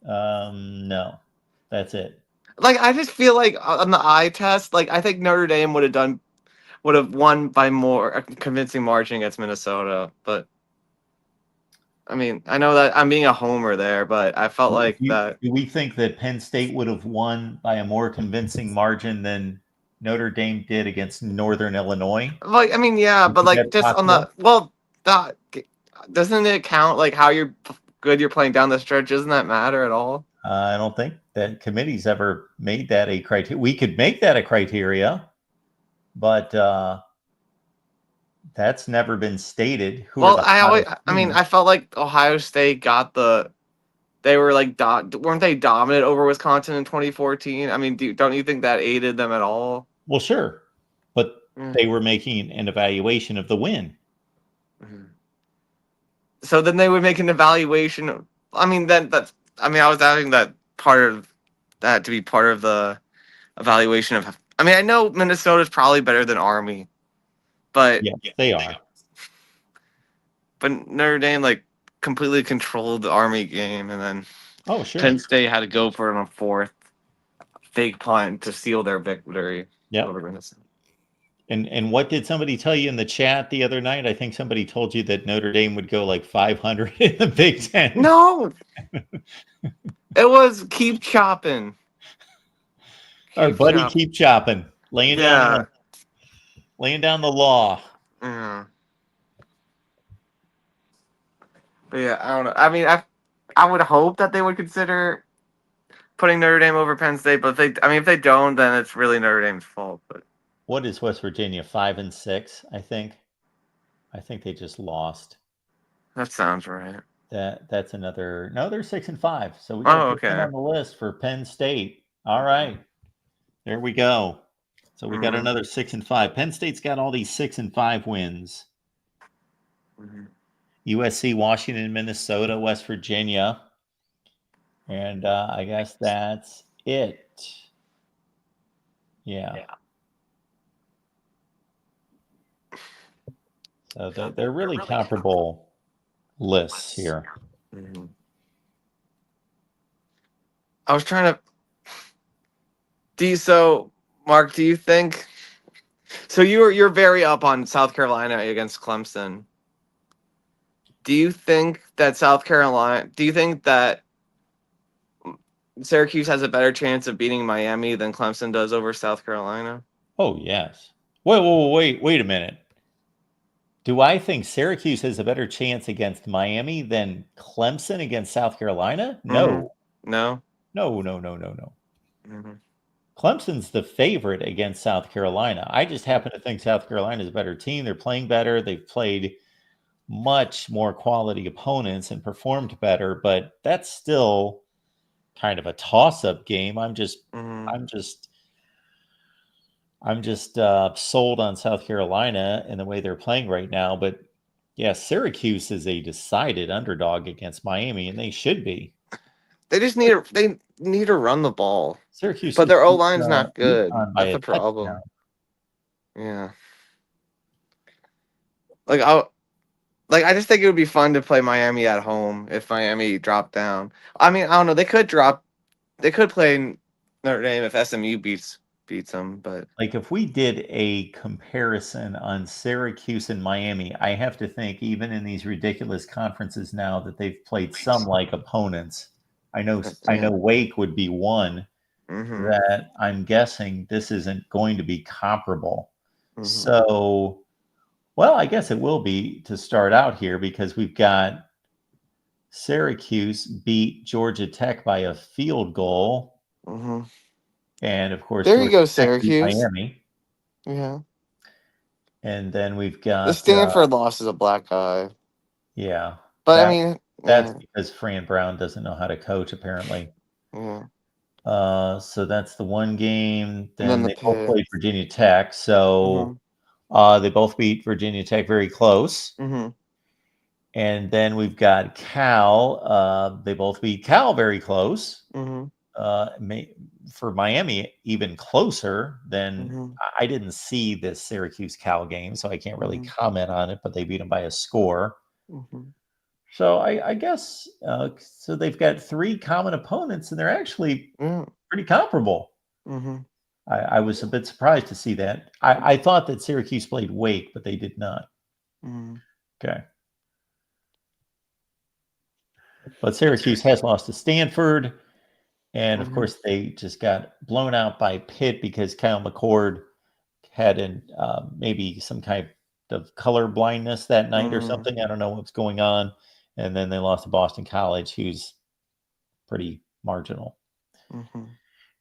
No, that's it. Like, I just feel like on the eye test, like I think Notre Dame would have won by more a convincing margin against Minnesota. But I mean, I know that I'm being a homer there, but I felt like that. Do we think that Penn State would have won by a more convincing margin than Notre Dame did against Northern Illinois? Like, I mean, yeah, but like just possible? Doesn't it count like how good you're playing down the stretch? Doesn't that matter at all? I don't think that committee's ever made that a criteria. We could make that a criteria, but that's never been stated. I felt like Ohio State they were like, weren't they dominant over Wisconsin in 2014? I mean, don't you think that aided them at all? Well, sure, but they were making an evaluation of the win. So then they would make an evaluation. I mean, I was having that part of that to be part of the evaluation of. I mean, I know Minnesota's probably better than Army, but yeah, they are. But Notre Dame like completely controlled the Army game, and then Penn State had to go for it on a 4th fake punt to seal their victory over Minnesota. And what did somebody tell you in the chat the other night? I think somebody told you that Notre Dame would go like 500 in the Big Ten. No, it was keep chopping. Our buddy keep chopping, laying down the law. Yeah. But yeah, I don't know. I mean, I would hope that they would consider putting Notre Dame over Penn State, but if they don't, then it's really Notre Dame's fault. But what is West Virginia, 5-6? I think they just lost. That sounds right. That's another. No, they're 6-5. So we got on the list for Penn State. All right, there we go. So we got another 6-5. Penn State's got all these 6-5 wins. USC, Washington, Minnesota, West Virginia, and I guess that's it. Yeah. So they're really comparable lists here. I was trying to. So, Mark, do you think? So you're very up on South Carolina against Clemson. Do you think that Syracuse has a better chance of beating Miami than Clemson does over South Carolina? Oh, yes. Wait a minute. Do I think Syracuse has a better chance against Miami than Clemson against South Carolina? No. No. No. Mhm. Clemson's the favorite against South Carolina. I just happen to think South Carolina is a better team. They're playing better. They've played much more quality opponents and performed better, but that's still kind of a toss-up game. I'm just sold on South Carolina and the way they're playing right now. But yeah, Syracuse is a decided underdog against Miami, and they should be. They just need to run the ball. Syracuse, but just their O beat, line's not good. UConn by That's a the problem. touchdown. Yeah. I just think it would be fun to play Miami at home if Miami dropped down. I mean, I don't know. They could play Notre Dame if SMU beats them, but Like if we did a comparison on Syracuse and Miami, I have to think even in these ridiculous conferences now that they've played some like opponents. I know Wake would be one that I'm guessing this isn't going to be comparable. So, well, I guess it will be to start out here because we've got Syracuse beat Georgia Tech by a field goal. And of course, there you Georgia go, Tech beat Syracuse. Miami. Yeah. And then we've got The Stanford loss is a black eye. Yeah. But I mean, that's because Fran Brown doesn't know how to coach, apparently. Yeah. So that's the one game. then They both played Virginia Tech. So they both beat Virginia Tech very close. And then we've got Cal. They both beat Cal very close. For Miami, even closer than I didn't see this Syracuse Cal game, so I can't really comment on it, but they beat them by a score. So I guess so they've got three common opponents, and they're actually pretty comparable. I was a bit surprised to see that. I thought that Syracuse played Wake, but they did not. Okay. But Syracuse has lost to Stanford. And of course, they just got blown out by Pitt because Kyle McCord had maybe some kind of color blindness that night or something. I don't know what's going on. And then they lost to Boston College, who's pretty marginal.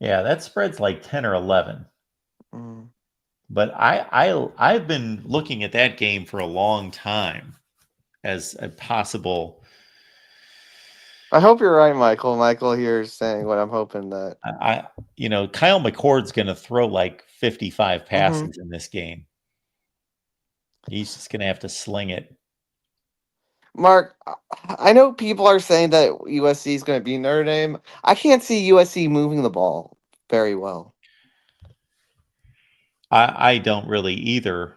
Yeah, that spread's like 10 or 11. But I've been looking at that game for a long time as a possible. I hope you're right, Michael. Michael here is saying what I'm hoping that Kyle McCord's going to throw like 55 passes in this game. He's just going to have to sling it. Mark, I know people are saying that USC is going to beat Notre Dame. I can't see USC moving the ball very well. I don't really either.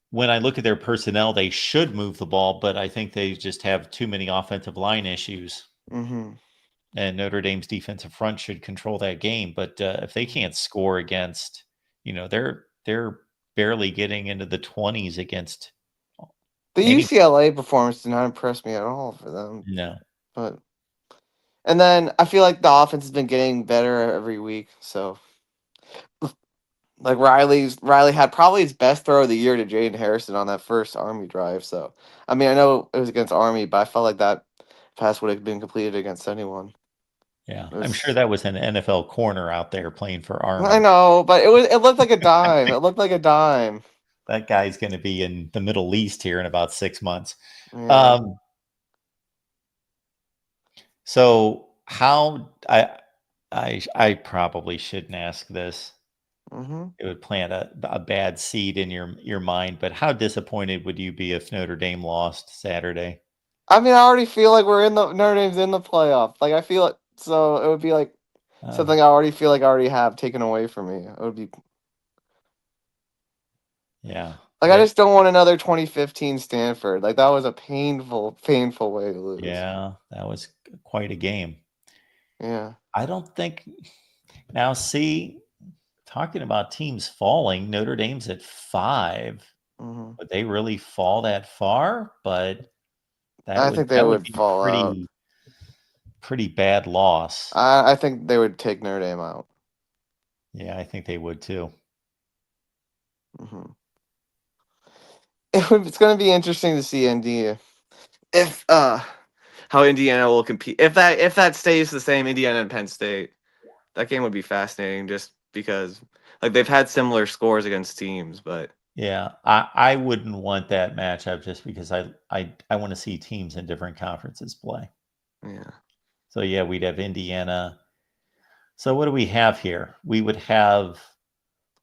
When I look at their personnel, they should move the ball, but I think they just have too many offensive line issues. And Notre Dame's defensive front should control that game. But if they can't score against, they're barely getting into the 20s against. The UCLA performance did not impress me at all for them. No. And then I feel like the offense has been getting better every week. So, like Riley had probably his best throw of the year to Jaden Harrison on that first Army drive. So, I mean, I know it was against Army, but I felt like that pass would have been completed against anyone. Yeah, I'm sure that was an NFL corner out there playing for Army. I know, but it looked like a dime. It looked like a dime. That guy's going to be in the Middle East here in about 6 months. Yeah. So how I probably shouldn't ask this. It would plant a bad seed in your mind. But how disappointed would you be if Notre Dame lost Saturday? I mean, I already feel like Notre Dame's in the playoff. Like I feel it, so it would be like something I already feel like I already have taken away from me. It would be. Yeah. Like I just don't want another 2015 Stanford. Like that was a painful way to lose. Yeah, that was quite a game. Yeah. I don't think. Now, see, talking about teams falling, Notre Dame's at 5. Would they really fall that far? But I think they would fall out. Pretty bad loss. I think they would take Notre Dame out. Yeah, I think they would too. It's going to be interesting to see Indiana if how Indiana will compete. If that stays the same, Indiana and Penn State, that game would be fascinating. Just because like they've had similar scores against teams, but Yeah, I wouldn't want that matchup just because I want to see teams in different conferences play. yeah. So yeah, we'd have Indiana. So what do we have here? We would have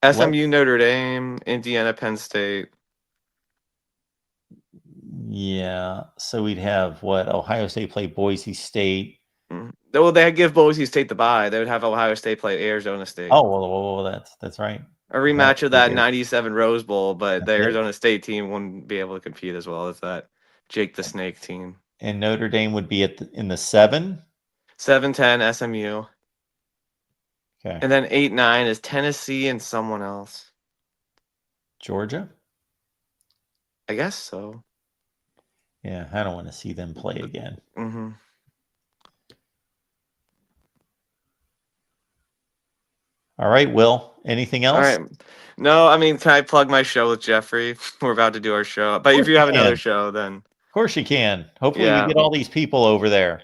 SMU, Notre Dame, Indiana, Penn State. Yeah. So we'd have what? Ohio State play Boise State. Well, they'd give Boise State the bye. They would have Ohio State play Arizona State. Oh, well, that's right. A rematch of Ohio that State. 97 Rose Bowl, but the That's it. Arizona State team wouldn't be able to compete as well as that Jake the Snake team. And Notre Dame would be in the 7. 7-10 SMU. Okay. And then 8-9 is Tennessee and someone else. Georgia? I guess so. Yeah, I don't want to see them play again. Mm-hmm. All right, Will. Anything else? All right. No, I mean, can I plug my show with Jeffrey? We're about to do our show. But if you have another show, then of course you can. Hopefully Yeah. we get all these people over there.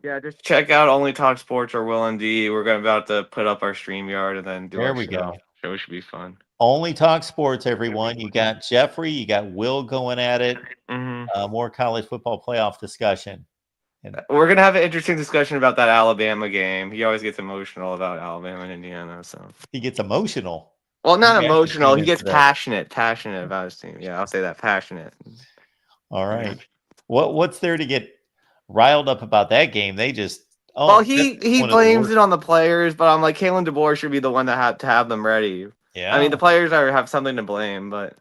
yeah, just check out Only Talk Sports or Will and D. We're about to put up our StreamYard and then do There our we show. go. Show should be fun. Only Talk Sports, everyone. You got Jeffrey, you got Will going at it. Mm-hmm. More college football playoff discussion. And We're gonna have an interesting discussion about that Alabama game. He always gets emotional about Alabama and Indiana. So he gets emotional. well, not Maybe I should emotional. tune He in gets for that. passionate about his team. Yeah, I'll say that, passionate. All right. What's there to get riled up about that game? They just well, he that's one of the blames worst. it on the players, but I'm like, Kalen DeBoer should be the one to have them ready. Yeah. I mean, the players have something to blame, but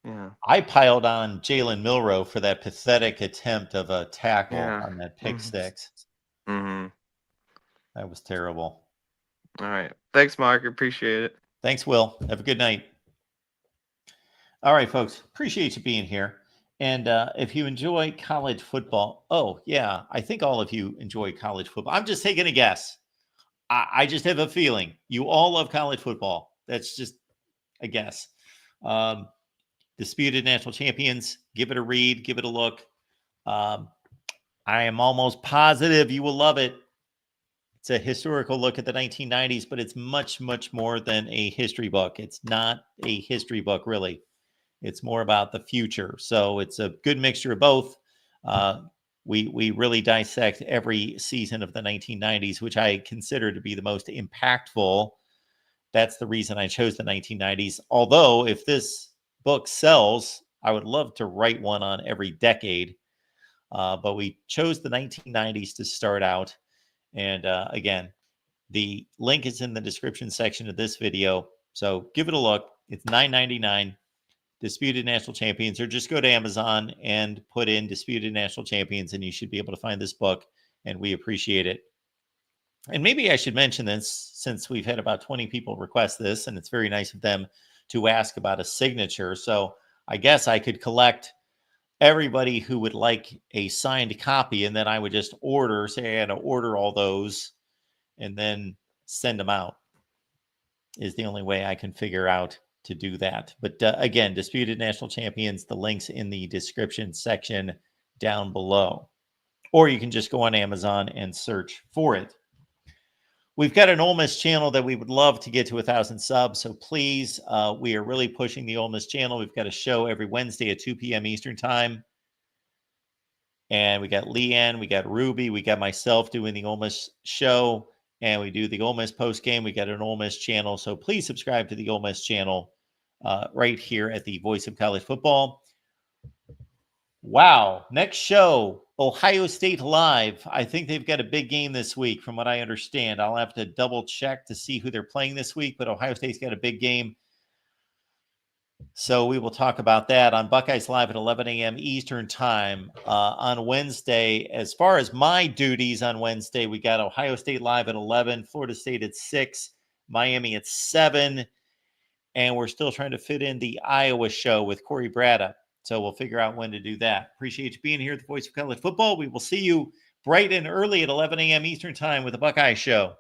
yeah. I piled on Jalen Milroe for that pathetic attempt of a tackle Yeah. on that pick six. Mm-hmm. That was terrible. All right. Thanks, Mark. Appreciate it. Thanks, Will. Have a good night. All right, folks. Appreciate you being here. And if you enjoy college football, oh, yeah, I think all of you enjoy college football. I'm just taking a guess. I just have a feeling you all love college football. That's just a guess. Disputed National Champions, give it a read, give it a look. I am almost positive you will love it. It's a historical look at the 1990s, but it's much, much more than a history book. It's not a history book, really. It's more about the future. So it's a good mixture of both. We really dissect every season of the 1990s, which I consider to be the most impactful. That's the reason I chose the 1990s. Although if this book sells, I would love to write one on every decade. But we chose the 1990s to start out. And again, the link is in the description section of this video. So give it a look. It's $9.99. Disputed National Champions, or just go to Amazon and put in Disputed National Champions, and you should be able to find this book, and we appreciate it. And maybe I should mention this, since we've had about 20 people request this, and it's very nice of them to ask about a signature. So I guess I could collect everybody who would like a signed copy, and then I would just say I had to order all those and then send them out, is the only way I can figure out to do that. But again, Disputed National Champions, the link's in the description section down below. Or you can just go on Amazon and search for it. We've got an Ole Miss channel that we would love to get to 1,000 subs. So please, we are really pushing the Ole Miss channel. We've got a show every Wednesday at 2 p.m. Eastern time. And we got Leanne, we got Ruby, we got myself doing the Ole Miss show. And we do the Ole Miss post game. We got an Ole Miss channel. So please subscribe to the Ole Miss channel right here at the Voice of College Football. Wow. Next show, Ohio State Live. I think they've got a big game this week, from what I understand. I'll have to double check to see who they're playing this week, but Ohio State's got a big game. So we will talk about that on Buckeyes Live at 11 a.m. Eastern time on Wednesday. As far as my duties on Wednesday, we got Ohio State Live at 11, Florida State at 6, Miami at 7, and we're still trying to fit in the Iowa show with Corey Bradda. So we'll figure out when to do that. Appreciate you being here at the Voice of College Football. We will see you bright and early at 11 a.m. Eastern time with the Buckeye Show.